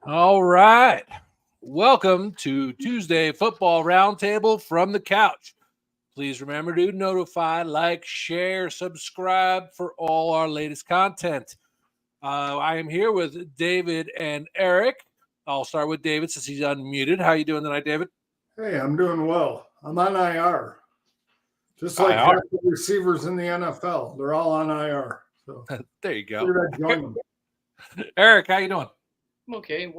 All right. Welcome to Tuesday Football Roundtable from the couch. Please remember to notify, like, share, subscribe for all our latest content. I am here with David and Eric. I'll start with David since he's unmuted. How you doing tonight, David? Hey, I'm doing well. I'm on IR. Just like half the receivers in the NFL. They're all on IR. So there you go. Join them. Eric, how you doing? I'm okay.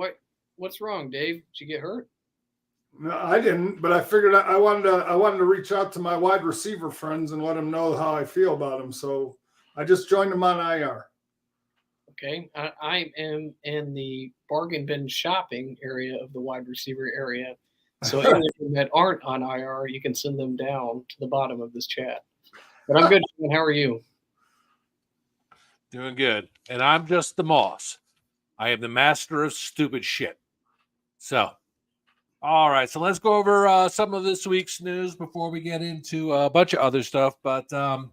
What's wrong, Dave? Did you get hurt? No, I didn't, but I figured I wanted to reach out to my wide receiver friends and let them know how I feel about them. So I just joined them on IR. Okay. I am in the bargain bin shopping area of the wide receiver area. So anything that aren't on IR, you can send them down to the bottom of this chat. But I'm good. How are you? Doing good. And I'm just the Moss. I am the master of stupid shit. So, all right. So let's go over some of this week's news before we get into a bunch of other stuff. But so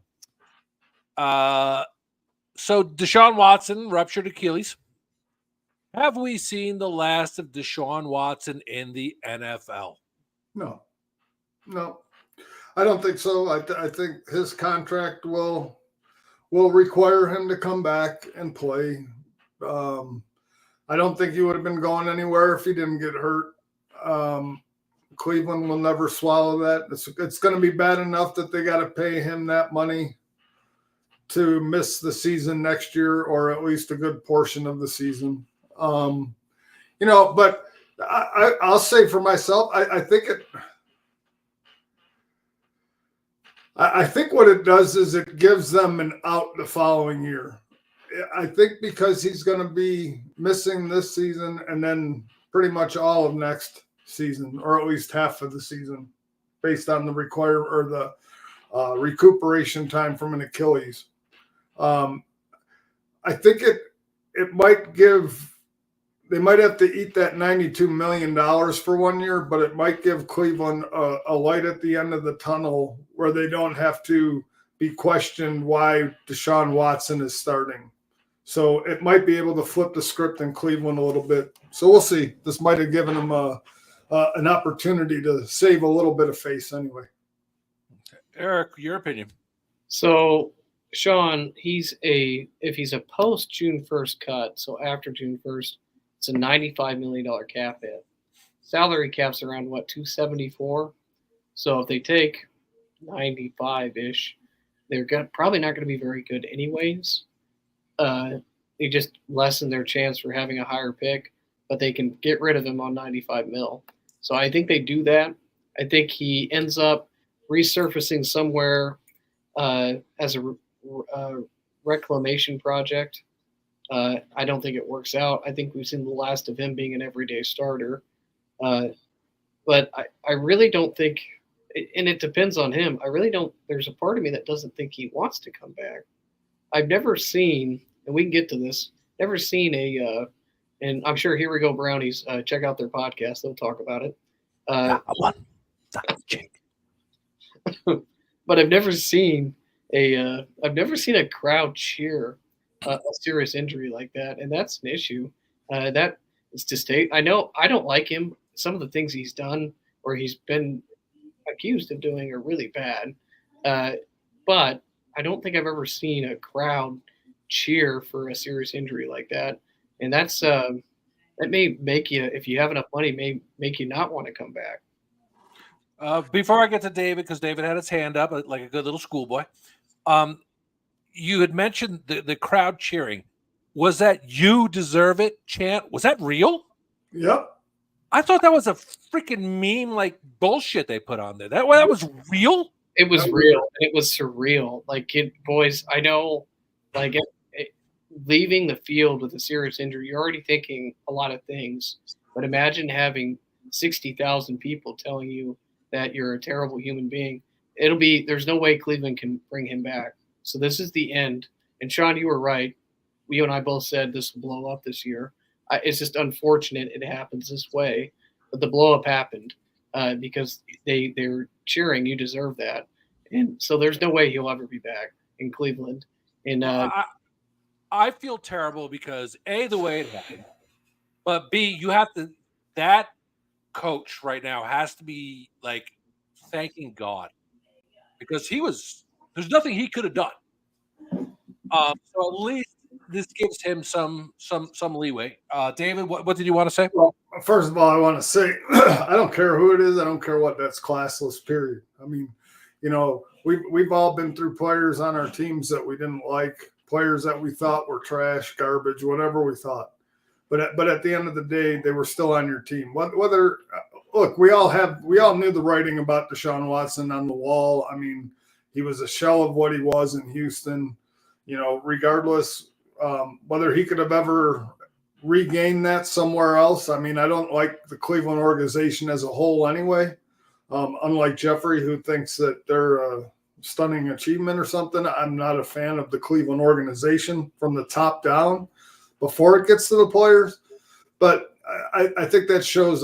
Deshaun Watson ruptured Achilles. Have we seen the last of Deshaun Watson in the NFL? No, I don't think so. I think his contract will require him to come back and play. I don't think he would have been going anywhere if he didn't get hurt. Cleveland will never swallow that. It's going to be bad enough that they got to pay him that money to miss the season next year, or at least a good portion of the season. But I'll say for myself, I think what it does is it gives them an out the following year. I think because he's going to be missing this season and then pretty much all of next season, or at least half of the season, based on the recuperation time from an Achilles. I think it might they might have to eat that $92 million for 1 year, but it might give Cleveland a light at the end of the tunnel where they don't have to be questioned why Deshaun Watson is starting. So it might be able to flip the script in Cleveland a little bit. So we'll see. This might have given him an opportunity to save a little bit of face anyway. Eric, your opinion? So, Sean, if he's a post June 1st cut, so after June 1st, it's a $95 million cap hit. Salary cap's around, 274? So if they take 95-ish, they're probably not going to be very good anyways. They just lessen their chance for having a higher pick, but they can get rid of him on 95 mil. So I think they do that. I think he ends up resurfacing somewhere as a reclamation project. I don't think it works out. I think we've seen the last of him being an everyday starter. But I really don't think, and it depends on him. There's a part of me that doesn't think he wants to come back. I've never seen, and we can get to this, never seen and I'm sure Here We Go Brownies, check out their podcast. They'll talk about it. But I've never seen a crowd cheer a serious injury like that. And that's an issue. That is to state. I know I don't like him. Some of the things he's done or he's been accused of doing are really bad. But I don't think I've ever seen a crowd cheer for a serious injury like that. And that's that may make you, if you have enough money, may make you not want to come back. Before I get to David, because David had his hand up like a good little schoolboy, you had mentioned the crowd cheering. Was that "you deserve it" chant? Was that real? Yep. I thought that was a freaking meme, like bullshit they put on there. That was real. It was real. It was surreal. Like, boys, I know, like, leaving the field with a serious injury, you're already thinking a lot of things. But imagine having 60,000 people telling you that you're a terrible human being. There's no way Cleveland can bring him back. So this is the end. And Sean, you were right. You and I both said this will blow up this year. It's just unfortunate it happens this way. But the blow up happened because they're cheering. You deserve that. And so there's no way he'll ever be back in Cleveland. And I feel terrible because A, the way it happened, but B, you have to, that coach right now has to be like thanking God because there's nothing he could have done. So at least this gives him some leeway. David, what did you want to say? Well, first of all, I want to say I don't care who it is. I don't care what. That's classless. Period. I mean, we've all been through players on our teams that we didn't like, players that we thought were trash, garbage, whatever we thought. But at the end of the day, they were still on your team. Whether look, we all knew the writing about Deshaun Watson on the wall. I mean, he was a shell of what he was in Houston. Regardless whether he could have ever regained that somewhere else. I mean, I don't like the Cleveland organization as a whole anyway. Unlike Jeffrey, who thinks that they're a stunning achievement or something, I'm not a fan of the Cleveland organization from the top down before it gets to the players. But I think that shows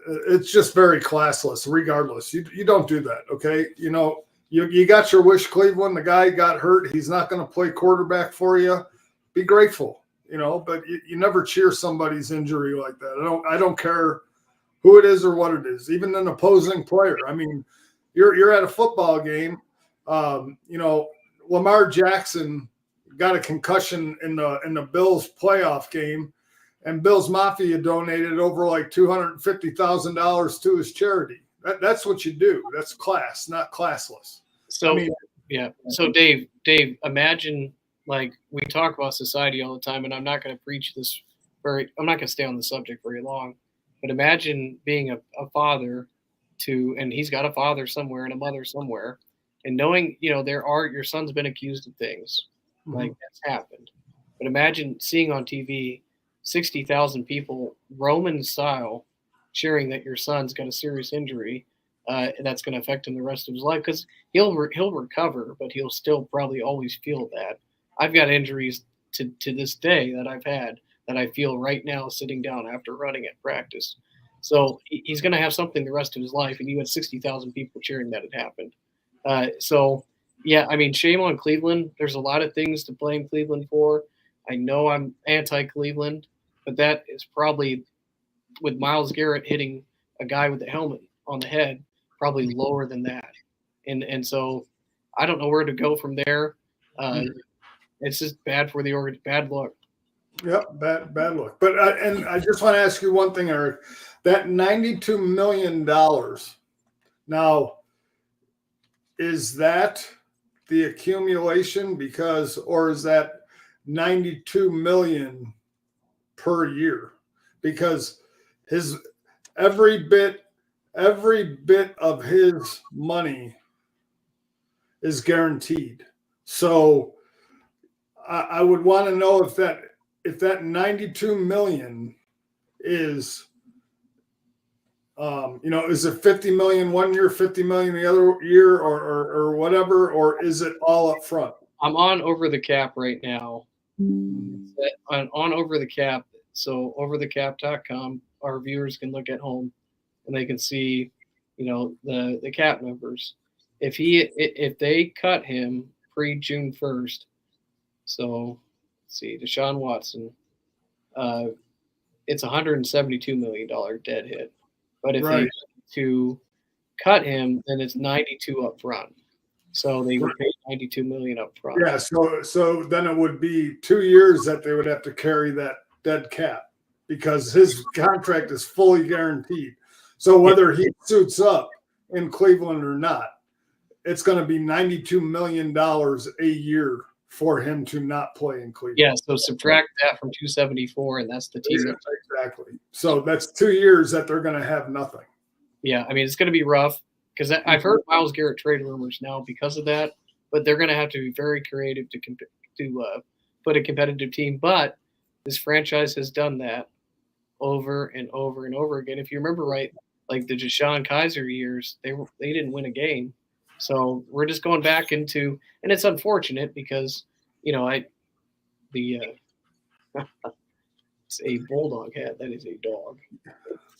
it's just very classless, regardless. You don't do that, okay? You got your wish, Cleveland. The guy got hurt. He's not going to play quarterback for you. Be grateful, but you never cheer somebody's injury like that. I don't care who it is or what it is, even an opposing player. I mean, you're at a football game. Lamar Jackson got a concussion in the Bills playoff game, and Bills Mafia donated over like $250,000 to his charity. That's what you do. That's class, not classless. So, yeah. So, Dave, imagine, like, we talk about society all the time, and I'm not going to preach this I'm not going to stay on the subject very long, but imagine being a father and he's got a father somewhere and a mother somewhere, and knowing, your son's been accused of things, like that's happened. But imagine seeing on TV 60,000 people Roman style cheering that your son's got a serious injury, and that's going to affect him the rest of his life, because he'll recover, but he'll still probably always feel that. I've got injuries to this day that I've had that I feel right now sitting down after running at practice. So he's going to have something the rest of his life, and you had 60,000 people cheering that it happened. Yeah, I mean, shame on Cleveland. There's a lot of things to blame Cleveland for. I know I'm anti-Cleveland, but that is probably, with Myles Garrett hitting a guy with a helmet on the head, probably lower than that. And so I don't know where to go from there. It's just bad for the org. Bad luck. Yep, bad luck. But I just want to ask you one thing, Eric. That $92 million. Now, is that the accumulation or is that 92 million per year? Because his every bit of his money is guaranteed. So I would want to know if that 92 million is, is it 50 million one year, 50 million the other year, or whatever, or is it all up front? I'm on Over the Cap right now. On Over the Cap. So overthecap.com, our viewers can look at home and they can see, the cap numbers. If they cut him pre-June 1st, so let's see, Deshaun Watson, it's $172 million dead hit. But if they to cut him, then it's 92 up front. So they would pay $92 million up front. Yeah, so then it would be 2 years that they would have to carry that dead cap, because his contract is fully guaranteed. So whether he suits up in Cleveland or not, it's going to be $92 million a year for him to not play in Cleveland. Yeah, so subtract that from 274, and that's the team. Yeah, exactly. So that's 2 years that they're going to have nothing. Yeah, I mean, it's going to be rough because I've heard Myles Garrett trade rumors now because of that, but they're going to have to be very creative to put a competitive team. But this franchise has done that over and over and over again. If you remember right, like the Deshaun Kaiser years, they didn't win a game. So we're just going back into, and it's unfortunate because, it's a bulldog hat. That is a dog.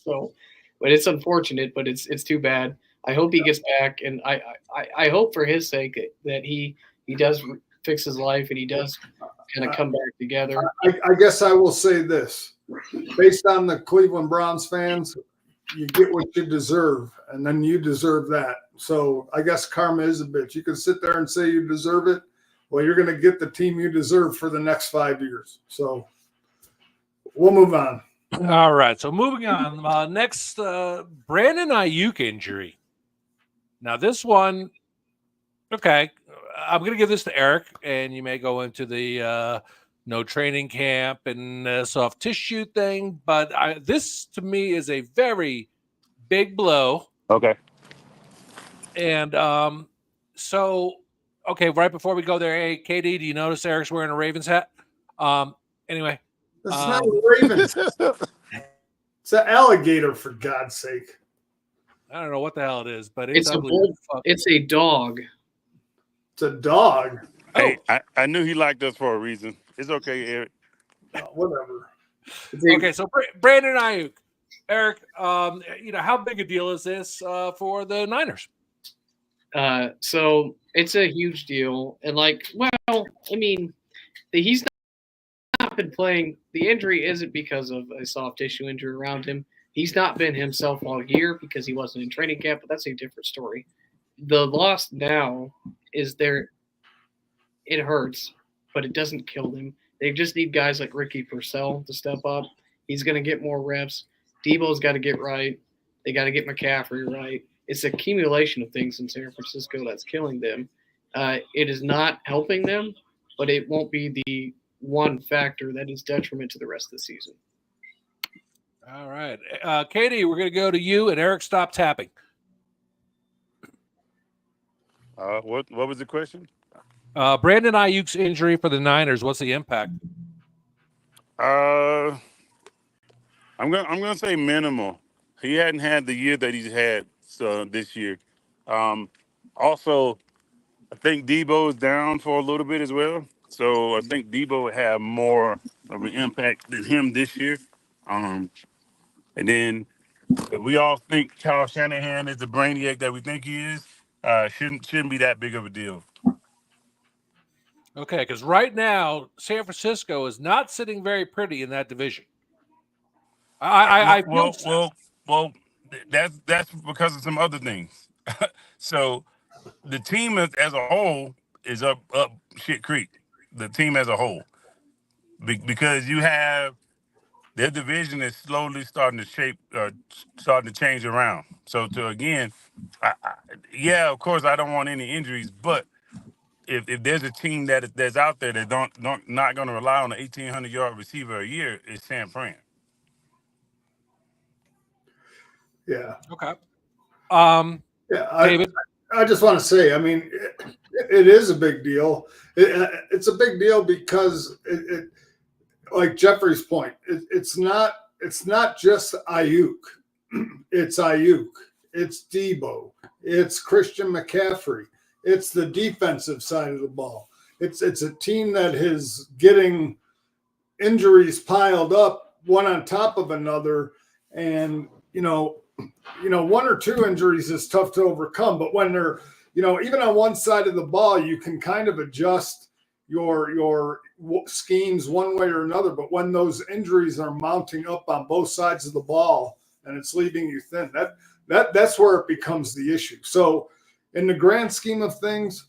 So, but it's unfortunate, but it's too bad. I hope he gets back, and I hope for his sake that he does fix his life and he does kind of come back together. I guess I will say this, based on the Cleveland Browns fans, you get what you deserve, and then you deserve that. So I guess karma is a bitch. You can sit there and say you deserve it. Well, you're going to get the team you deserve for the next 5 years. So we'll move on. All right. So moving on. Next, Brandon Ayuk injury. Now this one, okay, I'm going to give this to Eric, and you may go into the no training camp and soft tissue thing, but this to me is a very big blow. Okay. And okay, right before we go there, hey, KD, do you notice Eric's wearing a Ravens hat? Anyway. This is not a Ravens. It's an alligator, for God's sake. I don't know what the hell it is, but it's It's a dog. It's a dog. Hey, I knew he liked us for a reason. It's okay, Eric. Whatever. Okay, so Brandon Ayuk. Eric, how big a deal is this for the Niners? So it's a huge deal. And he's not been playing. The injury isn't because of a soft tissue injury around him. He's not been himself all year because he wasn't in training camp, but that's a different story. The loss now is there. It hurts, but it doesn't kill him. They just need guys like Ricky Purcell to step up. He's going to get more reps. Debo's got to get right. They got to get McCaffrey right. It's an accumulation of things in San Francisco that's killing them. It is not helping them, but it won't be the one factor that is detriment to the rest of the season. All right. Katie, we're going to go to you, and Eric, stop tapping. What was the question? Brandon Ayuk's injury for the Niners, what's the impact? I'm gonna say minimal. He hadn't had the year that he's had this year. Also, I think Debo is down for a little bit as well. So I think Debo would have more of an impact than him this year. And then if we all think Kyle Shanahan is the brainiac that we think he is, shouldn't be that big of a deal. Okay, because right now San Francisco is not sitting very pretty in that division. Well, that's because of some other things. So the team as a whole is up shit creek. The team as a whole, because you have their division is slowly starting to change around. So of course I don't want any injuries, but if there's a team that's out there that not going to rely on an 1,800-yard receiver a year, it's San Fran. Yeah. Okay. David? I just want to say, I mean, it is a big deal. It's a big deal because it like Jeffrey's point, it's not just Ayuk. It's Ayuk. It's Debo. It's Christian McCaffrey. It's the defensive side of the ball. It's a team that is getting injuries piled up one on top of another, and one or two injuries is tough to overcome. But when they're even on one side of the ball, you can kind of adjust your schemes one way or another. But when those injuries are mounting up on both sides of the ball and it's leaving you thin, that's where it becomes the issue. So in the grand scheme of things,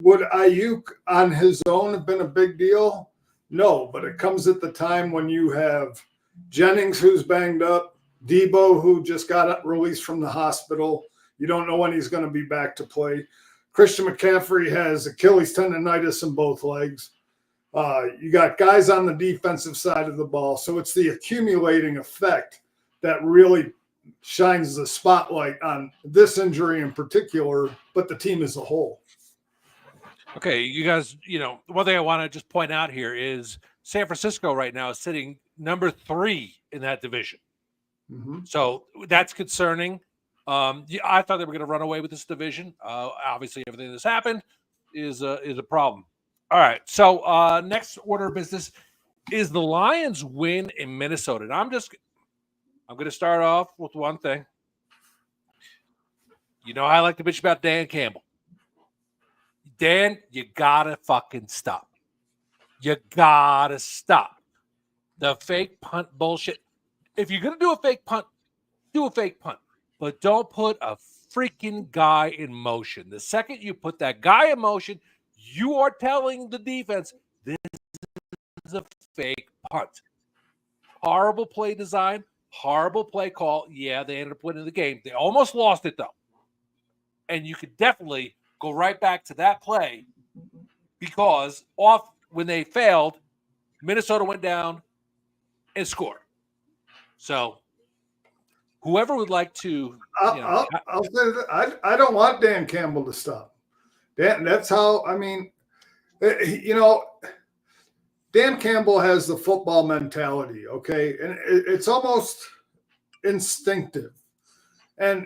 would Ayuk on his own have been a big deal? No, but it comes at the time when you have Jennings, who's banged up, Debo, who just got released from the hospital. You don't know when he's going to be back to play. Christian McCaffrey has Achilles tendonitis in both legs. You got guys on the defensive side of the ball. So it's the accumulating effect that really shines the spotlight on this injury in particular, but the team as a whole. Okay, you guys, one thing I want to just point out here is San Francisco right now is sitting number 3 in that division. Mm-hmm. So that's concerning. I thought they were going to run away with this division. Obviously, everything that's happened is a problem. All right, so next order of business is the Lions win in Minnesota. And I'm going to start off with one thing. I like to bitch about Dan Campbell. Dan, you gotta fucking stop. You gotta stop the fake punt bullshit. If you're gonna do a fake punt, do a fake punt, but don't put a freaking guy in motion. The second you put that guy in motion, you are telling the defense this is a fake punt. Horrible play design, horrible play call. Yeah, they ended up winning the game. They almost lost it though, and you could definitely go right back to that play because when they failed, Minnesota went down and scored. So whoever would like to, I'll say that I don't want Dan Campbell to stop. That's how, Dan Campbell has the football mentality, okay? And it's almost instinctive. And,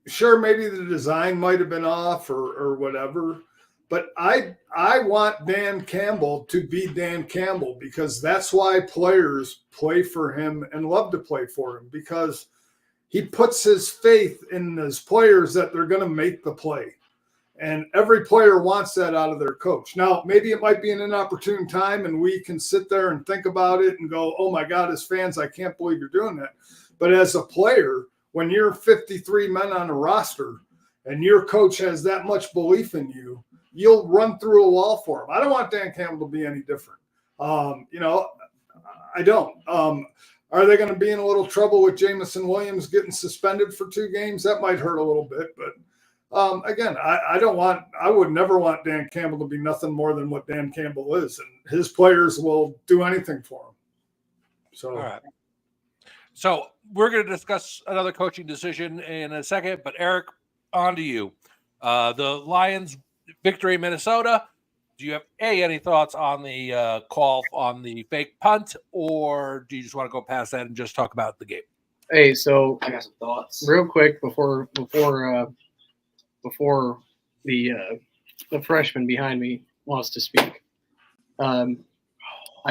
sure, maybe the design might have been off or whatever, but I want Dan Campbell to be Dan Campbell because that's why players play for him and love to play for him because he puts his faith in his players that they're going to make the play. And every player wants that out of their coach. Now, maybe it might be an inopportune time and we can sit there and think about it and go, oh my God, as fans, I can't believe you're doing that. But as a player, when you're 53 men on a roster and your coach has that much belief in you, you'll run through a wall for him. I don't want Dan Campbell to be any different. I don't. Are they going to be in a little trouble with Jamison Williams getting suspended for 2 games? That might hurt a little bit. But again, I would never want Dan Campbell to be nothing more than what Dan Campbell is. And his players will do anything for him. So, all right. So we're going to discuss another coaching decision in a second, but Eric, on to you. The Lions victory in Minnesota. Do you have any thoughts on the call on the fake punt, or do you just want to go past that and just talk about the game? Hey, so I got some thoughts. Real quick before the freshman behind me wants to speak. I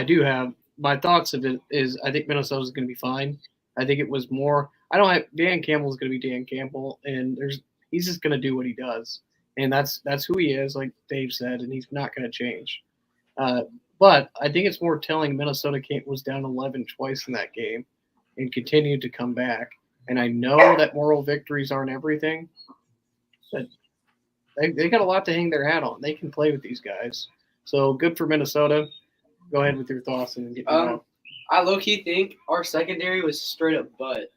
do have my thoughts of it is I think Minnesota's going to be fine. I think it was more Dan Campbell's going to be Dan Campbell, and he's just going to do what he does, and that's who he is, like Dave said, and he's not going to change. But I think it's more telling Minnesota was down 11 twice in that game and continued to come back. And I know that moral victories aren't everything, but they got a lot to hang their hat on. They can play with these guys. So good for Minnesota. Go ahead with your thoughts and get me out. I low-key think our secondary was straight up butt.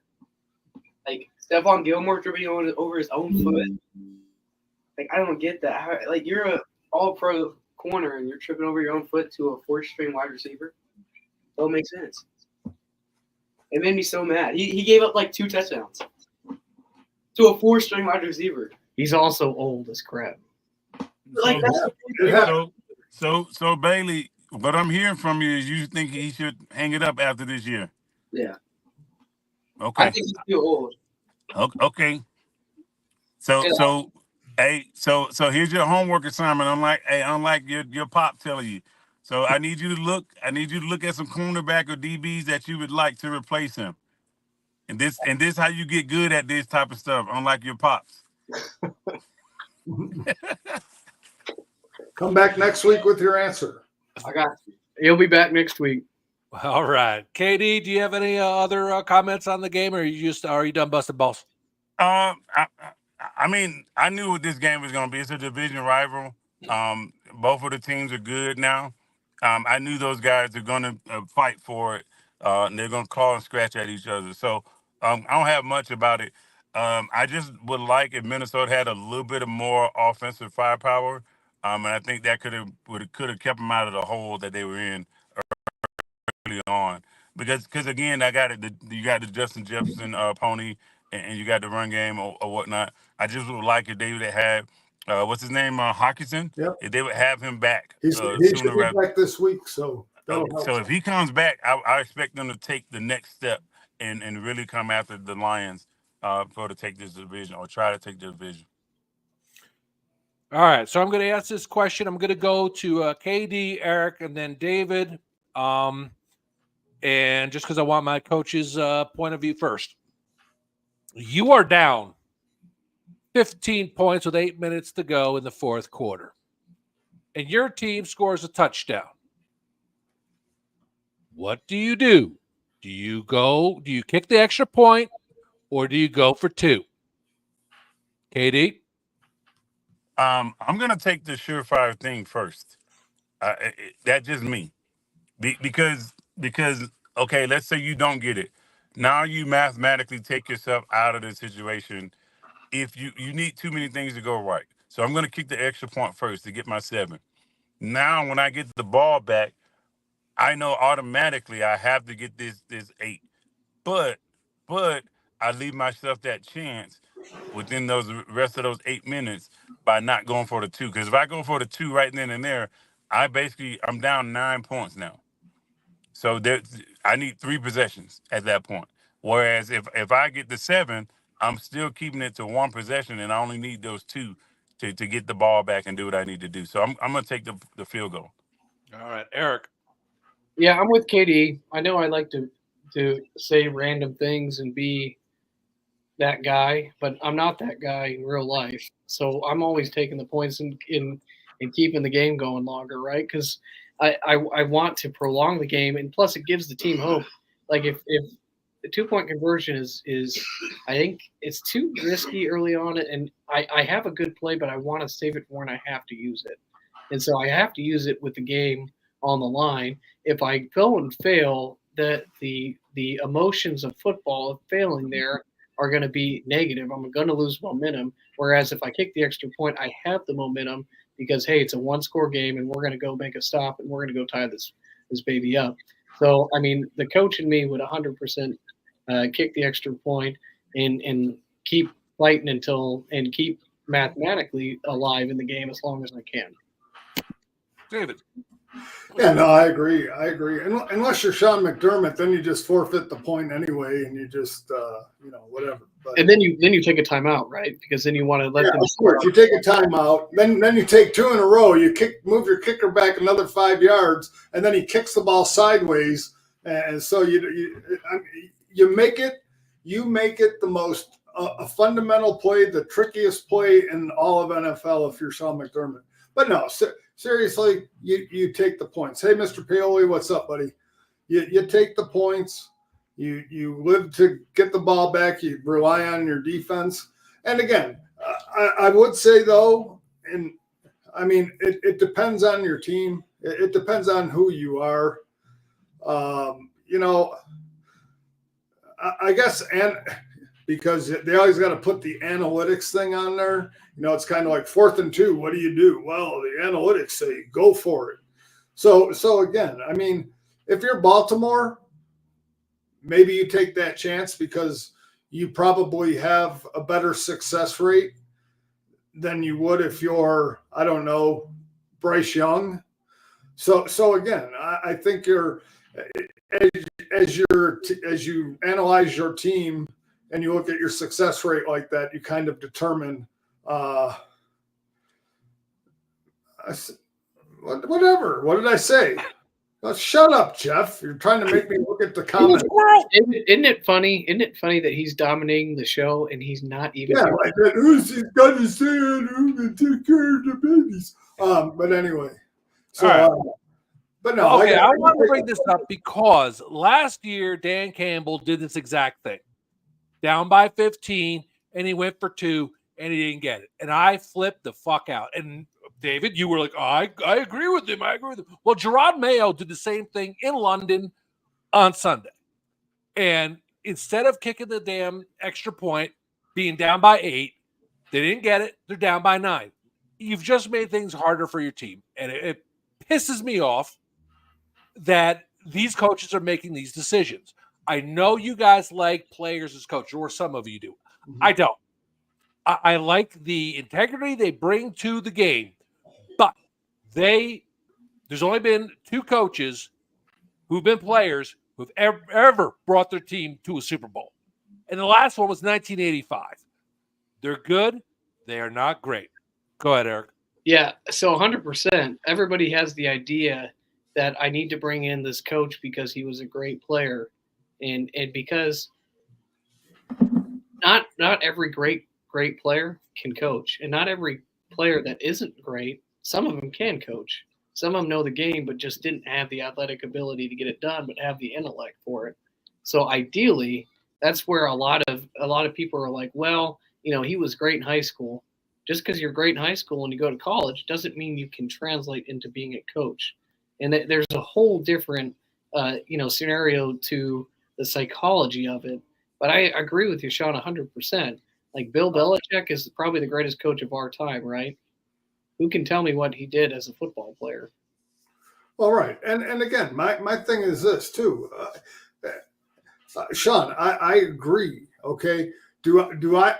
Like, Stephon Gilmore dribbling over his own foot. Like, I don't get that. Like, you're an all-pro corner and you're tripping over your own foot to a 4th-string wide receiver. Don't make sense. It made me so mad. He gave up, 2 touchdowns to a 4th-string wide receiver. He's also old as crap. So Bailey, what I'm hearing from you is you think he should hang it up after this year. Yeah. Okay. I think he's too old. Okay. So here's your homework assignment. Unlike your pop telling you. So I need you to look at some cornerback or DBs that you would like to replace him. And this how you get good at this type of stuff, unlike your pops. Come back next week with your answer. I got you. He'll be back next week. All right. KD, do you have any other comments on the game, or are you done busting balls? I mean, I knew what this game was going to be. It's a division rival. Both of the teams are good now. I knew those guys are going to fight for it, and they're going to claw and scratch at each other. So I don't have much about it. I just would like if Minnesota had a little bit of more offensive firepower, and I think that could have kept them out of the hole that they were in early on. Because again, I got it. You got the Justin Jefferson pony, and you got the run game or whatnot. I just would like if they would have had what's his name, Hawkinson. Yep. If they would have him back He should sooner be rather. back this week, so that'll help. So if he comes back, I expect them to take the next step and really come after the Lions to take this division or try to take the division. All right, so I'm going to ask this question. I'm going to go to KD, Eric, and then David. And just because I want my coach's point of view first. You are down 15 points with 8 minutes to go in the fourth quarter. And your team scores a touchdown. What do you do? Do you kick the extra point, or do you go for two? KD? I'm gonna take the surefire thing first. That's just me, because okay, let's say you don't get it. Now you mathematically take yourself out of the situation. If you need too many things to go right, so I'm gonna kick the extra point first to get my 7. Now when I get the ball back, I know automatically I have to get this 8. But I leave myself that chance within those rest of those 8 minutes by not going for the 2. Because if I go for the 2 right then and there, I'm down 9 points now. So I need 3 possessions at that point. Whereas if I get the 7, I'm still keeping it to 1 possession, and I only need those 2 to get the ball back and do what I need to do. So I'm gonna take the field goal. All right, Eric. Yeah, I'm with KD. I know I like to say random things and be that guy, but I'm not that guy in real life. So I'm always taking the points and keeping the game going longer, right? Because I want to prolong the game, and plus it gives the team hope. Like if the 2-point conversion is I think it's too risky early on, and I have a good play, but I want to save it for when I have to use it, and so I have to use it with the game on the line. If I go and fail, that the emotions of football failing there are going to be negative. I'm going to lose momentum. Whereas if I kick the extra point, I have the momentum because, hey, it's a 1-score game and we're going to go make a stop and we're going to go tie this baby up. So, I mean, the coach in me would 100% kick the extra point and keep fighting and keep mathematically alive in the game as long as I can. David. Yeah, no, I agree. Unless you're Sean McDermott, then you just forfeit the point anyway, and you just, whatever. But, and then you take a timeout, right? Because then you want to let them. Of course, you take a timeout. Then you take 2 in a row. You move your kicker back another 5 yards, and then he kicks the ball sideways, and so you make it the most a fundamental play, the trickiest play in all of NFL if you're Sean McDermott. But no. Seriously, you take the points. Hey, Mr. Paoli, what's up, buddy? You take the points. You live to get the ball back. You rely on your defense. And again, I would say though, and I mean, it depends on your team. It depends on who you are. I guess, and because they always got to put the analytics thing on there. It's kind of like 4th and 2. What do you do? Well, the analytics say go for it. So again, I mean, if you're Baltimore, maybe you take that chance because you probably have a better success rate than you would if you're, I don't know, Bryce Young. So again, I think as you analyze your team and you look at your success rate like that, you kind of determine whatever. What did I say? Oh, shut up, Jeff. You're trying to make me look at the comments. Isn't it funny? Isn't it funny that he's dominating the show and he's not even? Yeah, like that. Who's he got to say? Who's going to take care of the babies? But anyway. So, right. but no. Okay, I want to bring this up because last year Dan Campbell did this exact thing. Down by 15, and he went for 2, and he didn't get it. And I flipped the fuck out. And David, you were like, I agree with him. Well, Gerard Mayo did the same thing in London on Sunday. And instead of kicking the damn extra point, being down by 8. They didn't get it. They're down by 9. You've just made things harder for your team. And it pisses me off that these coaches are making these decisions. I know you guys like players as coaches, or some of you do. I don't. I like the integrity they bring to the game, but there's only been 2 coaches who've been players who've ever brought their team to a Super Bowl. And the last one was 1985. They're good. They are not great. Go ahead, Eric. Yeah, so 100%. Everybody has the idea that I need to bring in this coach because he was a great player, and because not every great player can coach, and not every player that isn't great, some of them can coach. Some of them know the game, but just didn't have the athletic ability to get it done, but have the intellect for it. So ideally, that's where a lot of people are like, well, he was great in high school. Just because you're great in high school and you go to college doesn't mean you can translate into being a coach. And there's a whole different, scenario to the psychology of it. But I agree with you, Sean, 100%. Like Bill Belichick is probably the greatest coach of our time, right? Who can tell me what he did as a football player? All right. And again, my thing is this too. Sean, I agree. Okay. Do I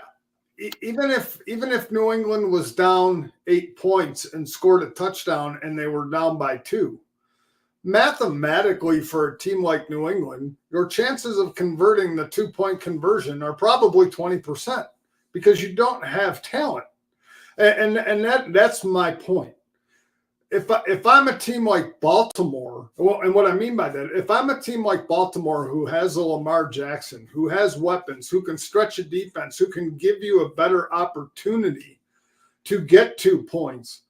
even if New England was down 8 points and scored a touchdown and they were down by 2, mathematically for a team like New England, your chances of converting the 2-point conversion are probably 20% because you don't have talent. And that's my point. If I'm a team like Baltimore, well, and what I mean by that, if I'm a team like Baltimore who has a Lamar Jackson, who has weapons, who can stretch a defense, who can give you a better opportunity to get 2 points,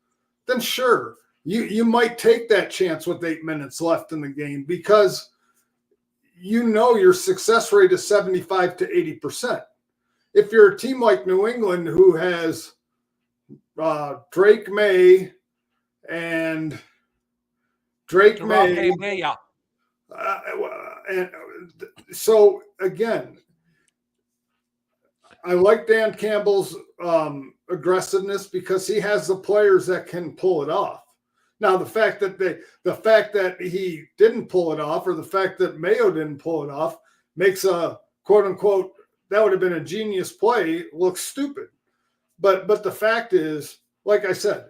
then sure, you might take that chance with 8 minutes left in the game because your success rate is 75 to 80%. If you're a team like New England who has Drake May, and so again, I like Dan Campbell's aggressiveness because he has the players that can pull it off. Now, the fact that he didn't pull it off, or the fact that Mayo didn't pull it off, makes a quote unquote that would have been a genius play look stupid. But the fact is, like I said,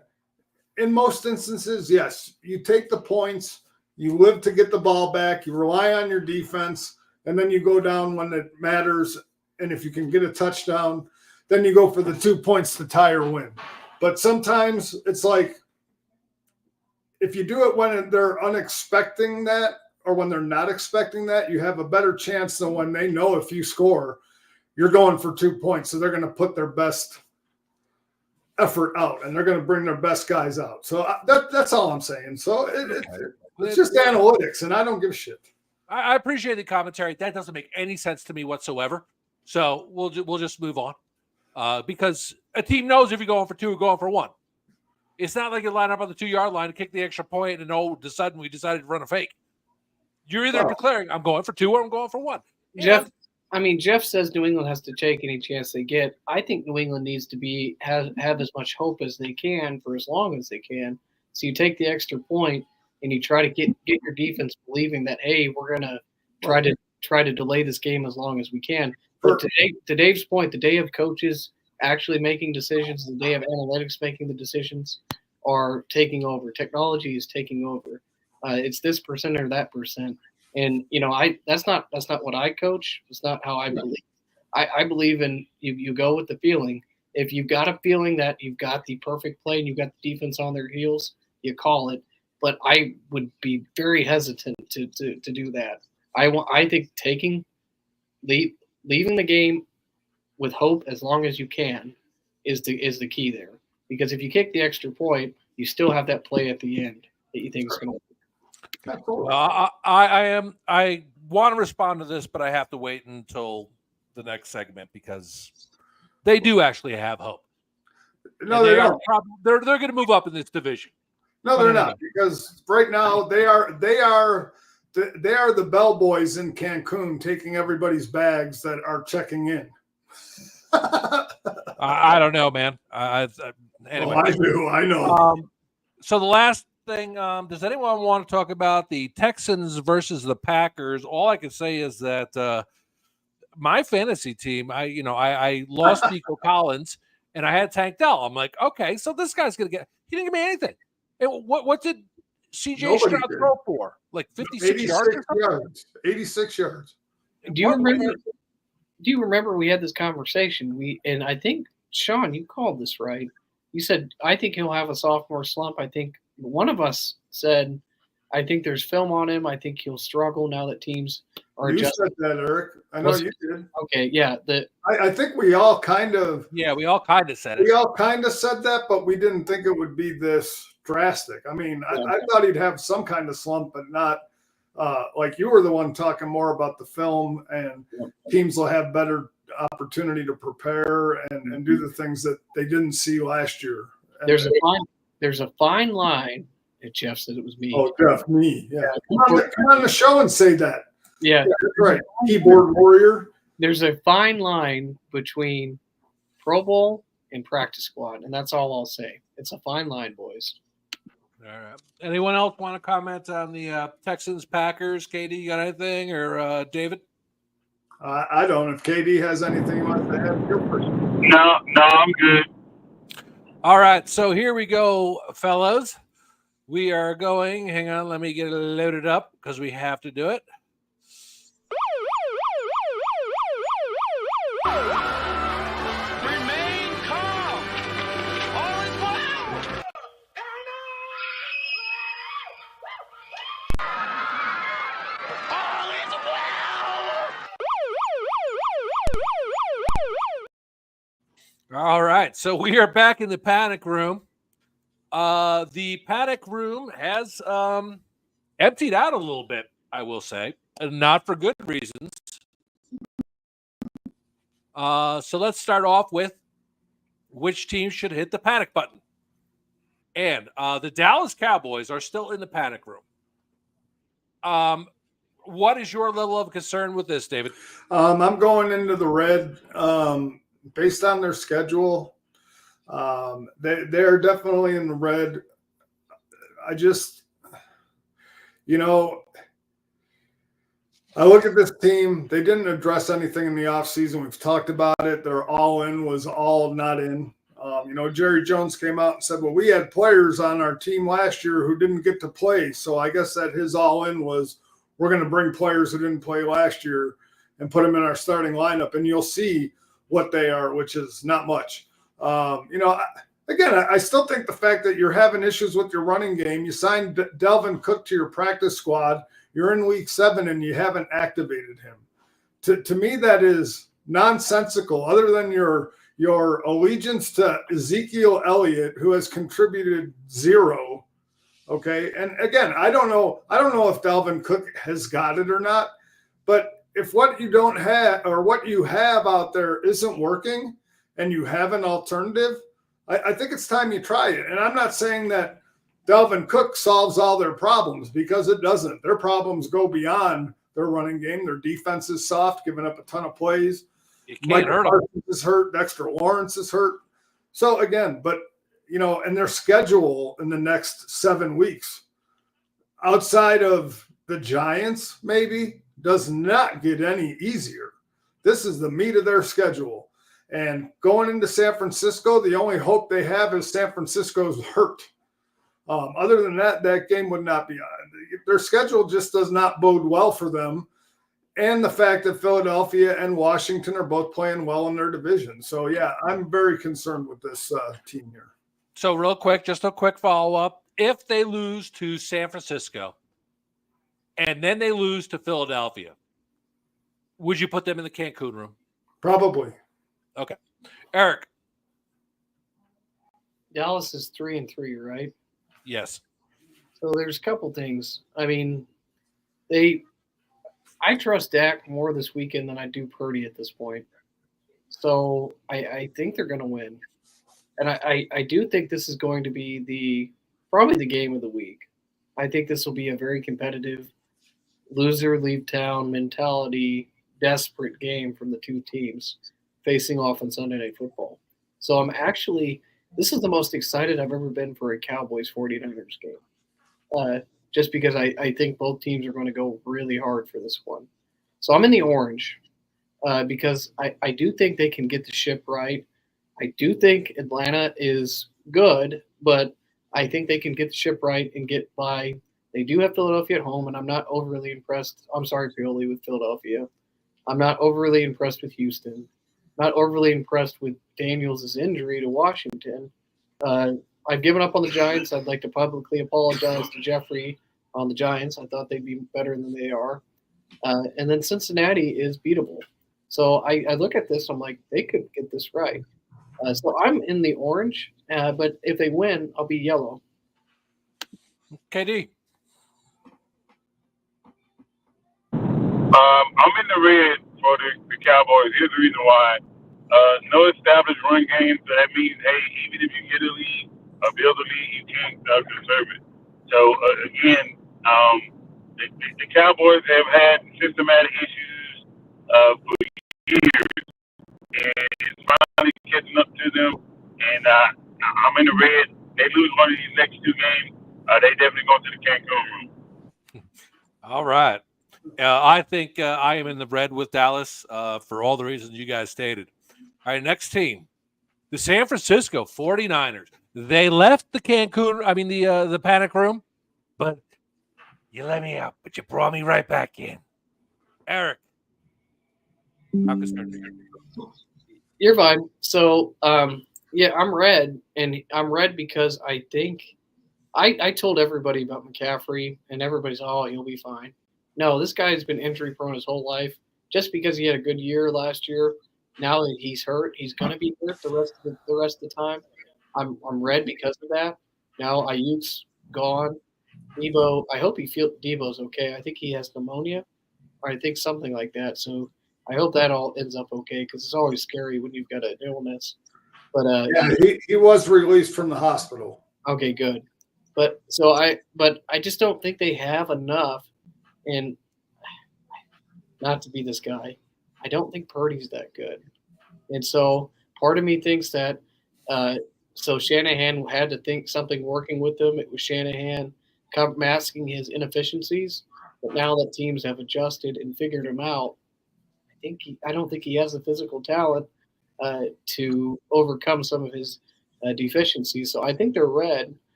in most instances, yes, you take the points, you live to get the ball back, you rely on your defense, and then you go down when it matters. And if you can get a touchdown, then you go for the 2 points to tie or win. But sometimes it's like, if you do it when they're unexpecting that, or when they're not expecting that, you have a better chance than when they know if you score, you're going for 2 points. So they're going to put their best effort out, and they're going to bring their best guys out. So that's all I'm saying. So it's just analytics, and I don't give a shit. I appreciate the commentary. That doesn't make any sense to me whatsoever. So we'll just move on because a team knows if you're going for 2 or going for 1. It's not like you line up on the 2-yard line and kick the extra point and we decided to run a fake. You're either declaring I'm going for 2 or I'm going for 1. Jeff says New England has to take any chance they get. I think New England needs to have as much hope as they can for as long as they can. So you take the extra point and you try to get your defense believing that, hey, we're gonna try to delay this game as long as we can. But to Dave's point, the day of coaches actually making decisions, the day of analytics making the decisions are taking over. Technology is taking over. It's this percent or that percent. And that's not what I coach. It's not how I believe. I believe in you go with the feeling. If you've got a feeling that you've got the perfect play and you've got the defense on their heels, you call it. But I would be very hesitant to do that. I think leaving the game with hope as long as you can is the key there. Because if you kick the extra point, you still have that play at the end that you think is going to. I want to respond to this, but I have to wait until the next segment because they do actually have hope. No, they don't. They're going to move up in this division. No, they're not, because right now they are the bellboys in Cancun taking everybody's bags that are checking in. I don't know, man. Anyway, I do. I know. So the last thing, does anyone want to talk about the Texans versus the Packers? All I can say is that my fantasy team, I lost Nico Collins and I had Tank Dell. I'm like, okay, so this guy's gonna get. He didn't give me anything. What did CJ Nobody Stroud did. throw for? Like 56 yards. 86 yards. 86 yards. Do you remember we had this conversation? And I think Sean, you called this right. You said I think he'll have a sophomore slump. I think one of us said I think there's film on him. I think he'll struggle now that teams are You adjusting. said that, Eric. I know you did. Okay, yeah. I think we all kind of said it. We all kind of said that, but we didn't think it would be this drastic. I mean, I thought he'd have some kind of slump, but not like you were the one talking more about the film, and teams will have better opportunity to prepare and do the things that they didn't see last year. And there's a fine line. And Jeff said it was me. Oh, Jeff, me. Yeah. Come on the show and say that. Yeah. That's right. Keyboard warrior. There's a fine line between Pro Bowl and practice squad, and that's all I'll say. It's a fine line, boys. All right. Anyone else want to comment on the Texans, Packers? KD, you got anything? Or David? I don't. If KD has anything he wants to add, feel free. No, I'm good. All right. So here we go, fellas. We are going. Hang on. Let me get it loaded up because we have to do it. Remain calm. All is well. All is well. All right. So we are back in the panic room. The panic room has emptied out a little bit, I will say, and not for good reasons. So let's start off with which team should hit the panic button. And the Dallas Cowboys are still in the panic room. What is your level of concern with this, David? I'm going into the red based on their schedule. They're definitely in the red. I just, I look at this team. They didn't address anything in the offseason. We've talked about it. Their all-in was all not in. Jerry Jones came out and said, well, we had players on our team last year who didn't get to play. So I guess that his all-in was we're going to bring players who didn't play last year and put them in our starting lineup. And you'll see what they are, which is not much. I still think the fact that you're having issues with your running game, you signed Dalvin Cook to your practice squad, you're in week 7 and you haven't activated him. To me, that is nonsensical, other than your allegiance to Ezekiel Elliott, who has contributed 0. Okay. And again, I don't know if Dalvin Cook has got it or not, but if what you don't have or what you have out there isn't working and you have an alternative, I think it's time you try it. And I'm not saying that Dalvin Cook solves all their problems, because it doesn't. Their problems go beyond their running game. Their defense is soft, giving up a ton of plays. Mike Parsons is hurt. Dexter Lawrence is hurt. So again, and their schedule in the next 7 weeks, outside of the Giants, maybe, does not get any easier. This is the meat of their schedule. And going into San Francisco, the only hope they have is San Francisco's hurt. Other than that, that game would not be on. Their schedule just does not bode well for them. And the fact that Philadelphia and Washington are both playing well in their division. So, yeah, I'm very concerned with this team here. So real quick, just a quick follow-up. If they lose to San Francisco and then they lose to Philadelphia, would you put them in the CANCUN room? Probably. Okay. Eric. Dallas is 3-3, right? Yes. So there's a couple things. I mean, I trust Dak more this weekend than I do Purdy at this point. So I think they're going to win. And I do think this is going to be probably the game of the week. I think this will be a very competitive loser leave town mentality, desperate game from the two teams. facing off on Sunday Night Football. So this is the most excited I've ever been for a Cowboys 49ers game. Just because I think both teams are going to go really hard for this one. So I'm in the orange because I do think they can get the ship right. I do think Atlanta is good, but I think they can get the ship right and get by. They do have Philadelphia at home, and I'm not overly impressed. I'm sorry, Pioli, with Philadelphia. I'm not overly impressed with Houston. Not overly impressed with Daniels' injury to Washington. I've given up on the Giants. I'd like to publicly apologize to Jeffrey on the Giants. I thought they'd be better than they are. And then Cincinnati is beatable. So I look at this, I'm like, they could get this right. So I'm in the orange, but if they win, I'll be yellow. KD. I'm in the red for the Cowboys. Here's the reason why. No established run game, so that means, hey, even if you get a lead or build a lead, you can't conserve it. So, again, the Cowboys have had systematic issues for years, and it's finally catching up to them. And I'm in the red. They lose one of these next 2 games, they definitely go to the CANCUN room. All right. I think I am in the red with Dallas for all the reasons you guys stated. All right, next team, the San Francisco 49ers. They left the the panic room, but you let me out, but you brought me right back in. Eric, how concerned are you? You're fine. So, yeah, I'm red, and I'm red because I think I told everybody about McCaffrey, and everybody's, oh, he'll be fine. No, this guy's been injury prone his whole life. Just because he had a good year last year, now that he's hurt, he's going to be hurt the rest of the time. I'm red because of that. Now Ayuk's gone. Debo, I hope Debo's okay. I think he has pneumonia, or I think something like that. So I hope that all ends up okay, because it's always scary when you've got an illness. But he was released from the hospital. Okay, good. But I just don't think they have enough. And not to be this guy, I don't think Purdy's that good. And so part of me thinks that so Shanahan had to think something working with him. It was Shanahan masking his inefficiencies. But now that teams have adjusted and figured him out, I don't think he has the physical talent to overcome some of his deficiencies. So I think they're red,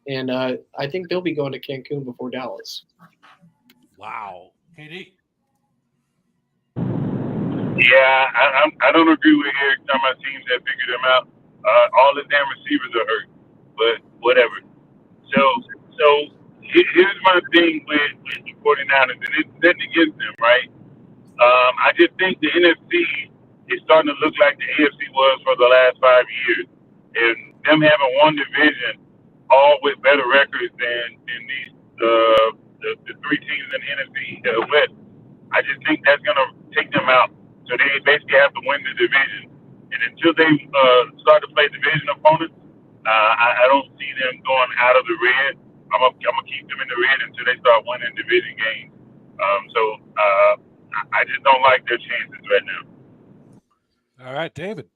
and I think they'll be going to Cancun before Dallas. Wow. KD. Yeah, I don't agree with Eric talking about teams that figured them out. All the damn receivers are hurt, but whatever. So here's my thing with the 49ers, and it's nothing against them, right? I just think the NFC is starting to look like the AFC was for the last 5 years, and them having one division, all with better records than these the 3 teams in the NFC West. I just think that's going to take them out. So they basically have to win the division. And until they start to play division opponents, I don't see them going out of the red. I'm gonna keep them in the red until they start winning division games. So I just don't like their chances right now. All right, David.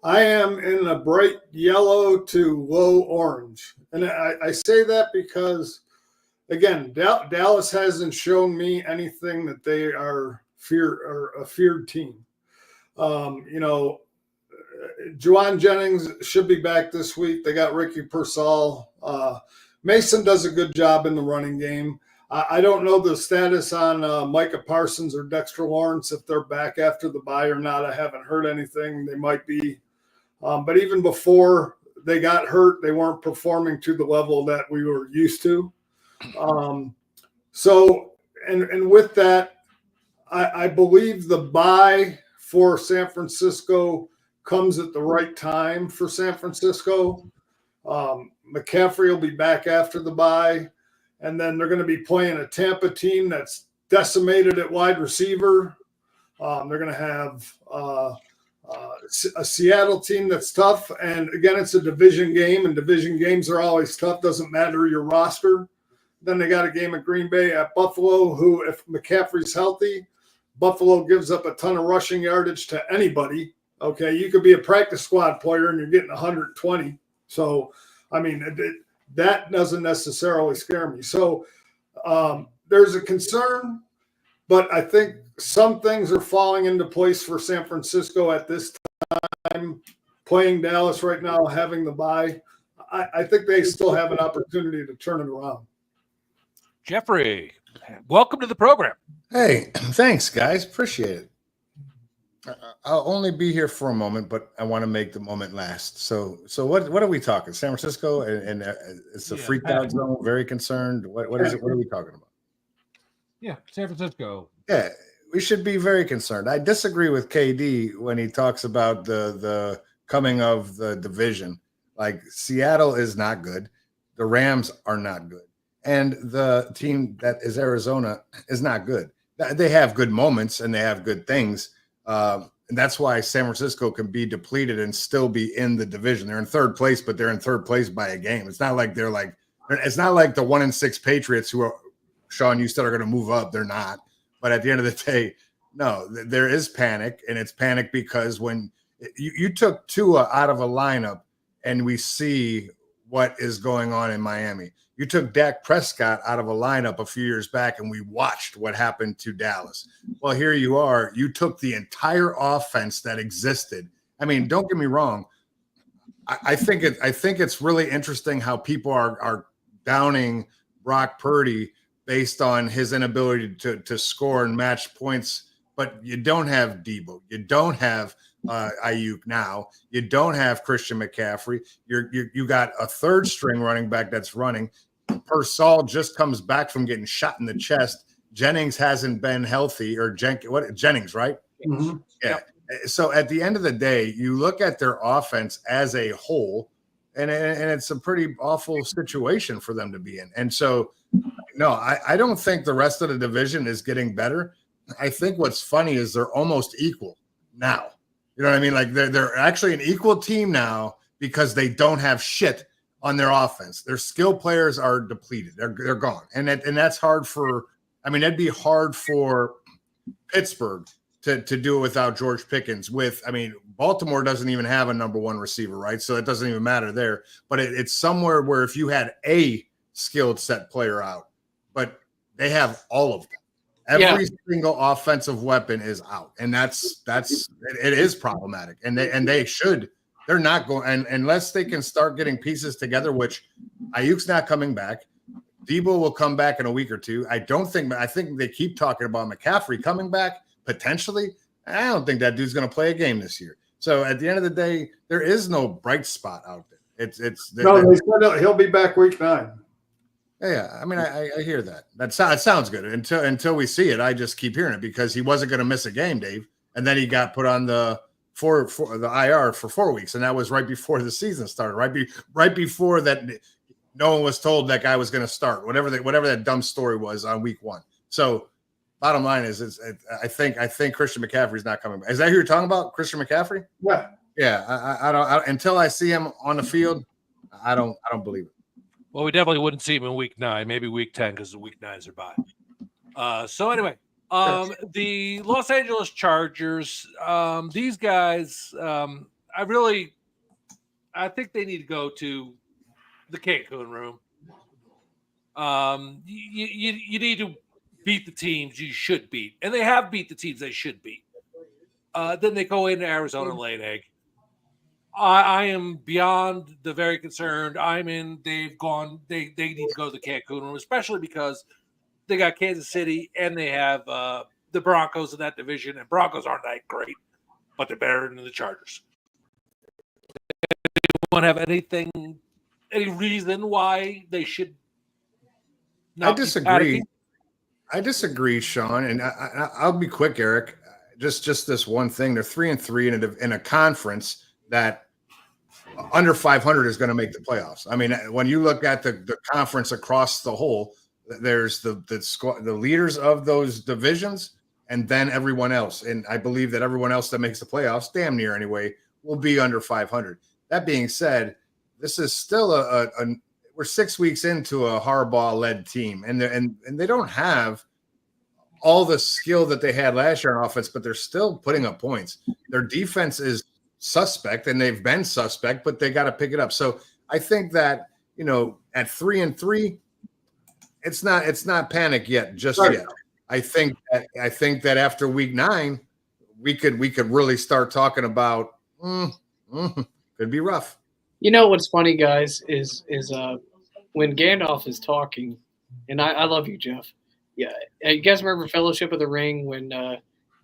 I am in a bright yellow to low orange. And I say that because, again, Dallas hasn't shown me anything that they are a feared team. Juwan Jennings should be back this week. They got Ricky Pearsall. Mason does a good job in the running game. I don't know the status on Micah Parsons or Dexter Lawrence, if they're back after the bye or not. I haven't heard anything. They might be. But even before they got hurt, they weren't performing to the level that we were used to. So with that, I believe the bye for San Francisco comes at the right time for San Francisco. McCaffrey will be back after the bye, and then they're going to be playing a Tampa team that's decimated at wide receiver. They're going to have a Seattle team that's tough, and again, it's a division game, and division games are always tough. Doesn't matter your roster. Then they got a game at Green Bay at Buffalo, who, if McCaffrey's healthy, Buffalo gives up a ton of rushing yardage to anybody Okay, you could be a practice squad player and you're getting 120. So, I mean, that doesn't necessarily scare me. So, there's a concern, but I think some things are falling into place for San Francisco at this time. Playing Dallas right now, having the bye, I think they still have an opportunity to turn it around. Jeffrey, welcome to the program. Hey, thanks, guys. Appreciate it. I'll only be here for a moment, but I want to make the moment last. So what are we talking? San Francisco and it's a freaked out zone. Very concerned. What is it? What are we talking about? Yeah, San Francisco. Yeah, we should be very concerned. I disagree with KD when he talks about the coming of the division. Like, Seattle is not good. The Rams are not good. And the team that is Arizona is not good. They have good moments and they have good things. And that's why San Francisco can be depleted and still be in the division. They're in third place, but they're in third place by a game. It's not like it's not like the 1-6 Patriots who are, Sean, you said are going to move up. They're not. But at the end of the day, no, there is panic, and it's panic because when you took Tua out of a lineup and we see what is going on in Miami. You took Dak Prescott out of a lineup a few years back, and we watched what happened to Dallas. Well, here you are. You took the entire offense that existed. I mean, don't get me wrong. I think it's really interesting how people are downing Brock Purdy based on his inability to score and match points. But you don't have Debo. You don't have Ayuk now. You don't have Christian McCaffrey. You got a third string running back that's running. Purcell just comes back from getting shot in the chest. Jennings hasn't been healthy, or Jennings, right? Mm-hmm. Yeah. So at the end of the day, you look at their offense as a whole, and it's a pretty awful situation for them to be in. And so, no, I don't think the rest of the division is getting better. I think what's funny is they're almost equal now. You know what I mean? Like they're actually an equal team now because they don't have shit on their offense. Their skill players are depleted. They're gone. And that's hard for, I mean, that'd be hard for Pittsburgh to do it without George Pickens. Baltimore doesn't even have a number one receiver, right? So it doesn't even matter there. But it's somewhere where if you had a skilled set player out, but they have all of them. Every single offensive weapon is out, and it is problematic. And they're not going, and unless they can start getting pieces together, which Ayuk's not coming back. Debo will come back in a week or two. I think they keep talking about McCaffrey coming back potentially. I don't think that dude's going to play a game this year. So at the end of the day, there is no bright spot out there. They said he'll be back week 9. Yeah, I mean, I hear that. It sounds good until we see it. I just keep hearing it because he wasn't going to miss a game, Dave, and then he got put on the IR for 4 weeks, and that was right before the season started. Right before that, no one was told that guy was going to start. Whatever that dumb story was on week 1. So, bottom line is, I think Christian McCaffrey's not coming back. Is that who you're talking about, Christian McCaffrey? Yeah. Yeah. I don't until I see him on the field. I don't believe it. Well, we definitely wouldn't see him in week 9, maybe week 10 because the week 9s are by. So anyway, the Los Angeles Chargers, these guys, I think they need to go to the CANCUN room. You need to beat the teams you should beat, and they have beat the teams they should beat. Then they go into Arizona and lay an egg. I am beyond the very concerned. They've gone. They need to go to the CANCUN room, especially because they got Kansas City and they have the Broncos in that division, and Broncos aren't that great, but they're better than the Chargers. Want to have any reason why they should not? I disagree. I disagree, Sean, and I'll be quick, Eric. Just this one thing. They're 3-3 in a conference that under 500 is going to make the playoffs. I mean, when you look at the conference across the whole, there's the leaders of those divisions and then everyone else. And I believe that everyone else that makes the playoffs, damn near anyway, will be under 500. That being said, this is still we're 6 weeks into a Harbaugh-led team, and they don't have all the skill that they had last year on offense, but they're still putting up points. Their defense is suspect, and they've been suspect, but they got to pick it up. So I think that, you know, at 3-3, it's not panic yet, just Right. yet. I think that after week 9, we could really start talking about could be rough. You know what's funny, guys, is when Gandalf is talking, and I love you, Jeff. Yeah, you guys remember Fellowship of the Ring when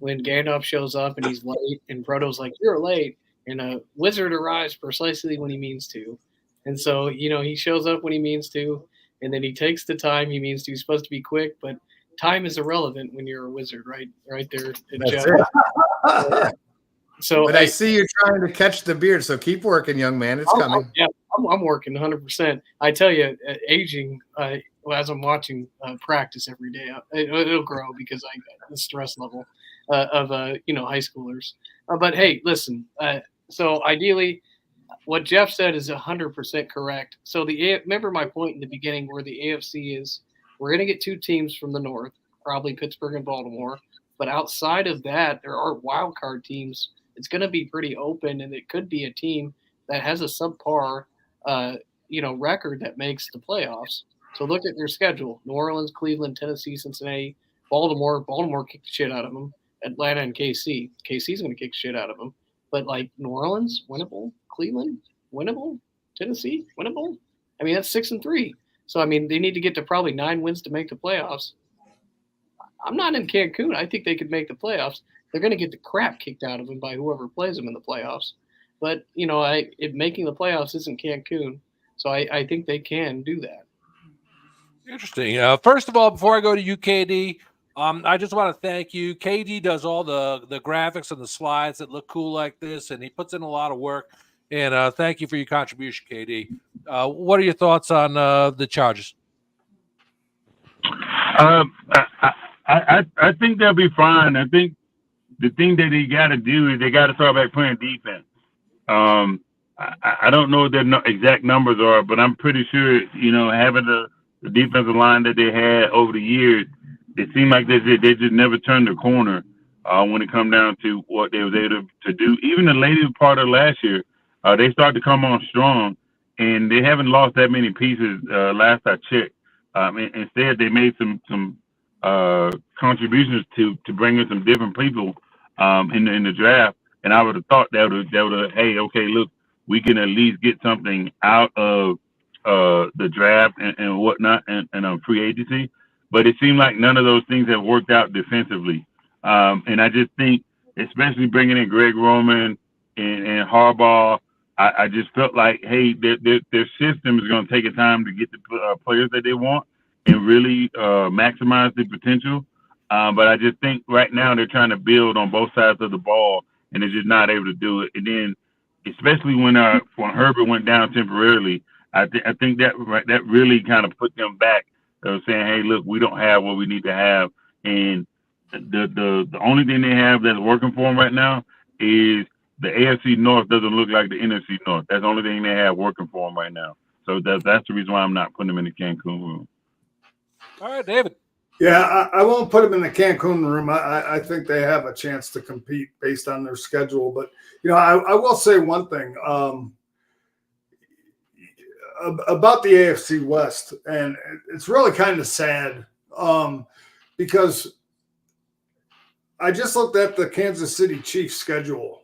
Gandalf shows up and he's late, and Frodo's like, "You're late," and a wizard arrives precisely when he means to, and so he shows up when he means to, and then he takes the time he means to. He's supposed to be quick, but time is irrelevant when you're a wizard, right? Right there, Jeff. It. So but I see you trying to catch the beard, so keep working, young man. It's coming. I'm working 100%. I tell you, aging, as I'm watching practice every day, it'll grow because I got the stress level of high schoolers. But hey, listen. So ideally, what Jeff said is 100% correct. So remember my point in the beginning where the AFC is. We're going to get 2 teams from the north, probably Pittsburgh and Baltimore. But outside of that, there are wild card teams. It's going to be pretty open, and it could be a team that has a subpar, record that makes the playoffs. So look at their schedule: New Orleans, Cleveland, Tennessee, Cincinnati, Baltimore. Baltimore kicked the shit out of them. Atlanta and KC. KC's going to kick shit out of them. But like New Orleans, winnable. Cleveland, winnable. Tennessee, winnable. I mean, that's 6-3. So I mean, they need to get to probably 9 wins to make the playoffs. I'm not in Cancun. I think they could make the playoffs. They're going to get the crap kicked out of them by whoever plays them in the playoffs. But, making the playoffs isn't Cancun. So I think they can do that. Interesting. First of all, before I go to you, KD, I just want to thank you. KD does all the graphics and the slides that look cool like this, and he puts in a lot of work. And thank you for your contribution, KD. What are your thoughts on the Chargers? I think they'll be fine. I think the thing that they got to do is they got to start back playing defense. I don't know what their exact numbers are, but I'm pretty sure, having the defensive line that they had over the years, it seemed like they just never turned the corner when it come down to what they was able to do. Even the later part of last year, they started to come on strong, and they haven't lost that many pieces last I checked. Instead, they made some contributions to bring in some different people in the draft, and I would have thought that would have, hey, okay, look, we can at least get something out of the draft and whatnot and free agency. But it seemed like none of those things have worked out defensively. And I just think, especially bringing in Greg Roman and Harbaugh, I just felt like, hey, their system is going to take a time to get the players that they want and really maximize the potential. But I just think right now they're trying to build on both sides of the ball, and they're just not able to do it. And then, especially when Herbert went down temporarily, I think that really kind of put them back. They were saying, hey, look, we don't have what we need to have. And the only thing they have that's working for them right now is the AFC North doesn't look like the NFC North. That's the only thing they have working for them right now. So that's the reason why I'm not putting them in the Cancun room. All right, David. Yeah, I won't put them in the Cancun room. I think they have a chance to compete based on their schedule. But, I will say one thing about the AFC West, and it's really kind of sad because I just looked at the Kansas City Chiefs schedule,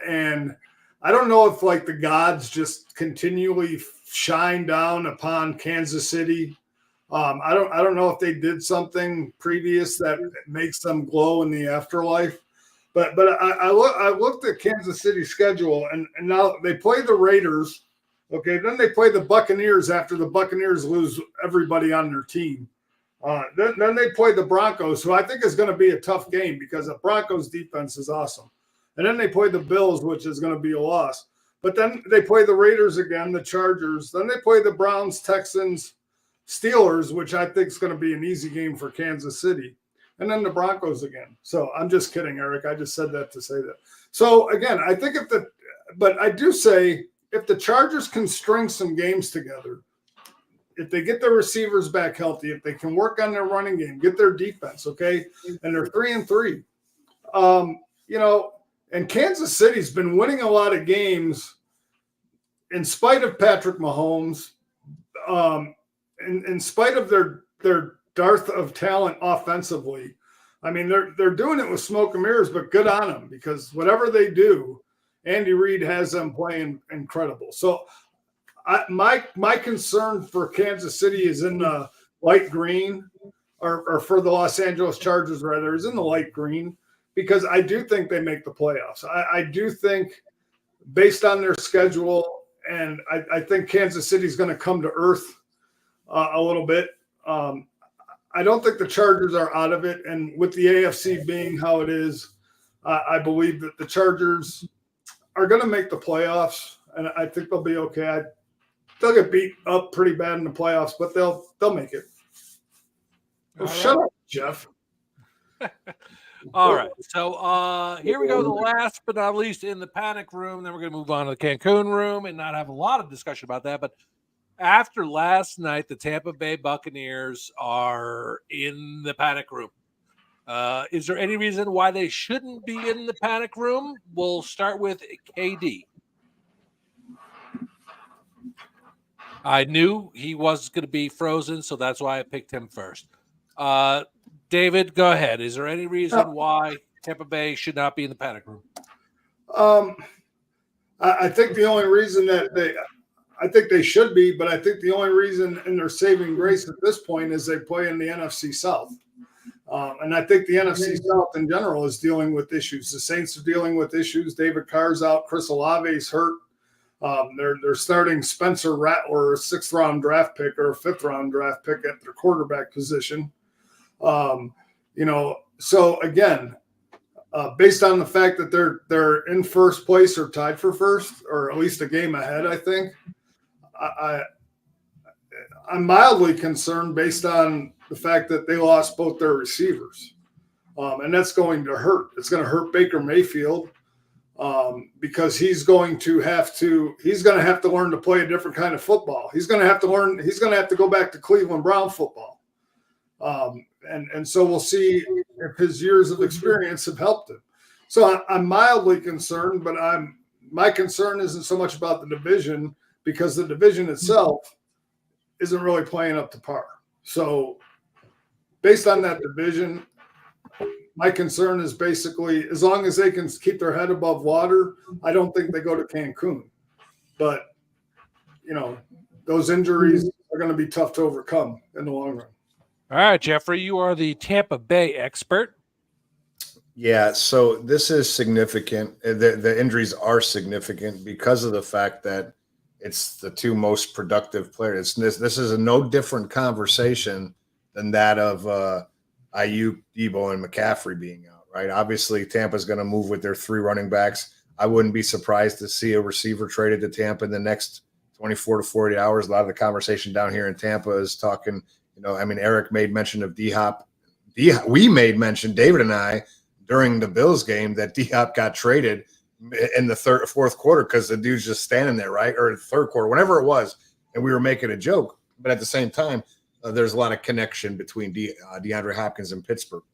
and I don't know if the gods just continually shine down upon Kansas City. I don't know if they did something previous that makes them glow in the afterlife, but I looked at Kansas City's schedule, and now they play the Raiders. Okay, then they play the Buccaneers after the Buccaneers lose everybody on their team. Then they play the Broncos, who I think is going to be a tough game because the Broncos defense is awesome. And then they play the Bills, which is going to be a loss. But then they play the Raiders again, the Chargers. Then they play the Browns, Texans, Steelers, which I think is going to be an easy game for Kansas City. And then the Broncos again. So I'm just kidding, Eric. I just said that to say that. So again, I think but I do say if the Chargers can string some games together, if they get their receivers back healthy, if they can work on their running game, get their defense, okay, and they're 3-3, And Kansas City's been winning a lot of games in spite of Patrick Mahomes, in spite of their dearth of talent offensively. I mean, they're doing it with smoke and mirrors, but good on them, because whatever they do, Andy Reid has them playing incredible. So my concern for Kansas City is in the light green, or for the Los Angeles Chargers rather, is in the light green, because I do think they make the playoffs. I do think, based on their schedule, and I think Kansas City is going to come to earth a little bit. I don't think the Chargers are out of it. And with the AFC being how it is, I believe that the Chargers are going to make the playoffs, and I think they'll be okay. They'll get beat up pretty bad in the playoffs, but they'll make it. Well, shut up, Jeff. All right. So here we go. The last but not least in the panic room. Then we're going to move on to the CANCUN room and not have a lot of discussion about that. But after last night, the Tampa Bay Buccaneers are in the panic room. Is there any reason why they shouldn't be in the panic room? We'll start with KD. I knew he was going to be frozen, so that's why I picked him first. David, go ahead. Is there any reason why Tampa Bay should not be in the panic room? I think the only reason I think they should be, but I think the only reason in their saving grace at this point is they play in the NFC South. And I think the NFC South in general is dealing with issues. The Saints are dealing with issues. David Carr's out. Chris Olave's hurt. They're starting Spencer Rattler, a 6th-round draft pick or a 5th-round draft pick at their quarterback position. So again, based on the fact that they're in first place or tied for first, or at least a game ahead, I think I'm mildly concerned based on the fact that they lost both their receivers, and that's going to hurt. It's going to hurt Baker Mayfield. Because he's going to have to learn to play a different kind of football. He's going to have to go back to Cleveland Brown football. And so we'll see if his years of experience have helped him. So I'm mildly concerned, but my concern isn't so much about the division, because the division itself isn't really playing up to par. So based on that division, my concern is basically, as long as they can keep their head above water, I don't think they go to Cancun. But, those injuries are going to be tough to overcome in the long run. All right, Jeffrey, you are the Tampa Bay expert. Yeah, so this is significant. The injuries are significant because of the fact that it's the two most productive players. This is a no different conversation than that of Ayuk, Debo, and McCaffrey being out, right? Obviously, Tampa's going to move with their 3 running backs. I wouldn't be surprised to see a receiver traded to Tampa in the next 24 to 40 hours. A lot of the conversation down here in Tampa is talking, Eric made mention of D-Hop. We made mention, David and I, during the Bills game, that D-Hop got traded in the fourth quarter because the dude's just standing there, right? Or the third quarter, whenever it was, and we were making a joke. But at the same time, there's a lot of connection between DeAndre Hopkins and Pittsburgh.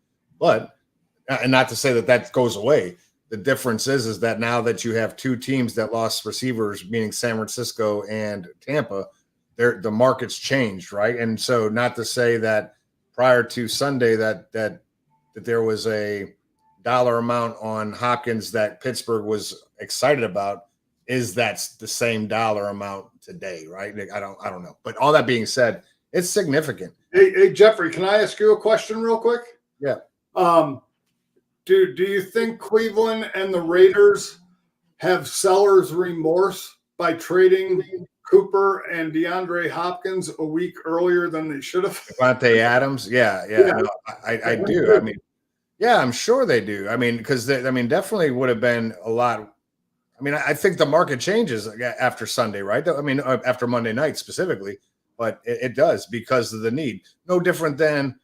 But, and not to say that goes away, the difference is that now that you have 2 teams that lost receivers, meaning San Francisco and Tampa, the market's changed, right? And so not to say that prior to Sunday that there was a dollar amount on Hopkins that Pittsburgh was excited about, is that's the same dollar amount today, right? I don't know. But all that being said, it's significant. Hey, Jeffrey, can I ask you a question real quick? Yeah. Do you think Cleveland and the Raiders have seller's remorse by trading Cooper and DeAndre Hopkins a week earlier than they should have? Devontae Adams? Yeah. No, I do. I mean, yeah, I'm sure they do. I mean, because definitely would have been a lot. I mean, I think the market changes after Sunday, right? I mean, after Monday night specifically. But it does because of the need. No different than,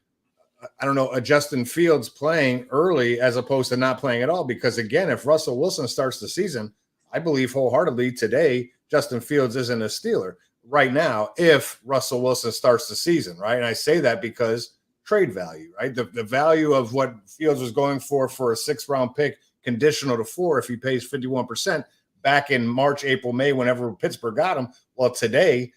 a Justin Fields playing early as opposed to not playing at all. Because, again, if Russell Wilson starts the season, I believe wholeheartedly today Justin Fields isn't a Steeler. Right now, if Russell Wilson starts the season, right? And I say that because trade value, right? The value of what Fields was going for a 6th-round pick conditional to 4 if he pays 51% back in March, April, May, whenever Pittsburgh got him. Well, today,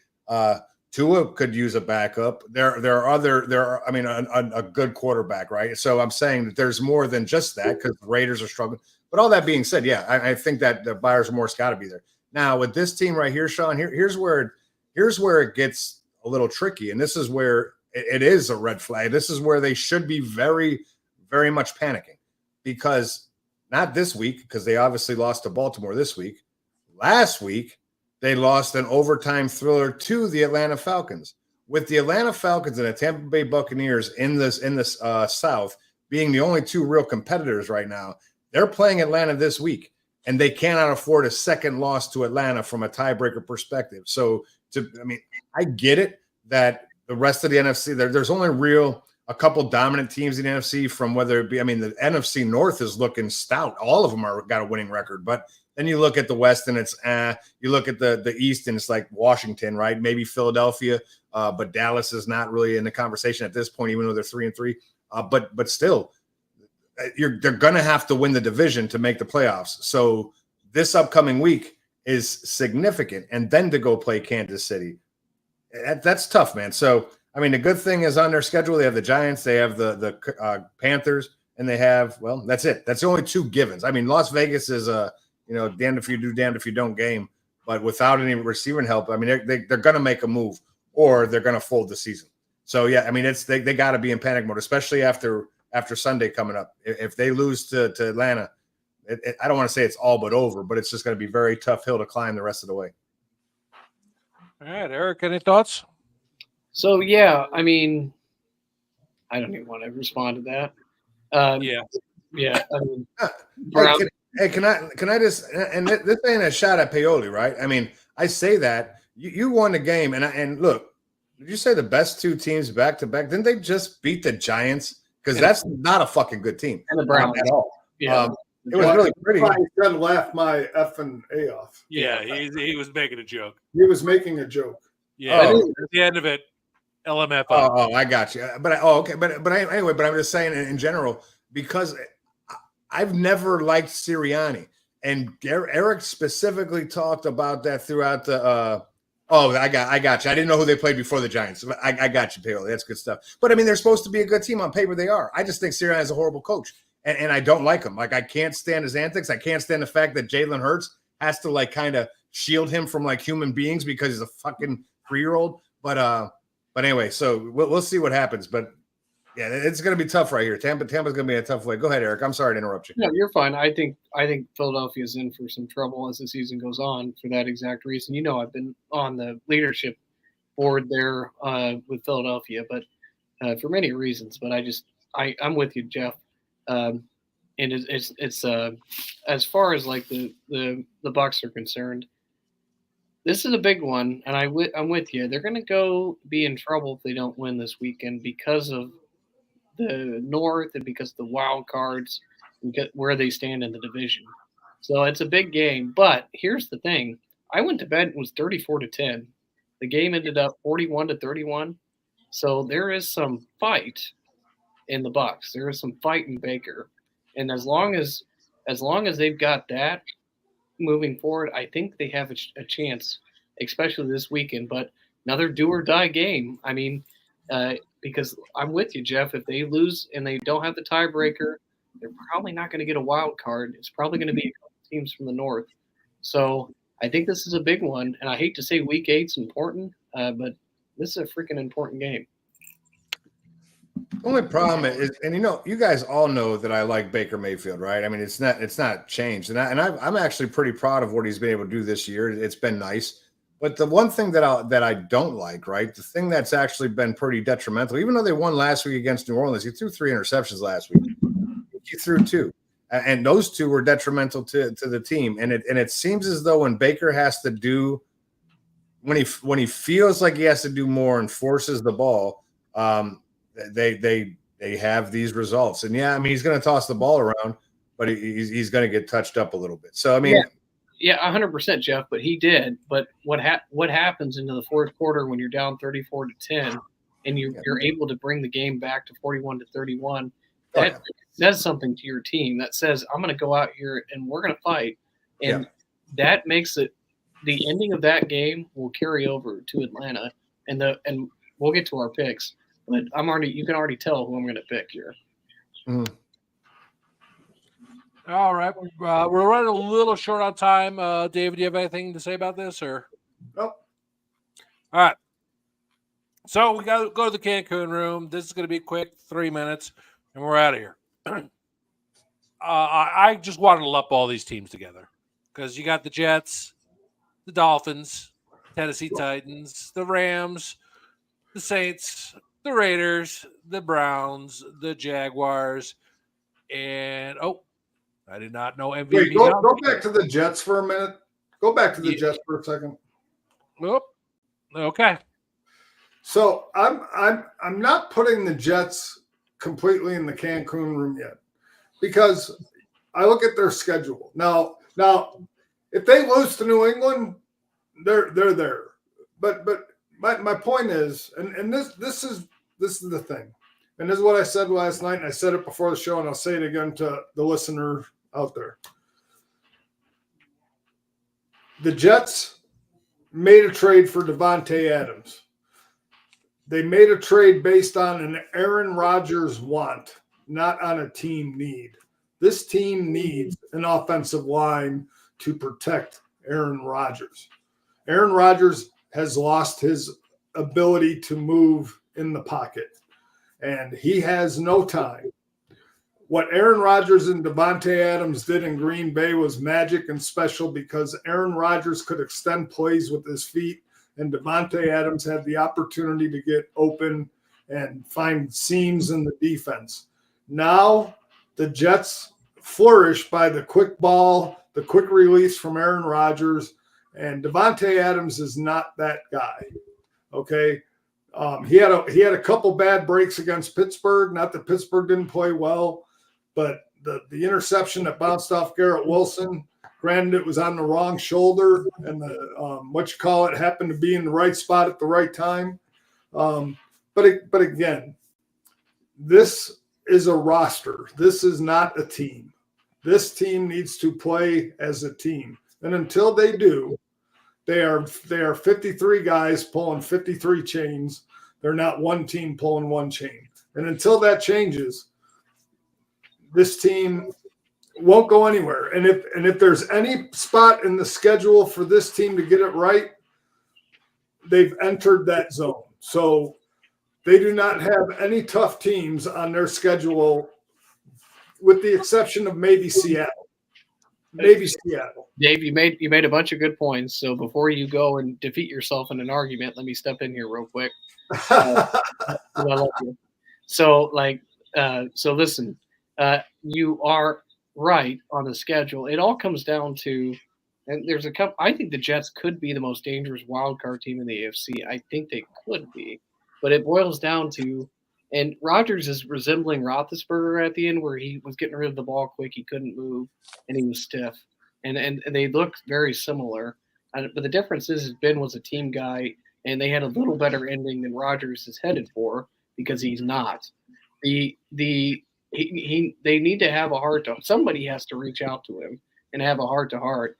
Tua could use a backup. A good quarterback, right? So I'm saying that there's more than just that because the Raiders are struggling. But all that being said, yeah, I think that the buyer's remorse got to be there. Now with this team right here, Sean, here's where it gets a little tricky, and this is where it is a red flag. This is where they should be very, very much panicking, because not this week, because they obviously lost to Baltimore this week. Last week, they lost an overtime thriller to the Atlanta Falcons. With the Atlanta Falcons and the Tampa Bay Buccaneers in this South being the only two real competitors right now, they're playing Atlanta this week, and they cannot afford a second loss to Atlanta from a tiebreaker perspective. So, I get it that the rest of the NFC, there's only a couple dominant teams in the NFC, from whether it be, the NFC North is looking stout. All of them got a winning record, but then you look at the West and it's you look at the East and it's like Washington, right? Maybe Philadelphia, but Dallas is not really in the conversation at this point, even though they're 3-3. But still, they're going to have to win the division to make the playoffs. So this upcoming week is significant, and then to go play Kansas City, that's tough, man. So the good thing is on their schedule they have the Giants, they have the Panthers, and they have, well, that's it. That's the only two givens. Las Vegas is a damned if you do, damned if you don't game, but without any receiving help, they're going to make a move, or they're going to fold the season. So yeah, they got to be in panic mode, especially after Sunday coming up. If they lose to Atlanta, I don't want to say it's all but over, but it's just going to be a very tough hill to climb the rest of the way. All right, Eric, any thoughts? So yeah, I don't even want to respond to that. Yeah. Brown. Hey, can I just, and this ain't a shot at Paoli, right? I say that you won the game, and look, did you say the best two teams back to back? Didn't they just beat the Giants? Because that's not a fucking good team And the Browns at all. Yeah. It was really pretty. I said laugh my effing A off. Yeah, he was making a joke. He was making a joke. Yeah, at the end of it, LMFO. Oh, I got you. Okay. But anyway, but I'm just saying in general, because I've never liked Sirianni, and Eric specifically talked about that throughout the. I got you. I didn't know who they played before the Giants. I got you, Paoli. That's good stuff. But they're supposed to be a good team on paper. They are. I just think Sirianni is a horrible coach, and I don't like him. Like, I can't stand his antics. I can't stand the fact that Jalen Hurts has to kind of shield him from human beings because he's a fucking 3-year-old. But anyway, so we'll see what happens. But yeah, it's going to be tough right here. Tampa's going to be a tough way. Go ahead, Eric. I'm sorry to interrupt you. No, you're fine. I think Philadelphia's in for some trouble as the season goes on for that exact reason. I've been on the leadership board there with Philadelphia, but for many reasons. But I'm with you, Jeff. And it's as far as the Bucs are concerned, this is a big one, and I'm with you. They're going to go be in trouble if they don't win this weekend because of the North and because of the wild cards and where they stand in the division. So it's a big game. But here's the thing. I went to bed, it was 34-10. The game ended up 41-31. So there is some fight in the Bucs. There is some fight in Baker. And as long as they've got that moving forward, I think they have a chance, especially this weekend. But another do or die game. Because I'm with you, Jeff. If they lose and they don't have the tiebreaker, they're probably not going to get a wild card. It's probably going to be a couple teams from the North. So I think this is a big one. And I hate to say Week 8's important, but this is a freaking important game. The only problem is, and you guys all know that I like Baker Mayfield, right? It's not changed, and I'm actually pretty proud of what he's been able to do this year. It's been nice. But the one thing that I don't like, right, the thing that's actually been pretty detrimental, even though they won last week against New Orleans, he threw 3 interceptions last week. He threw 2, and those 2 were detrimental to the team. And it seems as though when Baker has to do, when he feels like he has to do more and forces the ball, they have these results. And yeah, he's going to toss the ball around, but he's going to get touched up a little bit. So Yeah, 100%, Jeff. But he did. But what happens into the fourth quarter when you're down 34-10, and you're able to bring the game back to 41-31? that says something to your team. That says, I'm going to go out here and we're going to fight. And that makes it the ending of that game will carry over to Atlanta. And we'll get to our picks. But you can already tell who I'm going to pick here. Mm. All right. We're running a little short on time. David, do you have anything to say about this? Or Nope. All right. So we got to go to the CANCUN room. This is going to be quick, 3 minutes, and we're out of here. I just wanted to lump all these teams together because you got the Jets, the Dolphins, Tennessee Titans, the Rams, the Saints, the Raiders, the Browns, the Jaguars, and I did not know MVP. Wait, go back to the Jets for a minute. Go back to the Jets for a second. Oh, okay. So I'm not putting the Jets completely in the CANCUN room yet because I look at their schedule. Now if they lose to New England, they're there. But my point is, and this is the thing, and this is what I said last night, and I said it before the show, and I'll say it again to the listener out there. The Jets made a trade for Davante Adams. They made a trade based on an Aaron Rodgers want, not on a team need. This team needs an offensive line to protect Aaron Rodgers. Aaron Rodgers has lost his ability to move in the pocket, and he has no time. What Aaron Rodgers and Davante Adams did in Green Bay was magic and special because Aaron Rodgers could extend plays with his feet, and Davante Adams had the opportunity to get open and find seams in the defense. Now the Jets flourish by the quick ball, the quick release from Aaron Rodgers, and Davante Adams is not that guy. Okay, he had a couple bad breaks against Pittsburgh. Not that Pittsburgh didn't play well, but the interception that bounced off Garrett Wilson, granted it was on the wrong shoulder, and the happened to be in the right spot at the right time. But again, this is a roster. This is not a team. This team needs to play as a team, and until they do, they are 53 guys pulling 53 chains. They're not one team pulling one chain, and until that changes, this team won't go anywhere. And if there's any spot in the schedule for this team to get it right, they've entered that zone. So they do not have any tough teams on their schedule, with the exception of maybe Seattle. Maybe Seattle. Dave, you made a bunch of good points. So before you go and defeat yourself in an argument, let me step in here real quick. I love you. So listen. You are right on the schedule. It all comes down to, and there's a couple. I think the Jets could be the most dangerous wild card team in the AFC. I think they could be, but it boils down to, and Rodgers is resembling Roethlisberger at the end, where he was getting rid of the ball quick, he couldn't move, and he was stiff, and they look very similar. But the difference is Ben was a team guy, and they had a little better ending than Rodgers is headed for because he's not. They need to have a heart to. Somebody has to reach out to him and have a heart to heart.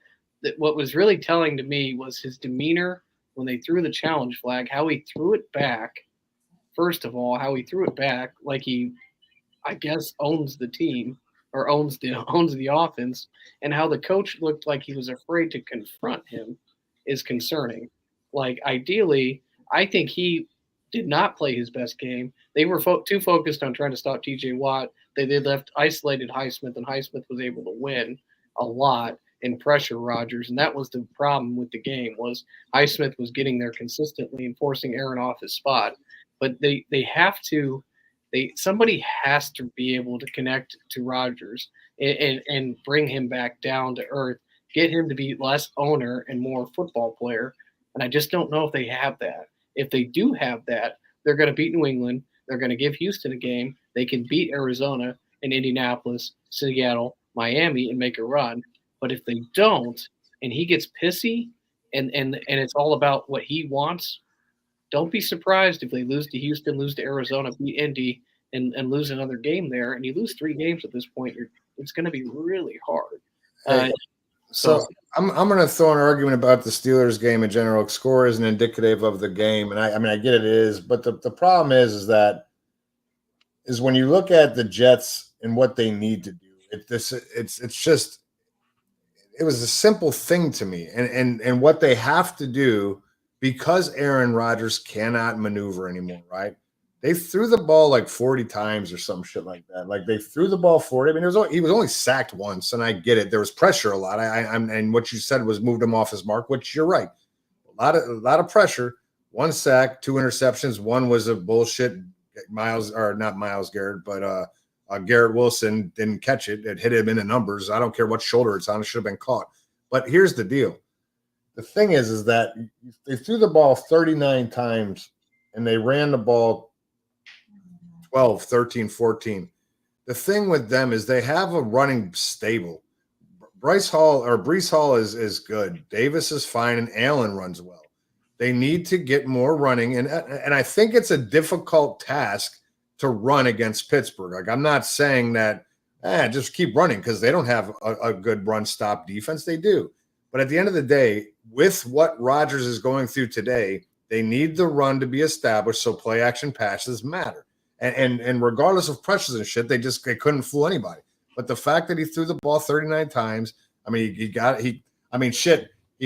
What was really telling to me was his demeanor when they threw the challenge flag. How he threw it back. First of all, how he threw it back like he, I guess, owns the team or owns the offense, and how the coach looked like he was afraid to confront him is concerning. Like ideally, I think he did not play his best game. They were too focused on trying to stop TJ Watt. They left isolated Highsmith, and Highsmith was able to win a lot and pressure Rodgers. And that was the problem with the game, was Highsmith was getting there consistently and forcing Aaron off his spot. But somebody has to be able to connect to Rodgers and bring him back down to earth, get him to be less owner and more football player. And I just don't know if they have that. If they do have that, they're going to beat New England. They're going to give Houston a game. They can beat Arizona and Indianapolis, Seattle, Miami, and make a run. But if they don't, and he gets pissy, and it's all about what he wants, don't be surprised if they lose to Houston, lose to Arizona, beat Indy, and lose another game there, and you lose 3 games at this point, it's going to be really hard. So I'm going to throw an argument about the Steelers game in general. Score isn't indicative of the game, and I mean I get it is, but the problem is that when you look at the Jets and what they need to do, it's just it was a simple thing to me, and what they have to do because Aaron Rodgers cannot maneuver anymore, right? They threw the ball like 40 times or some shit like that. Like they threw the ball 40. I mean, he was only sacked once, and I get it. There was pressure a lot. And what you said was moved him off his mark, which you're right. A lot of pressure. 1 sack, 2 interceptions. One was a bullshit not Miles Garrett, but Garrett Wilson didn't catch it. It hit him in the numbers. I don't care what shoulder it's on. It should have been caught. But here's the deal. The thing is that they threw the ball 39 times, and they ran the ball 12, 13, 14. The thing with them is they have a running stable. Breece Hall is good. Davis is fine, and Allen runs well. They need to get more running, and I think it's a difficult task to run against Pittsburgh. Like I'm not saying that just keep running because they don't have a good run stop defense. They do. But at the end of the day, with what Rodgers is going through today, they need the run to be established so play action passes matter. And regardless of pressures and shit, they couldn't fool anybody. But the fact that he threw the ball 39 times, I mean, he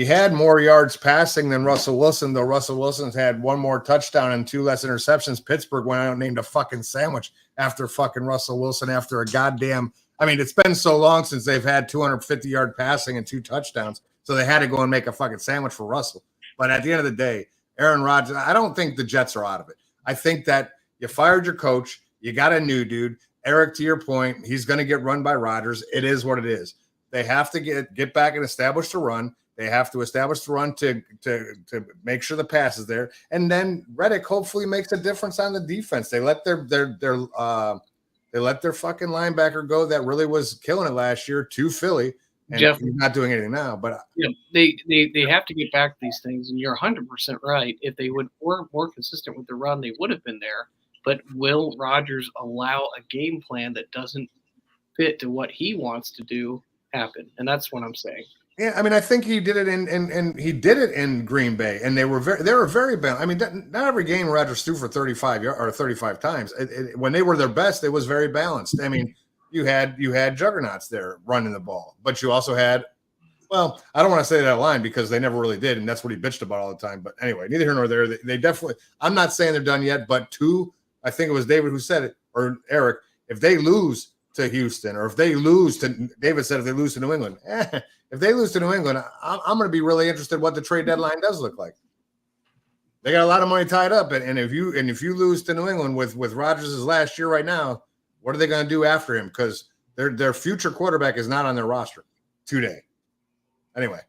had more yards passing than Russell Wilson, though Russell Wilson's had 1 more touchdown and 2 less interceptions. Pittsburgh went out and named a fucking sandwich after fucking Russell Wilson after a goddamn – I mean, it's been so long since they've had 250-yard passing and 2 touchdowns, so they had to go and make a fucking sandwich for Russell. But at the end of the day, Aaron Rodgers – I don't think the Jets are out of it. I think that – you fired your coach. You got a new dude. Eric, to your point, he's going to get run by Rodgers. It is what it is. They have to get back and establish the run. They have to establish the run to make sure the pass is there. And then Reddick hopefully makes a difference on the defense. They let their fucking linebacker go that really was killing it last year to Philly. And Jeff, he's not doing anything now. But they have to get back to these things, and you're 100% right. If they were more consistent with the run, they would have been there. But will Rodgers allow a game plan that doesn't fit to what he wants to do happen? And that's what I'm saying. Yeah, I mean, I think he did it in Green Bay, and they were very balanced. I mean, not every game Rodgers threw for 35 times. When they were their best, it was very balanced. I mean, you had juggernauts there running the ball, but you also had. Well, I don't want to say that line because they never really did, and that's what he bitched about all the time. But anyway, neither here nor there. They definitely. I'm not saying they're done yet, but I think it was David who said it, or Eric. If they lose to Houston, or if they lose to David said if they lose to New England, if they lose to New England, I'm going to be really interested what the trade deadline does look like. They got a lot of money tied up, and if you lose to New England with Rodgers' last year right now, what are they going to do after him? Because their future quarterback is not on their roster today. Anyway,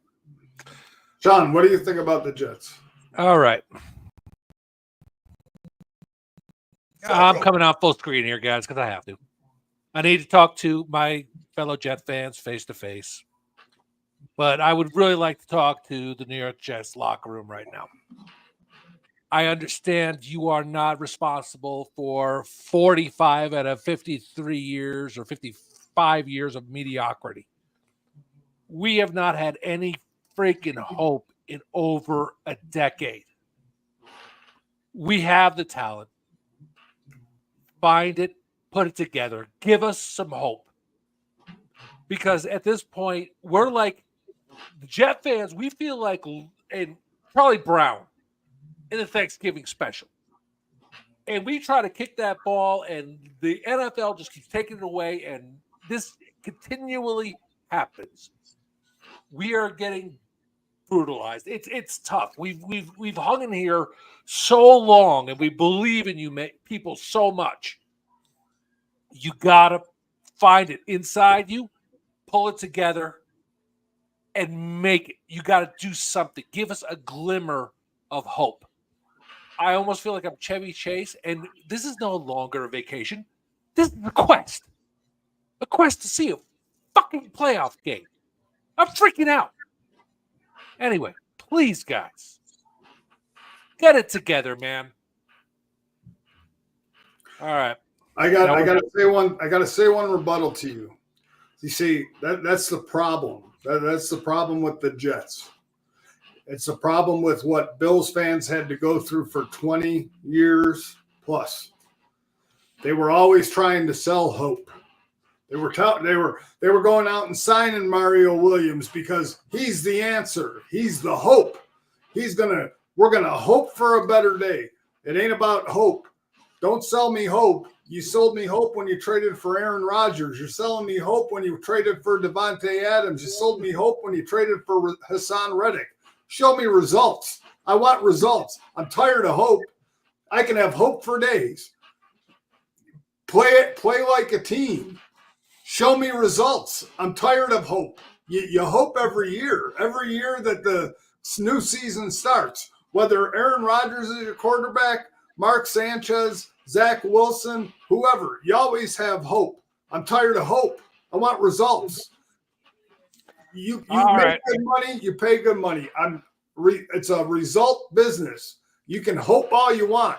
Sean, what do you think about the Jets? All right. I'm coming out full screen here, guys, because I have to. I need to talk to my fellow Jet fans face to face. But I would really like to talk to the New York Jets locker room right now. I understand you are not responsible for 45 out of 53 years or 55 years of mediocrity. We have not had any freaking hope in over a decade. We have the talent. Find it, put it together. Give us some hope. Because at this point, we're like the Jet fans, we feel like and Charlie Brown in the Thanksgiving special. And we try to kick that ball, and the NFL just keeps taking it away, and this continually happens. We are getting brutalized. It's tough. We've hung in here so long, and we believe in you people so much. You gotta find it inside you, pull it together, and make it. You gotta do something. Give us a glimmer of hope. I almost feel like I'm Chevy Chase, and this is no longer a vacation. This is a quest to see a fucking playoff game. I'm freaking out. Anyway, please, guys, get it together, man. All right. I gotta say one rebuttal to you. You see, that's the problem. That's the problem with the Jets. It's a problem with what Bills fans had to go through for 20 years plus. They were always trying to sell hope. They were going out and signing Mario Williams because he's the answer. He's the hope. We're gonna hope for a better day. It ain't about hope. Don't sell me hope. You sold me hope when you traded for Aaron Rodgers. You're selling me hope when you traded for Devontae Adams. You sold me hope when you traded for Hassan Reddick. Show me results. I want results. I'm tired of hope. I can have hope for days. Play like a team. Show me results. I'm tired of hope. You hope every year that the new season starts. Whether Aaron Rodgers is your quarterback, Mark Sanchez, Zach Wilson, whoever, you always have hope. I'm tired of hope. I want results. You make good money, you pay good money. It's a result business. You can hope all you want.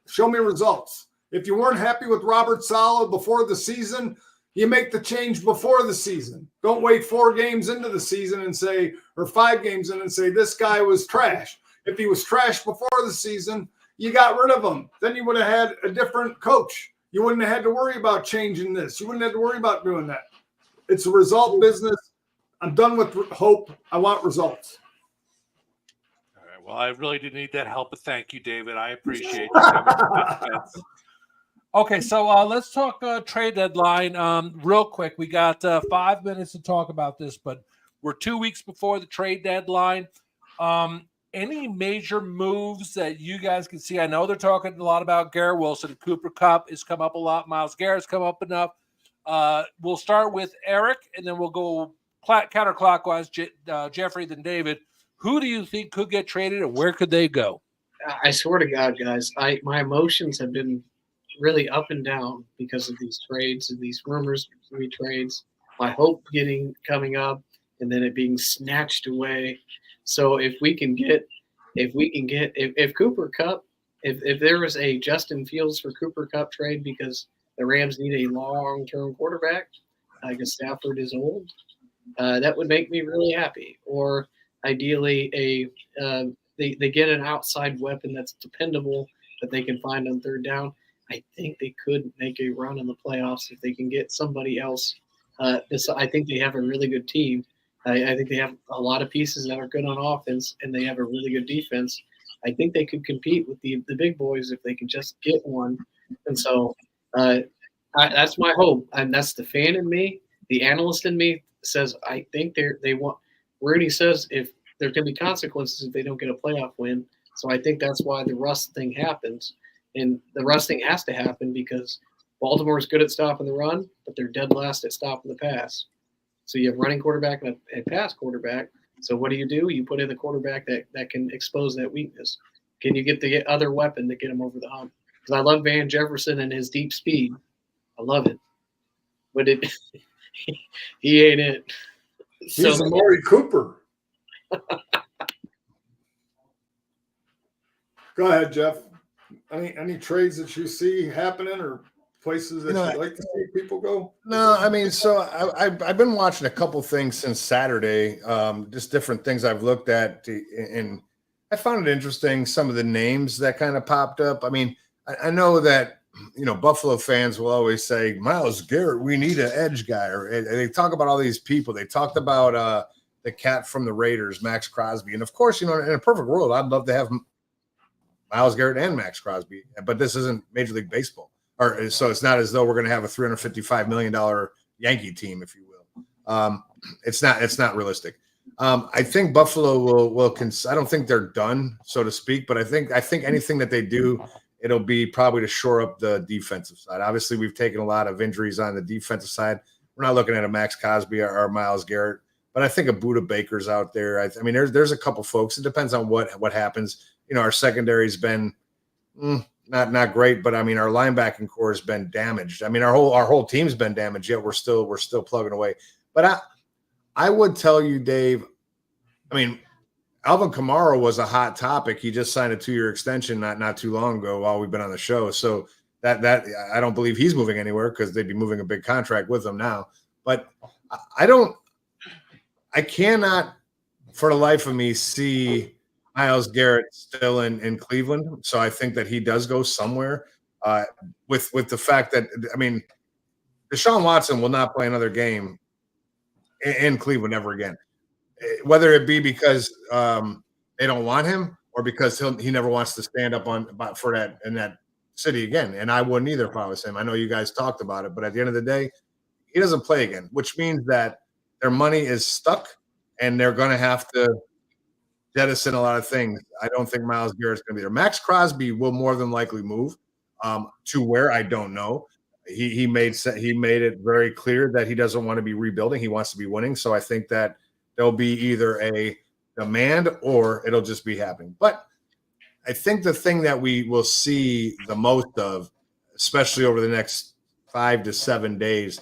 Show me results. If you weren't happy with Robert Saleh before the season, you make the change before the season. Don't wait 4 games into the season and say, or 5 games in and say, this guy was trash. If he was trash before the season, you got rid of him. Then you would have had a different coach. You wouldn't have had to worry about changing this. You wouldn't have to worry about doing that. It's a result business. I'm done with hope. I want results. All right. Well, I really did need that help, but thank you, David. I appreciate you coming to my defense. Okay, so let's talk trade deadline real quick. We got 5 minutes to talk about this, but we're 2 weeks before the trade deadline. Any major moves that you guys can see? I know they're talking a lot about Garrett Wilson. Cooper Kupp has come up a lot. Myles Garrett's come up enough. We'll start with Eric, and then we'll go counterclockwise, Jeffrey, then David. Who do you think could get traded, and where could they go? I swear to God, guys, my emotions have been really up and down because of these trades and these rumors of retrades. My hope coming up, and then it being snatched away. So if Cooper Kupp, if there was a Justin Fields for Cooper Kupp trade because the Rams need a long-term quarterback, because Stafford is old, that would make me really happy. Or ideally, they get an outside weapon that's dependable that they can find on third down. I think they could make a run in the playoffs if they can get somebody else. I think they have a really good team. I think they have a lot of pieces that are good on offense, and they have a really good defense. I think they could compete with the big boys if they could just get one. And so that's my hope. And that's the fan in me. The analyst in me says I think they want – Rudy says if there's going to be consequences if they don't get a playoff win. So I think that's why the rust thing happens. And the rust thing has to happen because Baltimore's good at stopping the run, but they're dead last at stopping the pass. So you have running quarterback and a pass quarterback. So what do? You put in the quarterback that can expose that weakness. Can you get the other weapon to get him over the hump? Because I love Van Jefferson and his deep speed. I love it. But he ain't it. He's Amari Cooper. Go ahead, Jeff. Any trades that you see happening or places that you'd like to see people go? No, I mean, so I've been watching a couple things since Saturday, just different things I've looked at, and I found it interesting, some of the names that kind of popped up. I mean, I know that, Buffalo fans will always say, Myles Garrett, we need an edge guy. Or they talk about all these people. They talked about the cat from the Raiders, Max Crosby. And, of course, in a perfect world, I'd love to have Myles Garrett and Max Crosby. But this isn't Major League Baseball. So it's not as though we're going to have a $355 million Yankee team, if you will. It's not realistic. I think Buffalo will. I don't think they're done, so to speak. But I think anything that they do, it'll be probably to shore up the defensive side. Obviously, we've taken a lot of injuries on the defensive side. We're not looking at a Max Crosby or Myles Garrett, but I think a Budda Baker's out there. I mean, there's a couple folks. It depends on what happens. Our secondary's been. Not great, but I mean our linebacking core has been damaged. I mean our whole team's been damaged. Yet we're still plugging away. But I would tell you, Dave. I mean, Alvin Kamara was a hot topic. He just signed a 2-year extension not too long ago while we've been on the show. So That I don't believe he's moving anywhere because they'd be moving a big contract with him now. But I cannot for the life of me see Myles Garrett still in Cleveland. So I think that he does go somewhere. With the fact that, I mean, Deshaun Watson will not play another game in Cleveland ever again, whether it be because they don't want him or because he never wants to stand up for that in that city again. And I wouldn't either if I was him. I know you guys talked about it, but at the end of the day, he doesn't play again, which means that their money is stuck and they're going to have to jettison a lot of things. I don't think Myles Garrett's going to be there. Max Crosby will more than likely move to where, I don't know. He made it very clear that he doesn't want to be rebuilding. He wants to be winning. So I think that there'll be either a demand or it'll just be happening. But I think the thing that we will see the most of, especially over the next 5 to 7 days,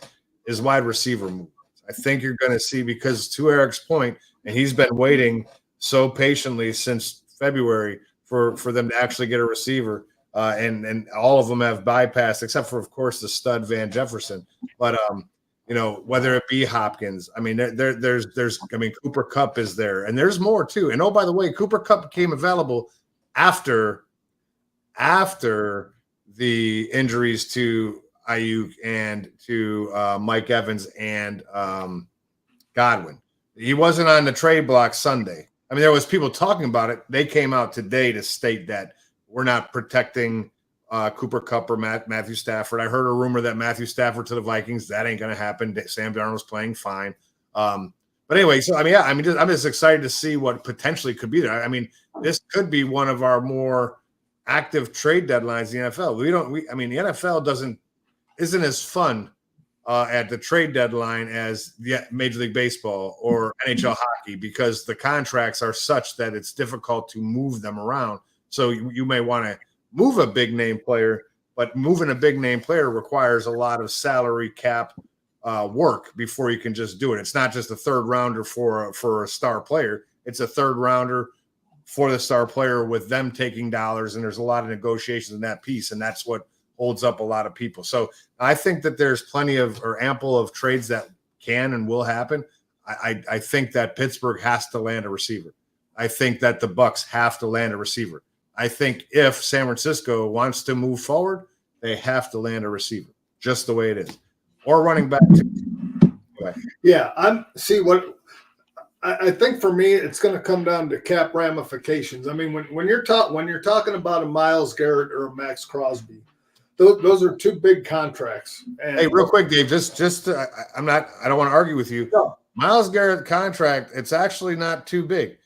is wide receiver movements. I think you're going to see, because to Eric's point, and he's been waiting so patiently since February for them to actually get a receiver, and all of them have bypassed, except for, of course, the stud Van Jefferson. But whether it be Hopkins, I mean, there's Cooper Kupp is there, and there's more too. And oh, by the way, Cooper Kupp became available after the injuries to Ayuk and to Mike Evans and Godwin. He wasn't on the trade block Sunday. I mean, there was people talking about it. They came out today to state that we're not protecting Cooper Kupp or Matthew Stafford. I heard a rumor that Matthew Stafford to the Vikings. That ain't going to happen. Sam Darnold's playing fine. But anyway, so I'm just excited to see what potentially could be there. I mean, this could be one of our more active trade deadlines in the NFL. The NFL isn't as fun at the trade deadline as the Major League Baseball or NHL hockey, because the contracts are such that it's difficult to move them around. So you may want to move a big name player, but moving a big name player requires a lot of salary cap work before you can just do it. It's not just a third rounder for a star player. It's a third rounder for the star player with them taking dollars. And there's a lot of negotiations in that piece. And that's what holds up a lot of people. So I think that there's ample of trades that can and will happen. I think that Pittsburgh has to land a receiver. I think that the Bucks have to land a receiver. I think if San Francisco wants to move forward, they have to land a receiver, just the way it is, or running back. Yeah, I think for me, it's going to come down to cap ramifications. I mean, when you're talking about a Myles Garrett or a Max Crosby, those are two big contracts. And hey, real quick, Dave, I don't want to argue with you. No. Myles Garrett contract, it's actually not too big.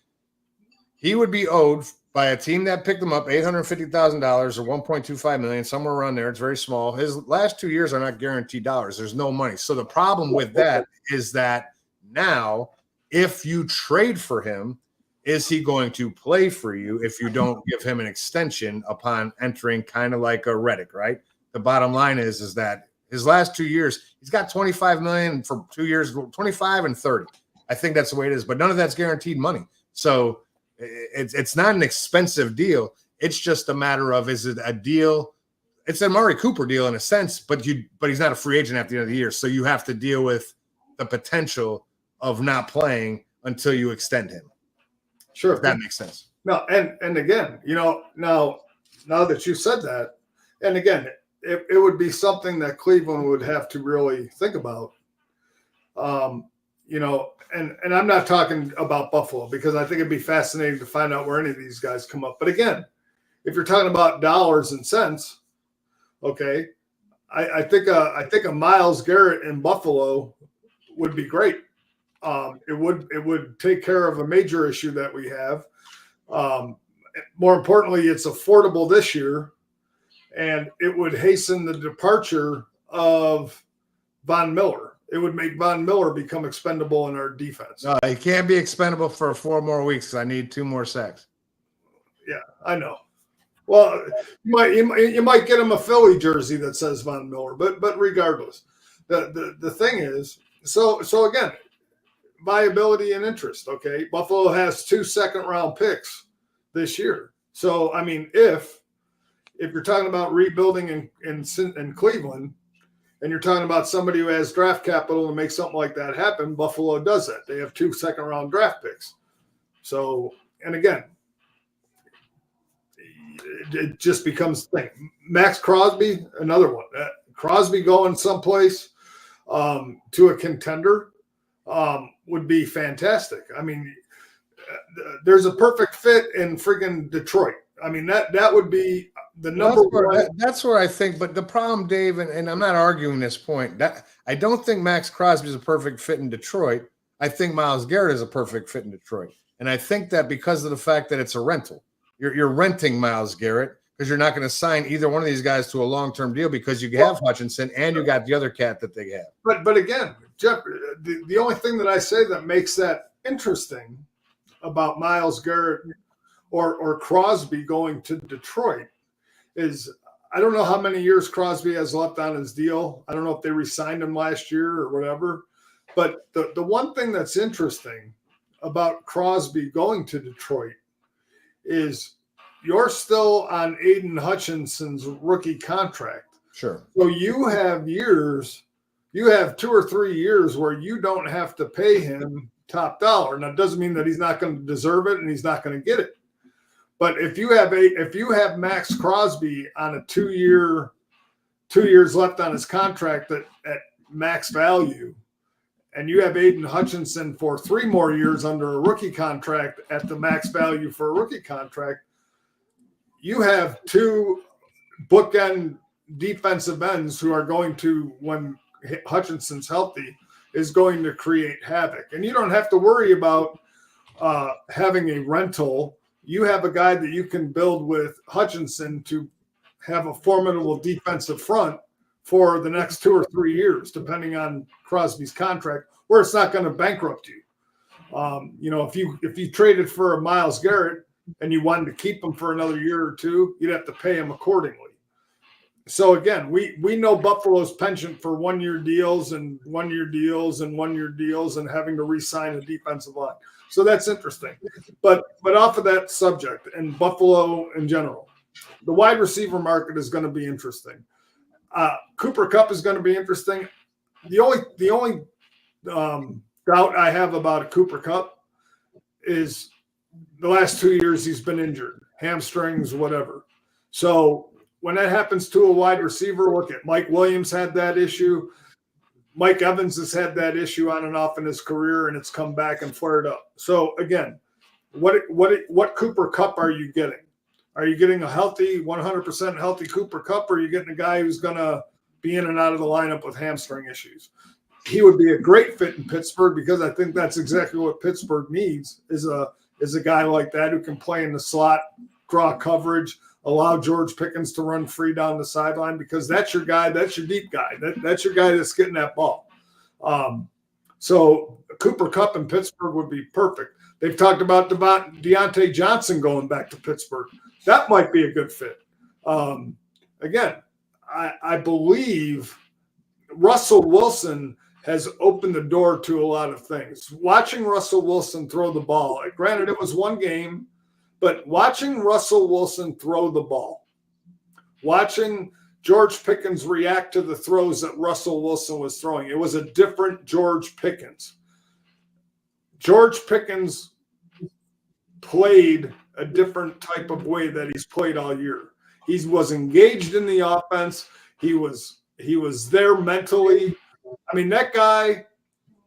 He would be owed by a team that picked him up $850,000 or $1.25 million, somewhere around there. It's very small. His last 2 years are not guaranteed dollars. There's no money. So the problem with that is that now, if you trade for him, is he going to play for you if you don't give him an extension upon entering, kind of like a Reddick, right? The bottom line is that his last 2 years, he's got $25 million for 2 years, 25 and 30. I think that's the way it is, but none of that's guaranteed money. So it's not an expensive deal. It's just a matter of, is it a deal? It's an Amari Cooper deal in a sense, but he's not a free agent at the end of the year. So you have to deal with the potential of not playing until you extend him. Sure. If that makes sense. No, and again, now that you said that, and again, it would be something that Cleveland would have to really think about. And I'm not talking about Buffalo, because I think it'd be fascinating to find out where any of these guys come up. But again, if you're talking about dollars and cents, okay, I think a Myles Garrett in Buffalo would be great. It would take care of a major issue that we have. More importantly, it's affordable this year, and it would hasten the departure of Von Miller. It would make Von Miller become expendable in our defense. No, he can't be expendable for 4 more weeks because I need 2 more sacks. Yeah, I know. Well, you might get him a Philly jersey that says Von Miller, but regardless, the thing is, so again, viability and interest. Okay, Buffalo has 2 second-round picks this year. So I mean, if if you're talking about rebuilding in Cleveland, and you're talking about somebody who has draft capital to make something like that happen, Buffalo does that. They have 2 second-round draft picks. So, and again, it just becomes a thing. Max Crosby, another one. Crosby going someplace to a contender would be fantastic. I mean, there's a perfect fit in friggin' Detroit. I mean, that would be the number one. That's where I think, but the problem, Dave, and I'm not arguing this point, that I don't think Max Crosby is a perfect fit in Detroit. I think Myles Garrett is a perfect fit in Detroit. And I think that because of the fact that it's a rental, you're renting Myles Garrett because you're not going to sign either one of these guys to a long-term deal because you have Hutchinson and you got the other cat that they have. But again, Jeff, the only thing that I say that makes that interesting about Myles Garrett or Crosby going to Detroit is I don't know how many years Crosby has left on his deal. I don't know if they re-signed him last year or whatever. But the one thing that's interesting about Crosby going to Detroit is you're still on Aiden Hutchinson's rookie contract. Sure. So you have 2 or 3 years where you don't have to pay him top dollar. Now, it doesn't mean that he's not going to deserve it and he's not going to get it. But if you have Max Crosby on a 2 years left on his contract at max value, and you have Aiden Hutchinson for 3 more years under a rookie contract at the max value for a rookie contract, you have 2 bookend defensive ends who are going to, when Hutchinson's healthy, is going to create havoc. And you don't have to worry about having a rental. You have a guy that you can build with Hutchinson to have a formidable defensive front for the next 2 or 3 years, depending on Crosby's contract, where it's not going to bankrupt you. If you traded for a Myles Garrett and you wanted to keep him for another year or 2, you'd have to pay him accordingly. So again, we know Buffalo's penchant for 1-year deals and 1-year deals and 1-year deals and having to re-sign a defensive line. So that's interesting. But off of that subject and Buffalo in general, the wide receiver market is going to be interesting. Cooper Kupp is going to be interesting. The only doubt I have about a Cooper Kupp is the last 2 years he's been injured, hamstrings, whatever. So when that happens to a wide receiver, look at Mike Williams had that issue. Mike Evans has had that issue on and off in his career, and it's come back and flared up. So again, what Cooper Kupp are you getting? Are you getting a healthy, 100% healthy Cooper Kupp, or are you getting a guy who's going to be in and out of the lineup with hamstring issues? He would be a great fit in Pittsburgh because I think that's exactly what Pittsburgh needs is a guy like that who can play in the slot, draw coverage, allow George Pickens to run free down the sideline because that's your guy. That's your deep guy. That's your guy that's getting that ball. So Cooper Kupp in Pittsburgh would be perfect. They've talked about Deontay Johnson going back to Pittsburgh. That might be a good fit. Again, I believe Russell Wilson has opened the door to a lot of things. Watching Russell Wilson throw the ball, granted it was one game, but watching Russell Wilson throw the ball, watching George Pickens react to the throws that Russell Wilson was throwing, it was a different George Pickens. George Pickens played a different type of way that he's played all year. He was engaged in the offense. He was there mentally. I mean, that guy,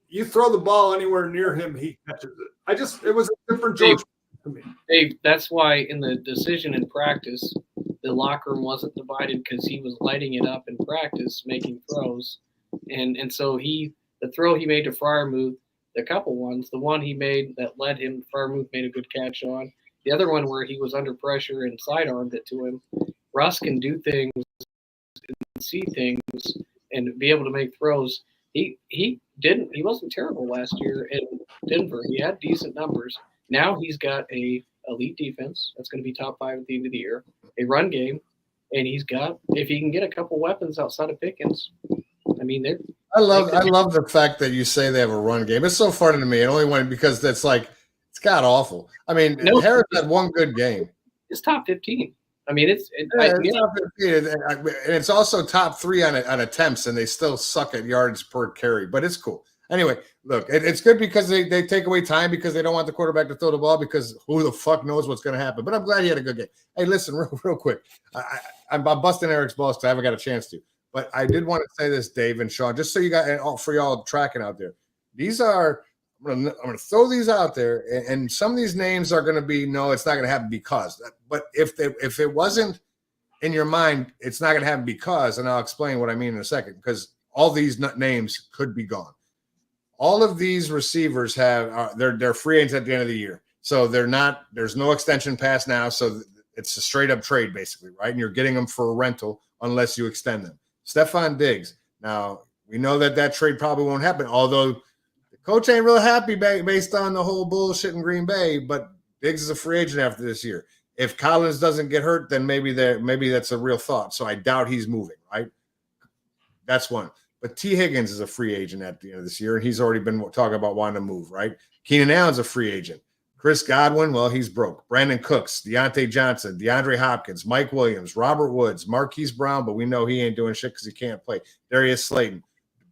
you throw the ball anywhere near him, he catches it. It was a different George to me. Dave, that's why in the decision in practice, the locker room wasn't divided because he was lighting it up in practice, making throws. And so the throw he made to Freiermuth, a couple ones, the one he made that led him, Freiermuth made a good catch on. The other one where he was under pressure and sidearmed it to him. Russ can do things and see things and be able to make throws. He wasn't terrible last year in Denver. He had decent numbers. Now he's got a elite defense that's going to be top 5 at the end of the year, a run game, and he's got, if he can get a couple weapons outside of Pickens, I mean, I love the fact that you say they have a run game. It's so funny to me. It only went because that's like it's god awful. I mean, Harris had one good game. It's top 15. I mean, it's top 15, and it's also top 3 on attempts, and they still suck at yards per carry. But it's cool. Anyway, look, it's good because they take away time because they don't want the quarterback to throw the ball because who the fuck knows what's going to happen. But I'm glad he had a good game. Hey, listen, real quick. I'm busting Eric's balls because I haven't got a chance to. But I did want to say this, Dave and Sean, just so you got, and for y'all tracking out there. These are, I'm going to throw these out there, and some of these names are going to be, no, it's not going to happen because. But if it wasn't in your mind, it's not going to happen because, and I'll explain what I mean in a second, because all these names could be gone. All of these receivers they're free agents at the end of the year. So there's no extension past now. So it's a straight up trade basically, right? And you're getting them for a rental unless you extend them. Stephon Diggs. Now we know that trade probably won't happen, although the coach ain't real happy based on the whole bullshit in Green Bay, but Diggs is a free agent after this year. If Collins doesn't get hurt, then maybe that's a real thought. So I doubt he's moving, right? That's one. But T. Higgins is a free agent at the end of this year, and he's already been talking about wanting to move, right? Keenan Allen's a free agent. Chris Godwin, well, he's broke. Brandon Cooks, Deontay Johnson, DeAndre Hopkins, Mike Williams, Robert Woods, Marquise Brown, but we know he ain't doing shit because he can't play. Darius Slayton.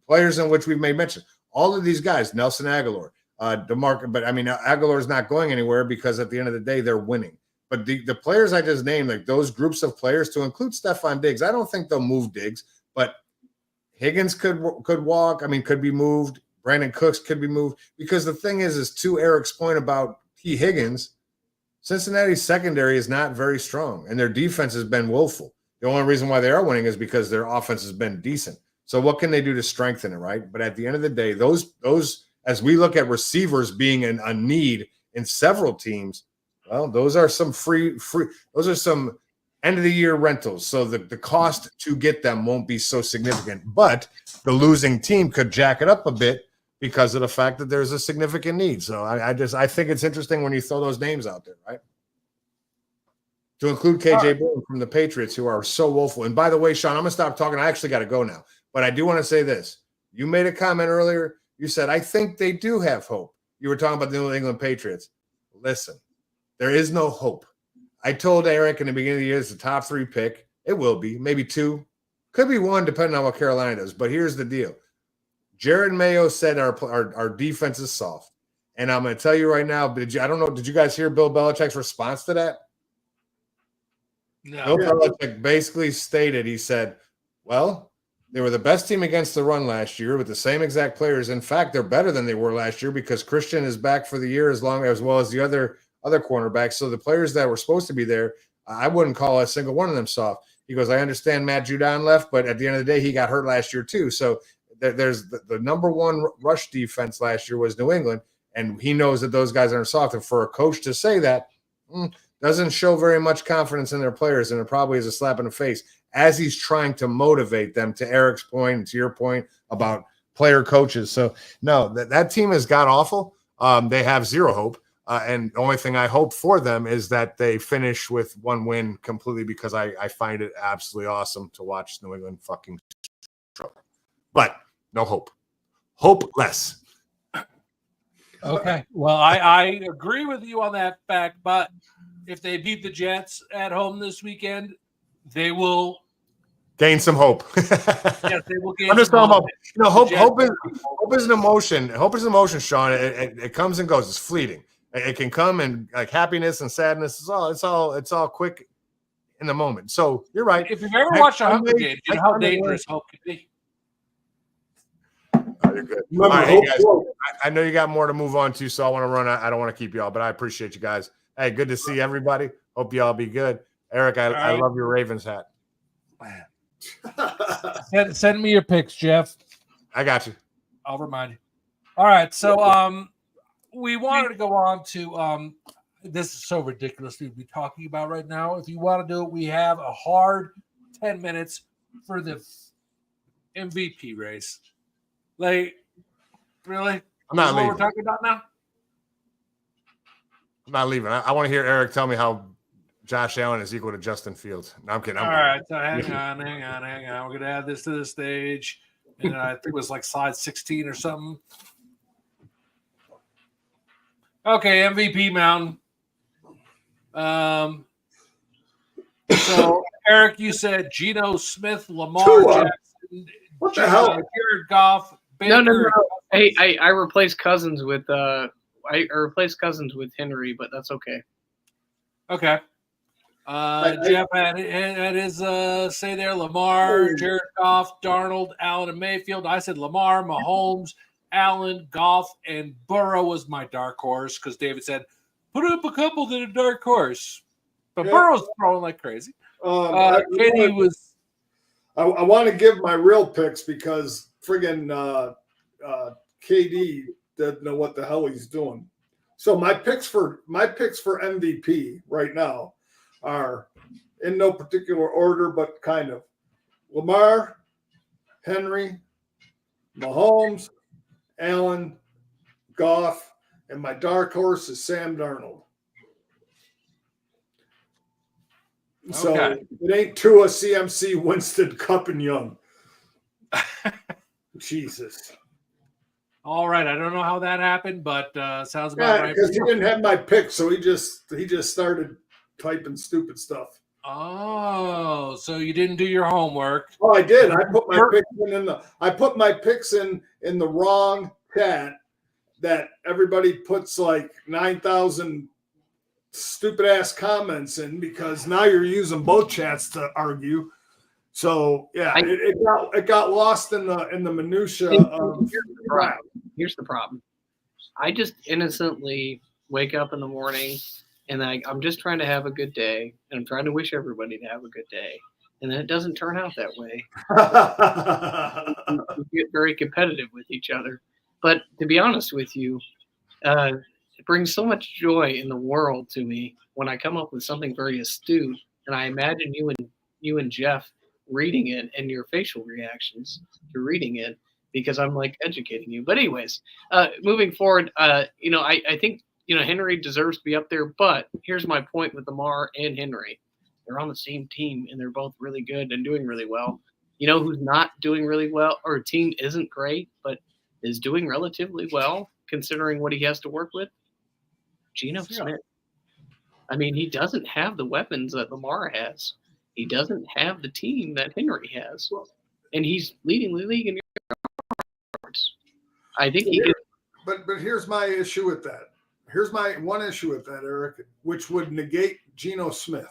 Players in which we've made mention. All of these guys, Nelson Aguilar, DeMarcus, but I mean, Aguilar's not going anywhere because at the end of the day, they're winning. But the players I just named, like those groups of players, to include Stephon Diggs, I don't think they'll move Diggs, but Higgins could walk. I mean, could be moved. Brandon Cooks could be moved. Because the thing is to Eric's point about T. Higgins, Cincinnati's secondary is not very strong, and their defense has been woeful. The only reason why they are winning is because their offense has been decent. So what can they do to strengthen it, right? But at the end of the day, those as we look at receivers being a need in several teams, well, those are some free. Those are some end of the year rentals. So the cost to get them won't be so significant, but the losing team could jack it up a bit because of the fact that there's a significant need. So I think it's interesting when you throw those names out there, right? To include KJ Boone from the Patriots, who are so woeful. And by the way, Sean, I'm gonna stop talking. I actually got to go now, but I do want to say this. You made a comment earlier. You said, I think they do have hope. You were talking about the New England Patriots. Listen, there is no hope. I told Eric in the beginning of the year it's the top 3 pick. It will be, maybe 2. Could be 1, depending on what Carolina does. But here's the deal. Jared Mayo said our defense is soft. And I'm going to tell you right now, did you guys hear Bill Belichick's response to that? No. Bill Belichick basically stated, he said, well, they were the best team against the run last year with the same exact players. In fact, they're better than they were last year because Christian is back for the year as well as the other cornerbacks. So the players that were supposed to be there, I wouldn't call a single one of them soft. He goes, I understand Matt Judon left, but at the end of the day, he got hurt last year too. So there's the number 1 rush defense last year was New England, and he knows that those guys aren't soft. And for a coach to say that doesn't show very much confidence in their players, and it probably is a slap in the face as he's trying to motivate them, to Eric's point and to your point about player coaches. So no, that team has got awful. They have zero hope. And the only thing I hope for them is that they finish with 1 win completely, because I find it absolutely awesome to watch New England fucking struggle. But no hope. Hopeless. Okay. Well, I agree with you on that fact, but if they beat the Jets at home this weekend, they will gain some hope. Yes, they will gain. I'm just talking about, hope is an emotion. Hope is an emotion, Sean. It comes and goes. It's fleeting. It can come and like happiness and sadness. It's all quick in the moment. So you're right. If you've ever watched a Hunger Games, you know how dangerous hope can be. Oh, you're good. All right, hey guys, I know you got more to move on to, so I want to run. I don't want to keep y'all, but I appreciate you guys. Hey, good to see everybody. Hope y'all be good. Eric, I love your Ravens hat. Send me your picks, Jeff. I got you. I'll remind you. All right, so we wanted to go on to this is so ridiculous to be talking about right now. If you want to do it, we have a hard 10 minutes for the MVP race. Like, really? I'm not leaving. What we're talking about now? I'm not leaving. I want to hear Eric tell me how Josh Allen is equal to Justin Fields. No, I'm kidding. All right, so hang on. We're going to add this to the stage. And I think it was like slide 16 or something. Okay, MVP Mountain. So, Eric, you said Geno Smith, Lamar Tua. Jackson, What the hell? Jared Goff, Baker. No. Hey, I replaced Cousins with Henry, but that's okay. Okay. Jeff had his say there, Lamar, Jared Goff, Darnold, Allen, and Mayfield. I said Lamar, Mahomes, Allen, Goff, and Burrow was my dark horse because David said, put up a couple that are dark horse. But Yeah. Burrow's throwing like crazy. Katie was. I want to give my real picks because friggin' KD doesn't know what the hell he's doing. So my picks for MVP right now are in no particular order, but kind of Lamar, Henry, Mahomes, Allen, Goff, and my dark horse is Sam Darnold. So Okay. it ain't Tua, CMC, Winston, Cup, and Young. Jesus. All right. I don't know how that happened, but sounds about right. Because he didn't have my pick, so he just started typing stupid stuff. Oh, so you didn't do your homework. Oh, I did. I put my picks in the wrong chat that everybody puts like 9,000 stupid ass comments in because now you're using both chats to argue. So yeah, it got lost in the minutia of Here's the problem. I just innocently wake up in the morning and I'm just trying to have a good day, and I'm trying to wish everybody to have a good day, and then it doesn't turn out that way. We get very competitive with each other. But to be honest with you, it brings so much joy in the world to me when I come up with something very astute, and I imagine you and Jeff reading it and your facial reactions to reading it because I'm like educating you. But anyways, moving forward, I think Henry deserves to be up there. But here's my point with Lamar and Henry: they're on the same team and they're both really good and doing really well. You know who's not doing really well, or team isn't great, but is doing relatively well considering what he has to work with? Geno Smith. I mean, he doesn't have the weapons that Lamar has. He doesn't have the team that Henry has. And he's leading the league in yards. I think he could. But here's my issue with that. Here's my one issue with that, Eric, which would negate Geno Smith.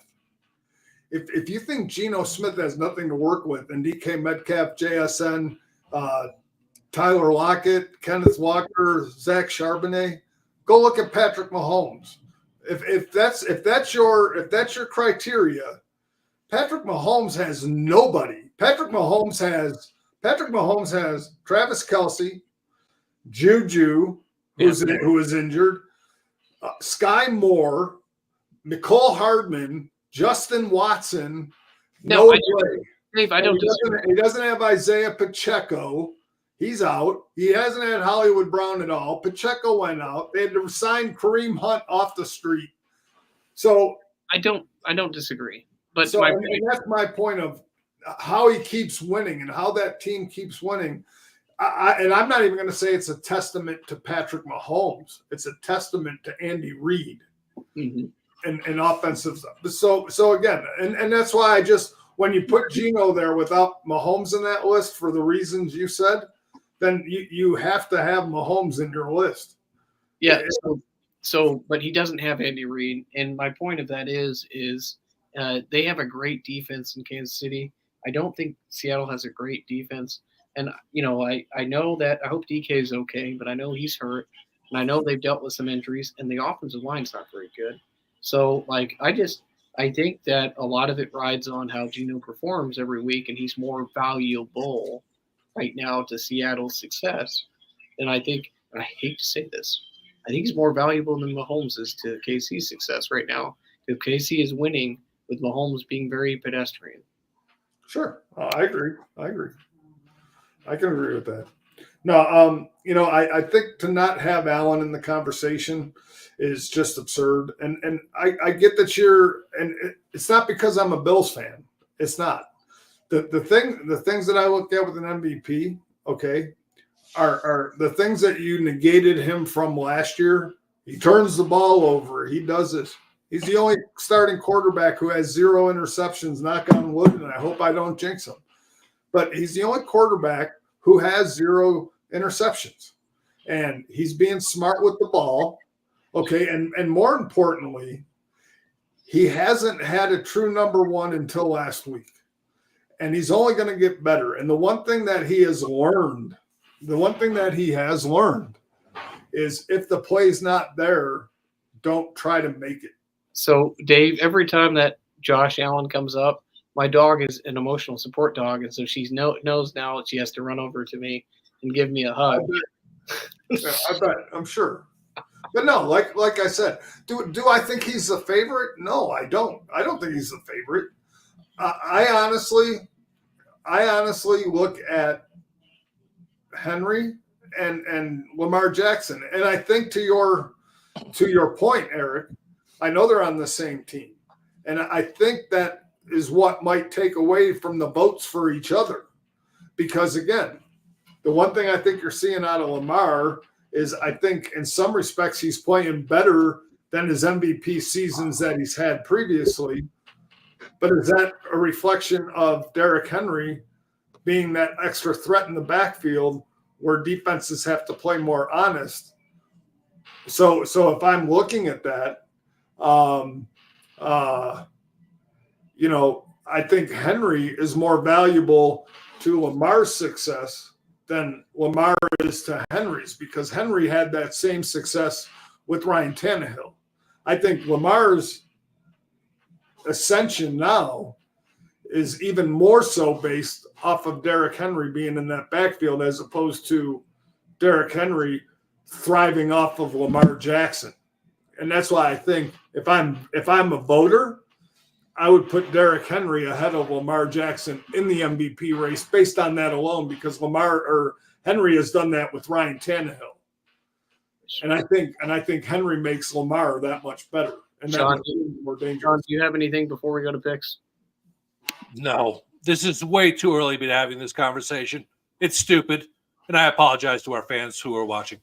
If you think Geno Smith has nothing to work with, and DK Metcalf, JSN, Tyler Lockett, Kenneth Walker, Zach Charbonnet, go look at Patrick Mahomes. If that's your criteria, Patrick Mahomes has nobody. Patrick Mahomes has Travis Kelce, Juju, who is injured, Sky Moore, Nicole Hardman, Justin Watson. No way. Dave, I don't disagree. He doesn't have Isaiah Pacheco. He's out. He hasn't had Hollywood Brown at all. Pacheco went out. They had to sign Kareem Hunt off the street. So I don't disagree. But and that's my point of how he keeps winning and how that team keeps winning. And I'm not even going to say it's a testament to Patrick Mahomes. It's a testament to Andy Reid and offensive stuff. So again, and that's why when you put Geno there without Mahomes in that list for the reasons you said, then you have to have Mahomes in your list. Yeah. So, but he doesn't have Andy Reid, and my point of that is they have a great defense in Kansas City. I don't think Seattle has a great defense, and I know that I hope DK is okay, but I know he's hurt, and I know they've dealt with some injuries, and the offensive line's not very good. So, I think that a lot of it rides on how Geno performs every week, and he's more valuable right now to Seattle's success. And I think, and I hate to say this, I think he's more valuable than Mahomes is to KC's success right now. If KC is winning with Mahomes being very pedestrian. Sure. I agree. I can agree with that. No, I think to not have Allen in the conversation is just absurd. And I get that it's not because I'm a Bills fan. It's not. The things that I look at with an MVP, okay, are the things that you negated him from last year. He turns the ball over. He does this. He's the only starting quarterback who has 0 interceptions, knock on wood, and I hope I don't jinx him. But he's the only quarterback who has 0 interceptions. And he's being smart with the ball. Okay, and more importantly, he hasn't had a true number 1 until last week. And he's only going to get better. And the one thing that he has learned is if the play's not there, don't try to make it. So, Dave, every time that Josh Allen comes up, my dog is an emotional support dog, and so she knows now that she has to run over to me and give me a hug. I bet. I'm sure. But no, like I said, do I think he's the favorite? No, I don't. I don't think he's the favorite. I honestly look at Henry and Lamar Jackson, and I think to your point, Eric, I know they're on the same team, and I think that is what might take away from the votes for each other, because again, the one thing I think you're seeing out of Lamar is I think in some respects he's playing better than his MVP seasons that he's had previously. But is that a reflection of Derrick Henry being that extra threat in the backfield where defenses have to play more honest? So if I'm looking at that, I think Henry is more valuable to Lamar's success than Lamar is to Henry's, because Henry had that same success with Ryan Tannehill. I think Lamar's ascension now is even more so based off of Derrick Henry being in that backfield as opposed to Derrick Henry thriving off of Lamar Jackson. And that's why I think if I'm a voter, I would put Derrick Henry ahead of Lamar Jackson in the MVP race based on that alone, because Henry has done that with Ryan Tannehill. And I think Henry makes Lamar that much better. And Sean, more dangerous. Sean, do you have anything before we go to picks? No, this is way too early to be having this conversation. It's stupid, and I apologize to our fans who are watching.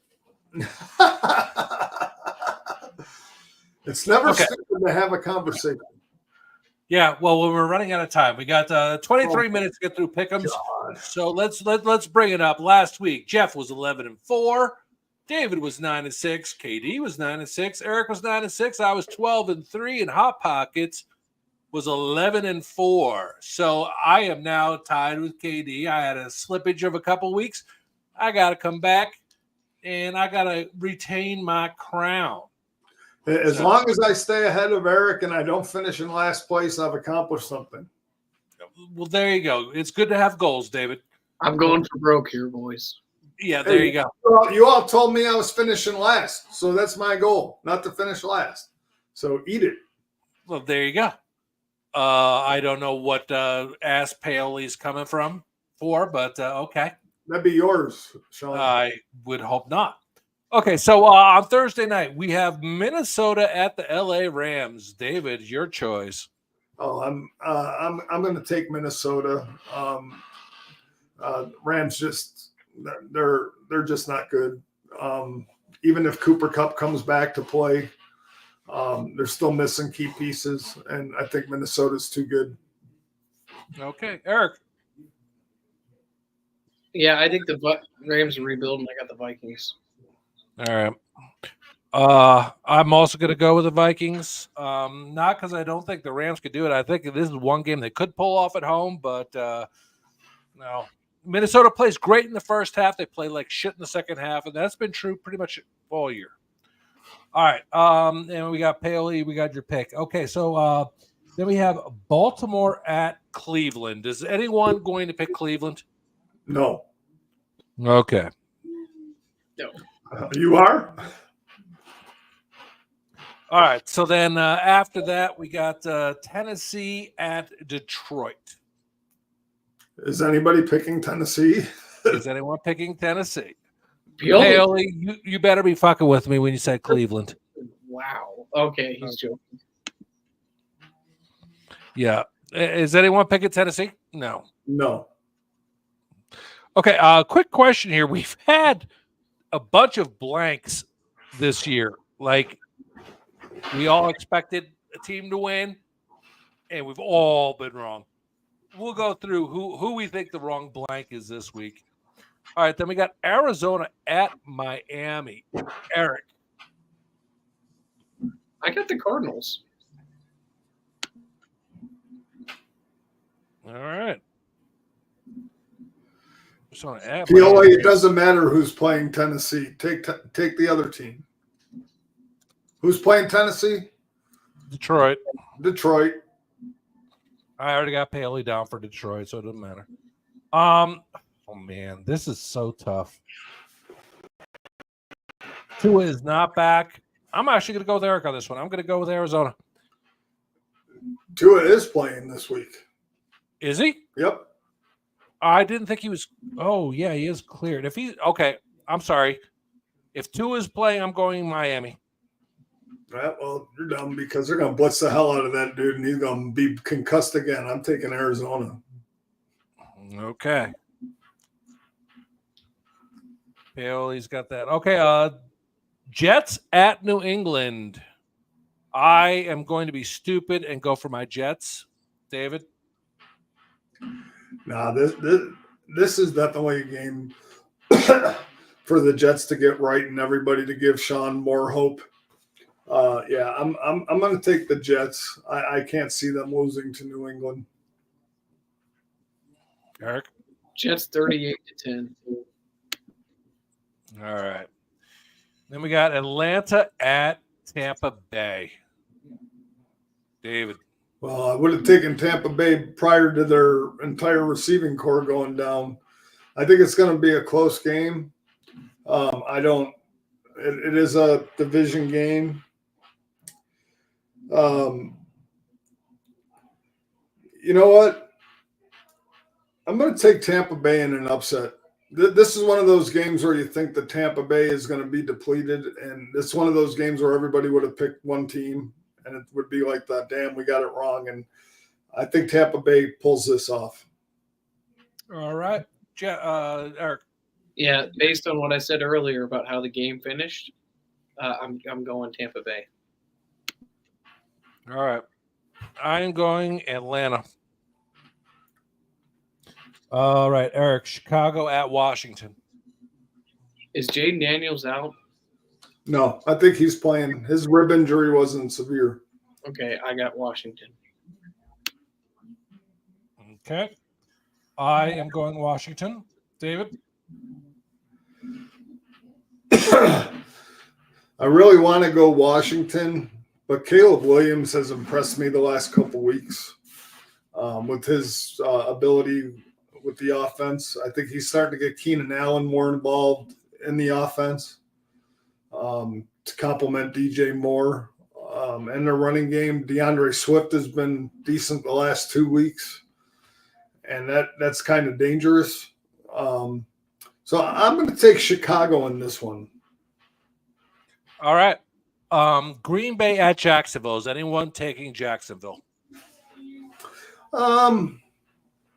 It's never stupid to have a conversation. Yeah, well, when we're running out of time, we got 23 minutes to get through pick'ems. So let's bring it up. Last week, Jeff was 11-4, David was 9-6, KD was 9-6, Eric was 9-6, I was 12-3, and Hot Pockets was 11-4. So I am now tied with KD. I had a slippage of a couple weeks. I got to come back, and I got to retain my crown. As long as I stay ahead of Eric and I don't finish in last place, I've accomplished something. Well, there you go. It's good to have goals, David. I'm going for broke here, boys. Yeah, there you go. You all told me I was finishing last, so that's my goal, not to finish last. So eat it. Well, there you go. I don't know what ass Paoli's coming for, but okay. That'd be yours, Sean. I would hope not. Okay, so on Thursday night, we have Minnesota at the LA Rams. David, your choice. Oh, I'm going to take Minnesota. Rams they're just not good. Even if Cooper Kupp comes back to play, they're still missing key pieces, and I think Minnesota's too good. Okay, Eric. Yeah, I think the Rams are rebuilding. I got the Vikings. All right. I'm also going to go with the Vikings. Not because I don't think the Rams could do it. I think this is one game they could pull off at home, but no. Minnesota plays great in the first half. They play like shit in the second half, and that's been true pretty much all year. All right. And we got Paoli. We got your pick. Okay, so then we have Baltimore at Cleveland. Is anyone going to pick Cleveland? No. Okay. No. You are? All right. So then after that, we got Tennessee at Detroit. Is anybody picking Tennessee? Is anyone picking Tennessee? Paoli, you better be fucking with me when you said Cleveland. Wow. Okay, he's joking. Yeah. Is anyone picking Tennessee? No. No. Okay. Quick question here. We've had a bunch of blanks this year. Like we all expected a team to win, and we've all been wrong. We'll go through who we think the wrong blank is this week. All right, then we got Arizona at Miami. Eric. I got the Cardinals. All right. Arizona at PLA, Miami. it doesn't matter who's playing Tennessee. Take the other team. Who's playing Tennessee? Detroit. Detroit. I already got Paley down for Detroit, so it doesn't matter. Oh man, this is so tough. Tua is not back. I'm actually going to go with Eric on this one. I'm going to go with Arizona. Tua is playing this week. Is he? Yep. I didn't think he was. Oh yeah, he is cleared. If he okay, I'm sorry. If Tua is playing, I'm going Miami. Right, well, you're dumb because they're going to blitz the hell out of that dude, and he's going to be concussed again. I'm taking Arizona. Okay. Paoli's got that. Okay, Jets at New England. I am going to be stupid and go for my Jets. David? Nah, this is definitely a game for the Jets to get right and everybody to give Sean more hope. Yeah, I'm going to take the Jets. I can't see them losing to New England. Eric? Jets 38-10. All right. Then we got Atlanta at Tampa Bay. David? Well, I would have taken Tampa Bay prior to their entire receiving core going down. I think it's going to be a close game. It is a division game. You know what? I'm going to take Tampa Bay in an upset. This is one of those games where you think that Tampa Bay is going to be depleted, and it's one of those games where everybody would have picked one team, and it would be like that, damn, we got it wrong. And I think Tampa Bay pulls this off. All right. Eric? Yeah, based on what I said earlier about how the game finished, I'm going Tampa Bay. All right. I'm going Atlanta. All right, Eric. Chicago at Washington. Is Jaden Daniels out? No, I think he's playing. His rib injury wasn't severe. Okay, I got Washington. Okay. I am going Washington. David? I really want to go Washington, but Caleb Williams has impressed me the last couple weeks with his ability with the offense. I think he's starting to get Keenan Allen more involved in the offense to complement DJ Moore. And their running game, DeAndre Swift has been decent the last 2 weeks, and that's kind of dangerous. So I'm going to take Chicago in this one. All right. Green Bay at Jacksonville. Is anyone taking Jacksonville?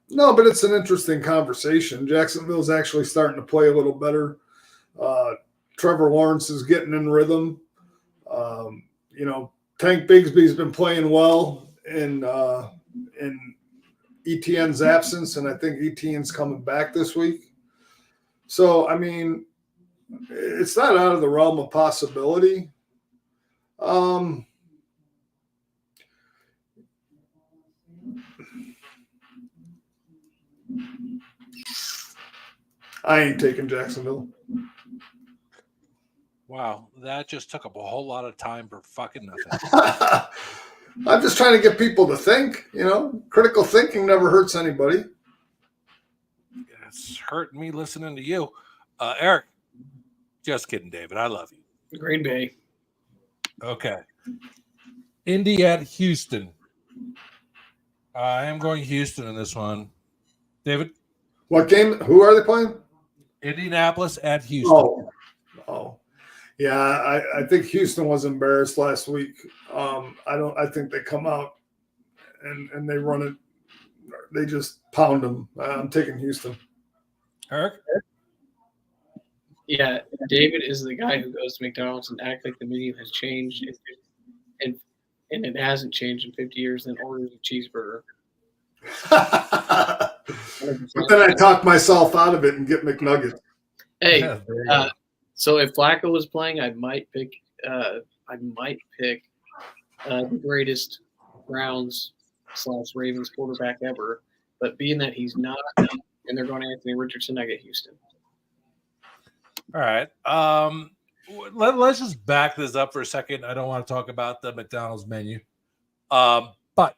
No, but it's an interesting conversation. Jacksonville's actually starting to play a little better. Trevor Lawrence is getting in rhythm. Tank Bigsby's been playing well in ETN's absence, and I think ETN's coming back this week. So, I mean, it's not out of the realm of possibility. I ain't taking Jacksonville. Wow, that just took up a whole lot of time for fucking nothing. I'm just trying to get people to think, critical thinking never hurts anybody. It's hurting me listening to you. Eric, just kidding, David. I love you. Green Bay. Okay. Indy at Houston. I am going Houston in this one. David? What game? Who are they playing? Indianapolis at Houston. Oh. Yeah, I think Houston was embarrassed last week. I think they come out and they run it. They just pound them. I'm taking Houston. Eric? Yeah, David is the guy who goes to McDonald's and act like the menu has changed in and it hasn't changed in 50 years, then orders a cheeseburger. But then I talk myself out of it and get McNuggets. Hey, Yeah, there you go. so if Flacco was playing, I might pick the greatest Browns/Ravens quarterback ever. But being that he's not, and they're going to Anthony Richardson, I get Houston. All right. Let's just back this up for a second. I don't want to talk about the McDonald's menu, but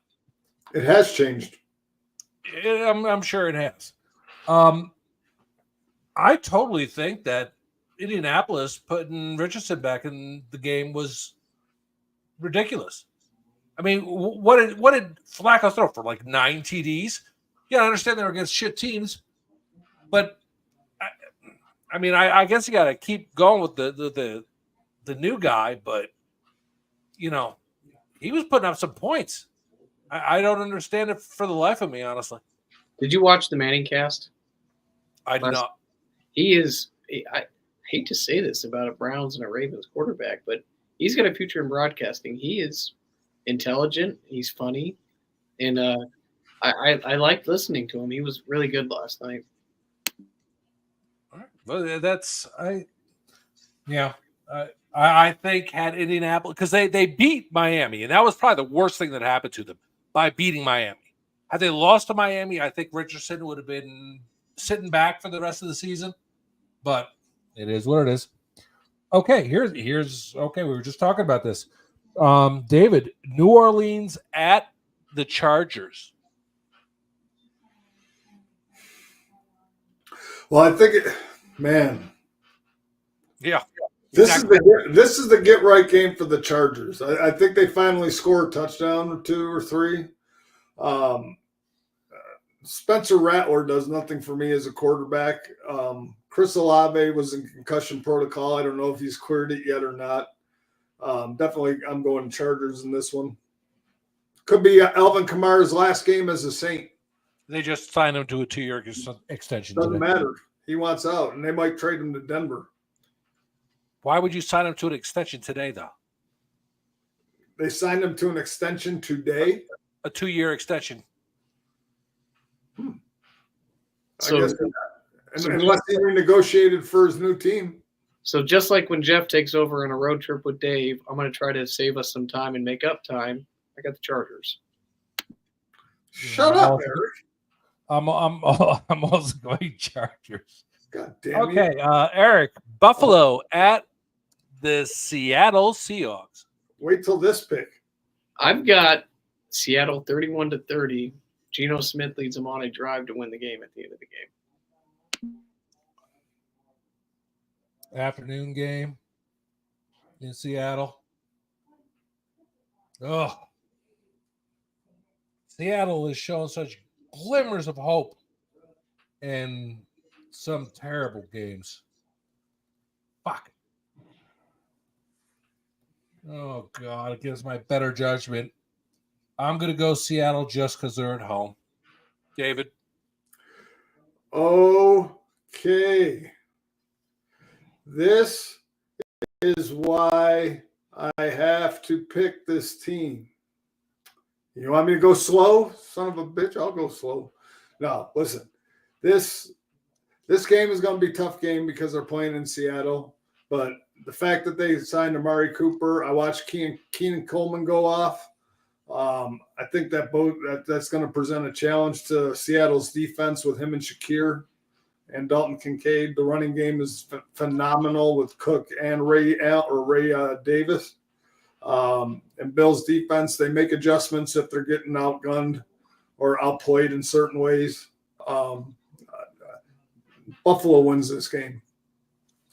It has changed. I'm sure it has. I totally think that Indianapolis putting Richardson back in the game was ridiculous. I mean, what did Flacco throw for, like 9 TDs? Yeah, I understand they're against shit teams, but I mean, I guess you got to keep going with the new guy, but you know, he was putting up some points. I don't understand it for the life of me, honestly. Did you watch the Manning cast? I did not. He is. I hate to say this about a Browns and a Ravens quarterback, but he's got a future in broadcasting. He is intelligent. He's funny, and I liked listening to him. He was really good last night. All right. Well, I think had Indianapolis, because they beat Miami, and that was probably the worst thing that happened to them by beating Miami. Had they lost to Miami, I think Richardson would have been sitting back for the rest of the season. But it is what it is. Okay, here's okay. We were just talking about this. David, New Orleans at the Chargers. Well, I think man. Yeah. This is the get right game for the Chargers. I think they finally score a touchdown or 2 or 3. Spencer Rattler does nothing for me as a quarterback. Chris Olave was in concussion protocol. I don't know if he's cleared it yet or not. Definitely, I'm going Chargers in this one. Could be Alvin Kamara's last game as a Saint. They just signed him to a 2-year extension. Doesn't today. matter. He wants out, and they might trade him to Denver. Why would you sign him to an extension today, though? They signed him to an extension today. A 2-year extension. So, I guess, unless he renegotiated for his new team. So just like when Jeff takes over on a road trip with Dave, I'm going to try to save us some time and make up time. I got the Chargers. Shut up, Eric. I'm also going Chargers. God damn you. Okay, Eric, Buffalo at the Seattle Seahawks. Wait till this pick. I've got Seattle 31-30. Geno Smith leads them on a drive to win the game at the end of the game. Afternoon game in Seattle. Oh, Seattle is showing such glimmers of hope in some terrible games. Fuck. Oh, God, against my better judgment. I'm going to go Seattle just because they're at home. David? Okay. This is why I have to pick this team. You want me to go slow? Son of a bitch, I'll go slow. No, listen. This game is going to be a tough game because they're playing in Seattle. But the fact that they signed Amari Cooper, I watched Keenan Coleman go off. I think that's going to present a challenge to Seattle's defense with him and Shakir and Dalton Kincaid. The running game is phenomenal with Cook and Ray Davis. And Bill's defense, they make adjustments if they're getting outgunned or outplayed in certain ways. Buffalo wins this game.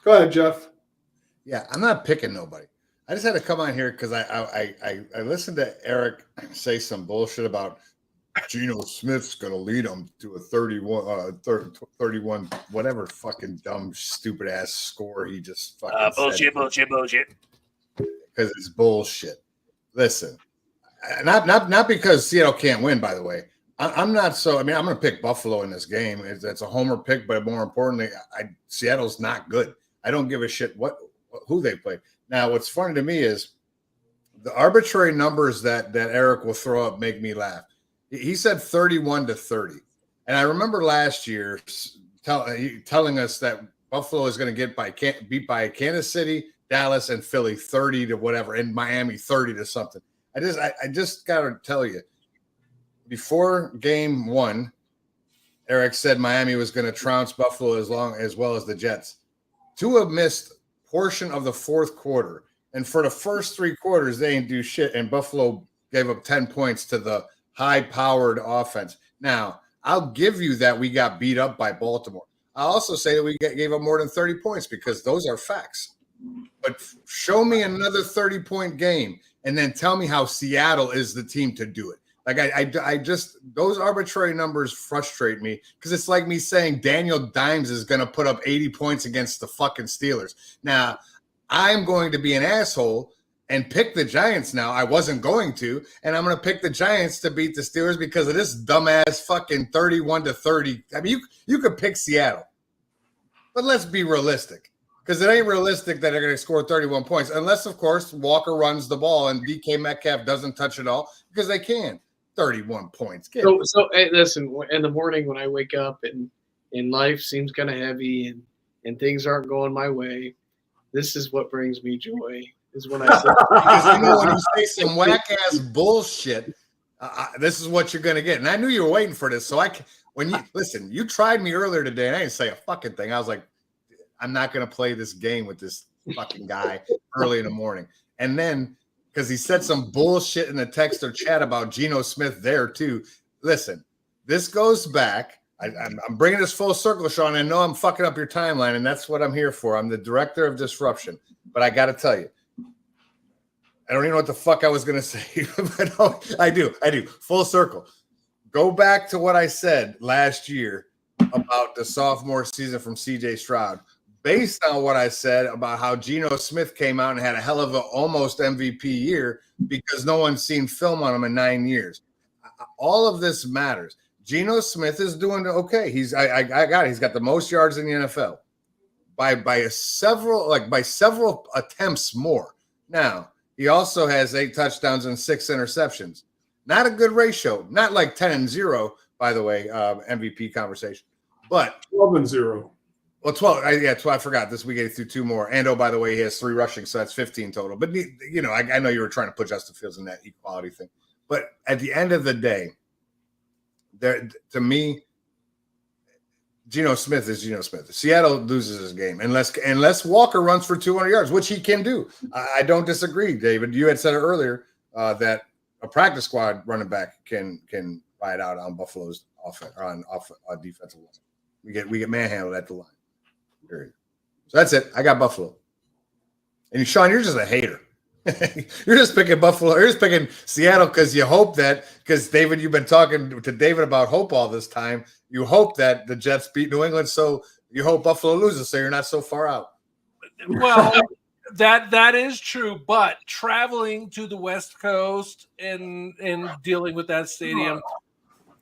Go ahead, Jeff. Yeah, I'm not picking nobody. I just had to come on here because I listened to Eric say some bullshit about Geno Smith's going to lead them to a 31, whatever fucking dumb, stupid ass score he just fucking Bullshit. Because it's bullshit. Listen, not because Seattle can't win, by the way. I'm not so. I mean, I'm going to pick Buffalo in this game. It's a homer pick, but more importantly, Seattle's not good. I don't give a shit who they play. Now, what's funny to me is the arbitrary numbers that Eric will throw up make me laugh. He said 31-30. And I remember last year telling us that Buffalo is going to get beat by Kansas City, Dallas, and Philly 30 to whatever, and Miami 30 to something. I just got to tell you, before game 1, Eric said Miami was going to trounce Buffalo as well as the Jets. Tua missed portion of the fourth quarter, and for the first 3 quarters, they didn't do shit, and Buffalo gave up 10 points to the high-powered offense. Now, I'll give you that we got beat up by Baltimore. I'll also say that we gave up more than 30 points because those are facts. But show me another 30-point game and then tell me how Seattle is the team to do it. Like I just those arbitrary numbers frustrate me because it's like me saying Daniel Dimes is going to put up 80 points against the fucking Steelers. Now, I'm going to be an asshole and pick the Giants now. I wasn't going to, and I'm going to pick the Giants to beat the Steelers because of this dumbass fucking 31-30. I mean, you could pick Seattle, but let's be realistic because it ain't realistic that they're going to score 31 points unless, of course, Walker runs the ball and DK Metcalf doesn't touch it all because they can. 31 points. So hey, listen, in the morning when I wake up and life seems kind of heavy and things aren't going my way, this is what brings me joy. Is when I say because you know when you say some whack ass bullshit, this is what you're gonna get. And I knew you were waiting for this. So you tried me earlier today, and I didn't say a fucking thing. I was like, I'm not gonna play this game with this fucking guy early in the morning. And then because he said some bullshit in the text or chat about Geno Smith there too. Listen, this goes back. I'm bringing this full circle, Sean. I know I'm fucking up your timeline, and that's what I'm here for. I'm the director of disruption. But I got to tell you, I don't even know what the fuck I was going to say. But no, I do. Full circle. Go back to what I said last year about the sophomore season from C.J. Stroud. Based on what I said about how Geno Smith came out and had a hell of a almost MVP year because no one's seen film on him in 9 years. All of this matters. Geno Smith is doing okay. He's got the most yards in the NFL by several attempts more. Now, he also has 8 touchdowns and 6 interceptions. Not a good ratio. Not like 10-0, by the way, MVP conversation. But 12-0. Well, 12. 12. I forgot this week. He threw 2 more. And by the way, he has 3 rushing, so that's 15 total. But you know, I know you were trying to put Justin Fields in that equality thing. But at the end of the day, to me, Geno Smith is Geno Smith. Seattle loses his game unless Walker runs for 200 yards, which he can do. I don't disagree, David. You had said it earlier that a practice squad running back can ride out on Buffalo's offense or on defensive line. We get manhandled at the line. Period. So that's it. I got Buffalo. And Sean, you're just a hater. You're just picking Buffalo. You're just picking Seattle because you hope that because David, you've been talking to David about hope all this time. You hope that the Jets beat New England, so you hope Buffalo loses, so you're not so far out. Well, that is true, but traveling to the West Coast and dealing with that stadium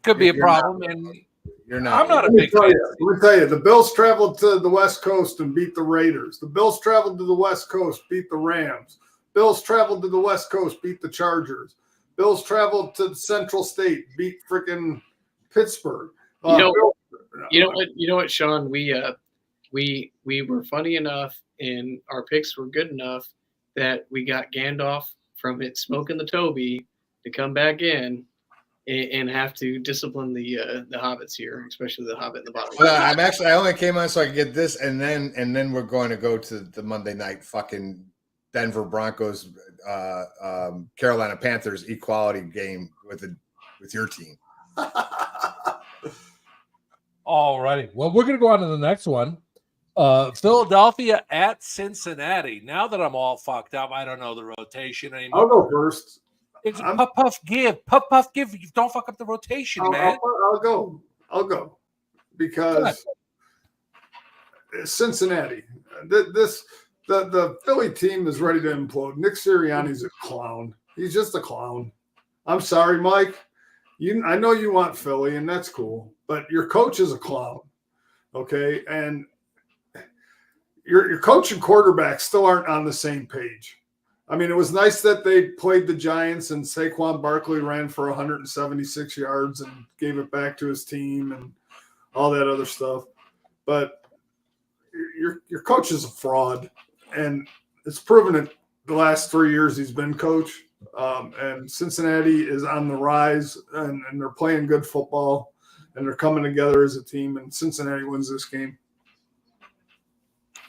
could be a problem. And you're not. I'm not a big fan. Let me tell you, the Bills traveled to the West Coast and beat the Raiders. The Bills traveled to the West Coast, beat the Rams. Bills traveled to the West Coast, beat the Chargers. Bills traveled to Central State, beat freaking Pittsburgh. You know what, Sean? We were funny enough, and our picks were good enough that we got Gandalf from it smoking the Toby to come back in and have to discipline the hobbits here, especially the hobbit in the bottom. Well, I only came on so I could get this, and then we're going to go to the Monday night fucking Denver Broncos, Carolina Panthers equality game with your team. All righty. Well, we're going to go on to the next one. Philadelphia at Cincinnati. Now that I'm all fucked up, I don't know the rotation anymore. I'll go first. It's puff give. Puff give. You don't fuck up the rotation, man. I'll go. Because Cincinnati. The Philly team is ready to implode. Nick Sirianni's a clown. He's just a clown. I'm sorry, Mike. I know you want Philly, and that's cool. But your coach is a clown. Okay? And your coach and quarterback still aren't on the same page. I mean, it was nice that they played the Giants and Saquon Barkley ran for 176 yards and gave it back to his team and all that other stuff. But your coach is a fraud, and it's proven it the last 3 years he's been coach. And Cincinnati is on the rise, and they're playing good football, and they're coming together as a team, and Cincinnati wins this game.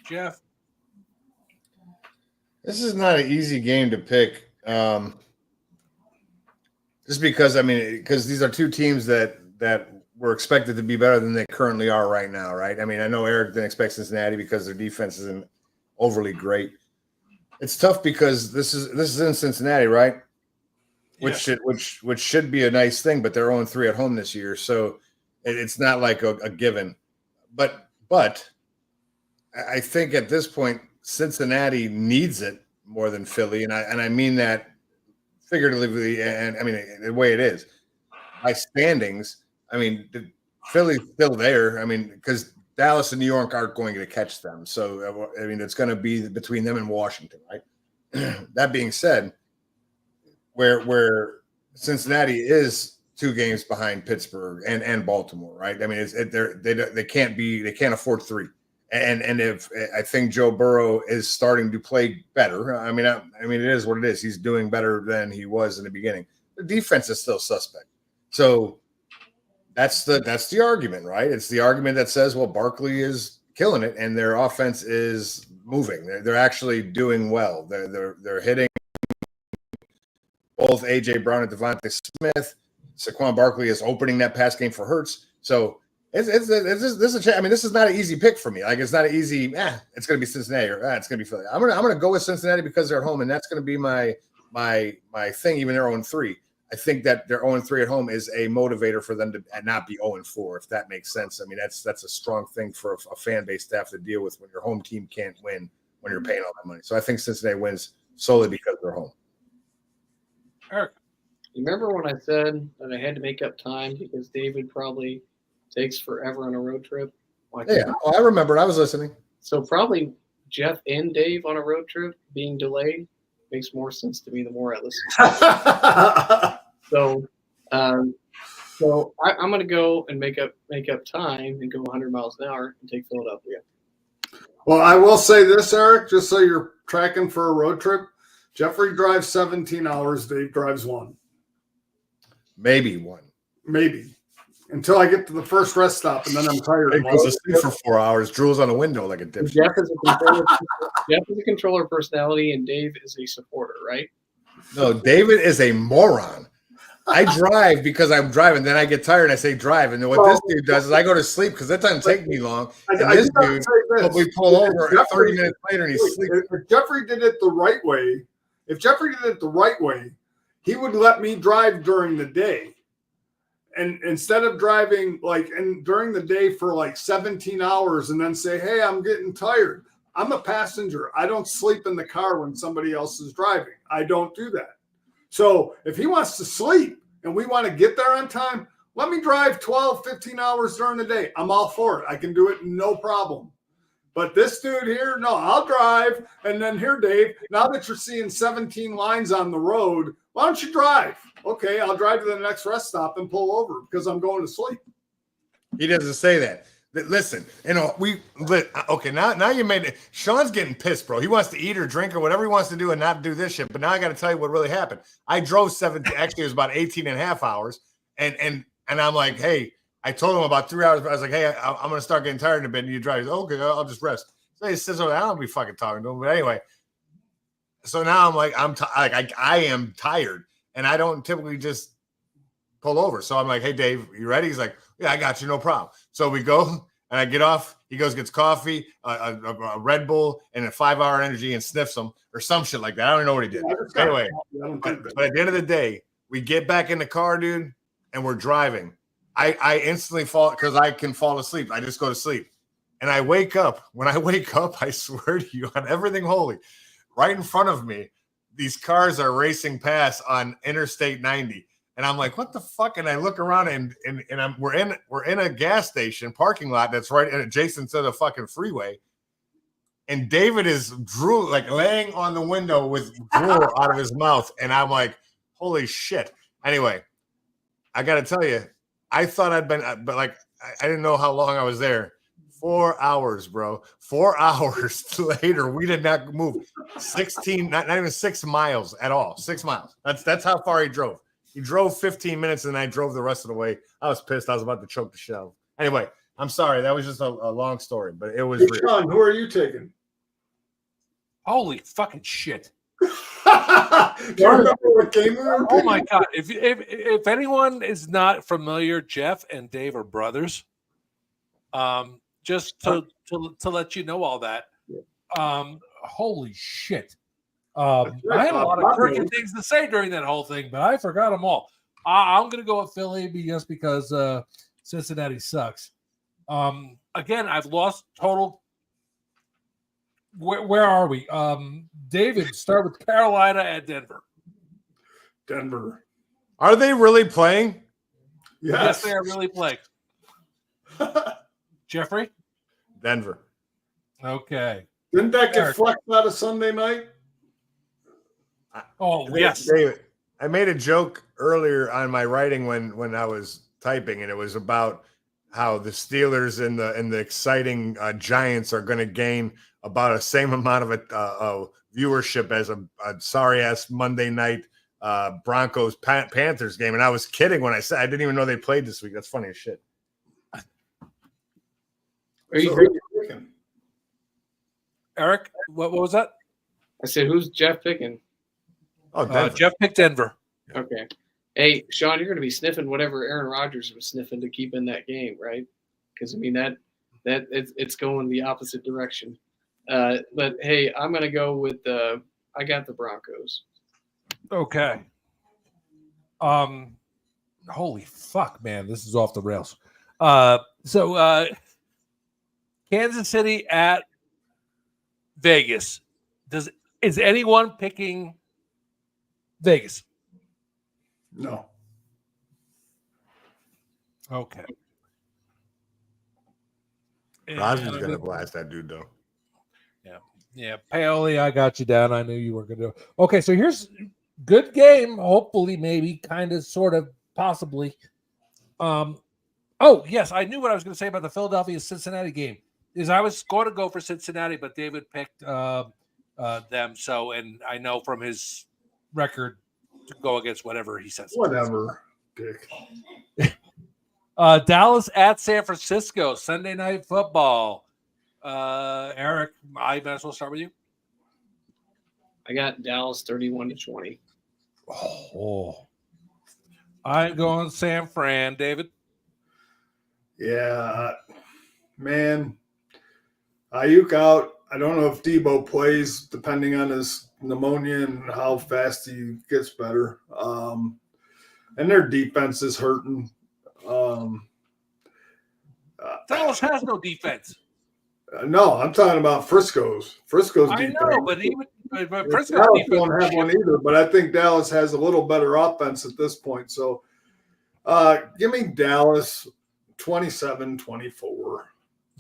Jeff? This is not an easy game to pick. Just because, I mean, because these are two teams that were expected to be better than they currently are right now, right? I mean, I know Eric didn't expect Cincinnati because their defense isn't overly great. It's tough because this is in Cincinnati, right? Which should be a nice thing, but they're 0-3 at home this year, so it's not like a given. But I think at this point Cincinnati needs it more than Philly, and I mean that figuratively, and I mean the way it is. By standings, I mean Philly's still there. I mean, because Dallas and New York aren't going to catch them, so I mean it's going to be between them and Washington, right? That being said, where Cincinnati is 2 games behind Pittsburgh and Baltimore, right? I mean, they can't afford 3. And if I think Joe Burrow is starting to play better, I mean, it is what it is. He's doing better than he was in the beginning. The defense is still suspect. So that's the argument, right? It's the argument that says, well, Barkley is killing it, and their offense is moving. They're actually doing well. They're hitting both A.J. Brown and Devontae Smith. Saquon Barkley is opening that pass game for Hurts. So this is not an easy pick for me. Like, it's not an easy, it's going to be Cincinnati or it's going to be Philly. I'm gonna go with Cincinnati because they're at home, and that's going to be my thing. Even they're 0-3. I think that they're 0-3 at home is a motivator for them to not be 0-4, if that makes sense. I mean, that's a strong thing for a fan base to have to deal with when your home team can't win when you're paying all that money. So I think Cincinnati wins solely because they're home. Eric? You remember when I said that I had to make up time because David probably takes forever on a road trip? Yeah, I remember. I was listening. So probably Jeff and Dave on a road trip being delayed makes more sense to me the more I listen. So I'm going to go and make up time and go 100 miles an hour and take Philadelphia. Well, I will say this, Eric, just so you're tracking for a road trip. Jeffrey drives 17 hours. Dave drives 1. Maybe 1. Maybe. Until I get to the first rest stop, and then I'm tired. He goes to sleep for 4 hours, drools on a window like a dipshit. Jeff is a controller personality, and Dave is a supporter, right? No, David is a moron. I drive because I'm driving. Then I get tired and I say drive. And then what this dude does is I go to sleep because that doesn't take me long. And this dude, we pull over 30 minutes later and he's sleeping. If Jeffrey did it the right way, he would let me drive during the day. And instead of driving during the day for 17 hours and then say, hey, I'm getting tired. I'm a passenger. I don't sleep in the car when somebody else is driving. I don't do that. So if he wants to sleep and we want to get there on time, let me drive 12, 15 hours during the day. I'm all for it. I can do it, no problem. But this dude here, no, I'll drive. And then here, Dave, now that you're seeing 17 lines on the road, why don't you drive? Okay, I'll drive to the next rest stop and pull over because I'm going to sleep. He doesn't say that. Listen, okay, now you made it. Sean's getting pissed, bro. He wants to eat or drink or whatever he wants to do and not do this shit. But now I got to tell you what really happened. I drove 17, actually it was about 18 and a half hours. And I'm like, hey, I told him about 3 hours. But I was like, hey, I'm going to start getting tired in a bit. And you drive. He's like, okay, I'll just rest. So he says, I don't be fucking talking to him. But anyway, so now I'm like, I am tired. And I don't typically just pull over. So I'm like, hey, Dave, you ready? He's like, yeah, I got you. No problem. So we go and I get off. He goes, gets coffee, a Red Bull, and a 5-hour energy and sniffs them or some shit like that. I don't even know what he did. Anyway, but at the end of the day, we get back in the car, dude, and we're driving. I instantly fall because I can fall asleep. I just go to sleep. And I wake up. When I wake up, I swear to you on everything holy, right in front of me, these cars are racing past on Interstate 90. And I'm like, what the fuck? And I look around and we're in a gas station parking lot that's right adjacent to the fucking freeway. and David is like laying on the window with drool out of his mouth, and I'm like, holy shit. Anyway, I got to tell you, I thought I'd been, but like I didn't know how long I was there. 4 hours, bro. 4 hours later, we did not move 16, not even 6 miles at all. 6 miles. That's how far he drove. He drove 15 minutes, and I drove the rest of the way. I was pissed. I was about to choke the shit out. Anyway, I'm sorry. That was just a long story, but it was Hey, real. Sean, who are you taking? Holy fucking shit. Do you remember what game we were Oh my picking? God. If anyone is not familiar, Jeff and Dave are brothers. Just to let you know all that. Holy shit. I had a lot of crooked things to say during that whole thing, but I forgot them all. I'm going to go with Philly just because Cincinnati sucks. Again, I've lost total. Where are we? David, start with Carolina at Denver. Denver. Are they really playing? Yes, they are really playing. Jeffrey? Denver. Okay. Didn't that get Eric. flexed out of Sunday night? Oh, yes. David, I made a joke earlier on my writing when I was typing, and it was about how the Steelers and the exciting Giants are going to gain about the same amount of viewership as a sorry ass Monday night Broncos Panthers game. And I was kidding when I said I didn't even know they played this week. That's funny as shit. Are you? So who are you picking? Eric, what was that? I said, who's Jeff picking? Oh, Denver. Jeff picked Denver. Okay. Hey, Sean, you're going to be sniffing whatever Aaron Rodgers was sniffing to keep in that game, right? Because I mean that it's going the opposite direction. But hey, I'm going to go with I got the Broncos. Okay. Holy fuck, man, this is off the rails. So Kansas City at Vegas. Is anyone picking Vegas? No. Okay. Rosman's going to blast that dude, though. Yeah, Paoli, I got you down. I knew you were going to. Okay, so here's good game. Hopefully, maybe, kind of, sort of, possibly. Oh yes, I knew what I was going to say about the Philadelphia Cincinnati game. Is I was going to go for Cincinnati, but David picked them. So, and I know from his record to go against whatever he says. Whatever, Dick. Dallas at San Francisco, Sunday Night Football. Eric, I might as well start with you. I got Dallas 31-20. Oh, I'm going San Fran. David? Yeah, man. Ayuk out. I don't know if Debo plays, depending on his pneumonia and how fast he gets better. And their defense is hurting. Dallas has no defense. No, I'm talking about Frisco's. Frisco's I defense. know, but Frisco's Dallas defense don't have one either, but I think Dallas has a little better offense at this point. So give me Dallas 27-24. All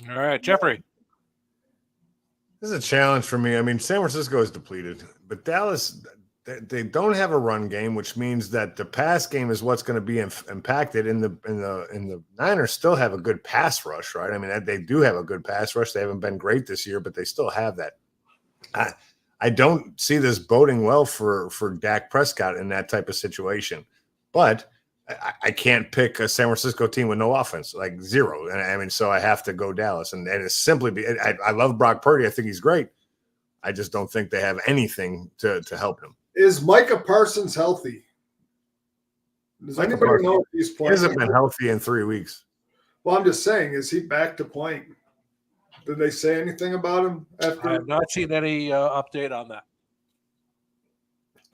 right, Jeffrey. This is a challenge for me. I mean, San Francisco is depleted, but Dallas, they don't have a run game, which means that the pass game is what's going to be impacted. In the Niners still have a good pass rush, right? I mean, they do have a good pass rush. They haven't been great this year, but they still have that. I don't see this boding well for Dak Prescott in that type of situation, but I can't pick a San Francisco team with no offense, like zero. And I mean, so I have to go Dallas, and it's simply I love Brock Purdy. I think he's great. I just don't think they have anything to help him. Is Micah Parsons healthy? Does anybody know if he's playing? He hasn't been healthy in 3 weeks. Well, I'm just saying, is he back to playing? Did they say anything about him after? I have not seen any update on that.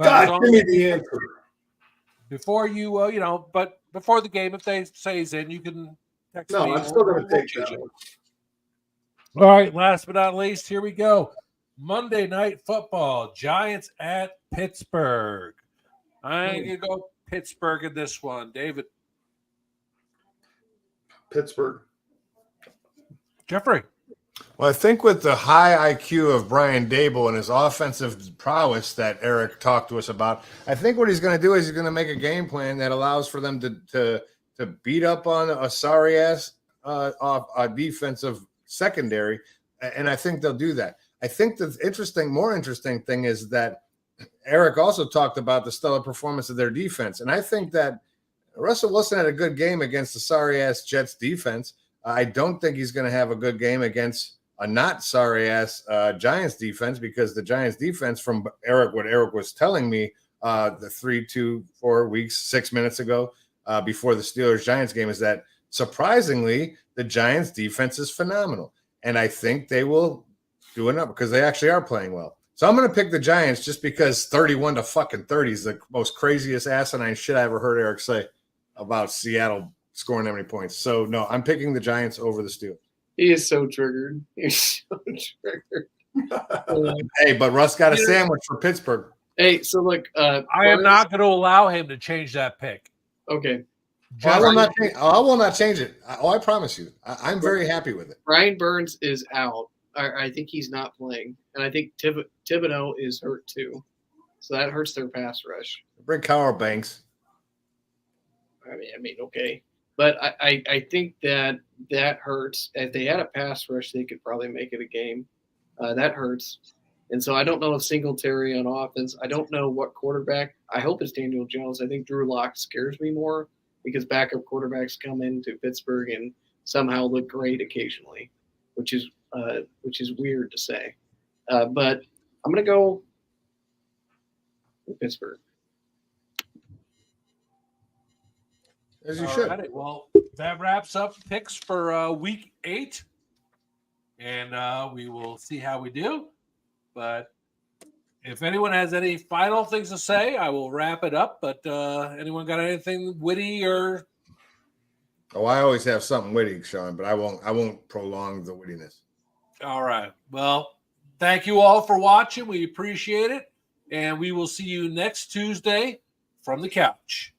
God, give me the answer. Before you, but before the game, if they say he's in, you can text me. No, I'm still going to take that one. All right, last but not least, here we go. Monday Night Football, Giants at Pittsburgh. I'm going to go Pittsburgh in this one. David? Pittsburgh. Jeffrey? Well, I think with the high IQ of Brian Dable and his offensive prowess that Eric talked to us about, I think what he's going to do is he's going to make a game plan that allows for them to beat up on a sorry ass defensive secondary, and I think they'll do that. I think the more interesting thing is that Eric also talked about the stellar performance of their defense, and I think that Russell Wilson had a good game against the sorry ass Jets defense. I don't think he's going to have a good game against a not sorry ass Giants defense, because the Giants defense, from what Eric was telling me the 4 weeks, 6 minutes ago before the Steelers Giants game, is that surprisingly the Giants defense is phenomenal. And I think they will do enough because they actually are playing well. So I'm going to pick the Giants just because 31-30 is the most craziest asinine shit I ever heard Eric say about Seattle scoring that many points. So no, I'm picking the Giants over the Steelers. He is so triggered. He's so triggered. Hey, but Russ got a sandwich for Pittsburgh. Hey, so look, I am not going to allow him to change that pick. Okay. I will not change it. I promise you. I'm very happy with it. Brian Burns is out. I think he's not playing. And I think Thibodeau is hurt too. So that hurts their pass rush. Bring Carl Banks. I mean, okay. But I think that hurts. If they had a pass rush, they could probably make it a game. That hurts. And so I don't know if Singletary on offense. I don't know what quarterback. I hope it's Daniel Jones. I think Drew Lock scares me more because backup quarterbacks come into Pittsburgh and somehow look great occasionally, which is weird to say. But I'm going to go with Pittsburgh. As you should. Right. Well, that wraps up picks for week 8. And we will see how we do. But if anyone has any final things to say, I will wrap it up. But anyone got anything witty or? Oh, I always have something witty, Sean, but I won't prolong the wittiness. All right. Well, thank you all for watching. We appreciate it. And we will see you next Tuesday from the couch.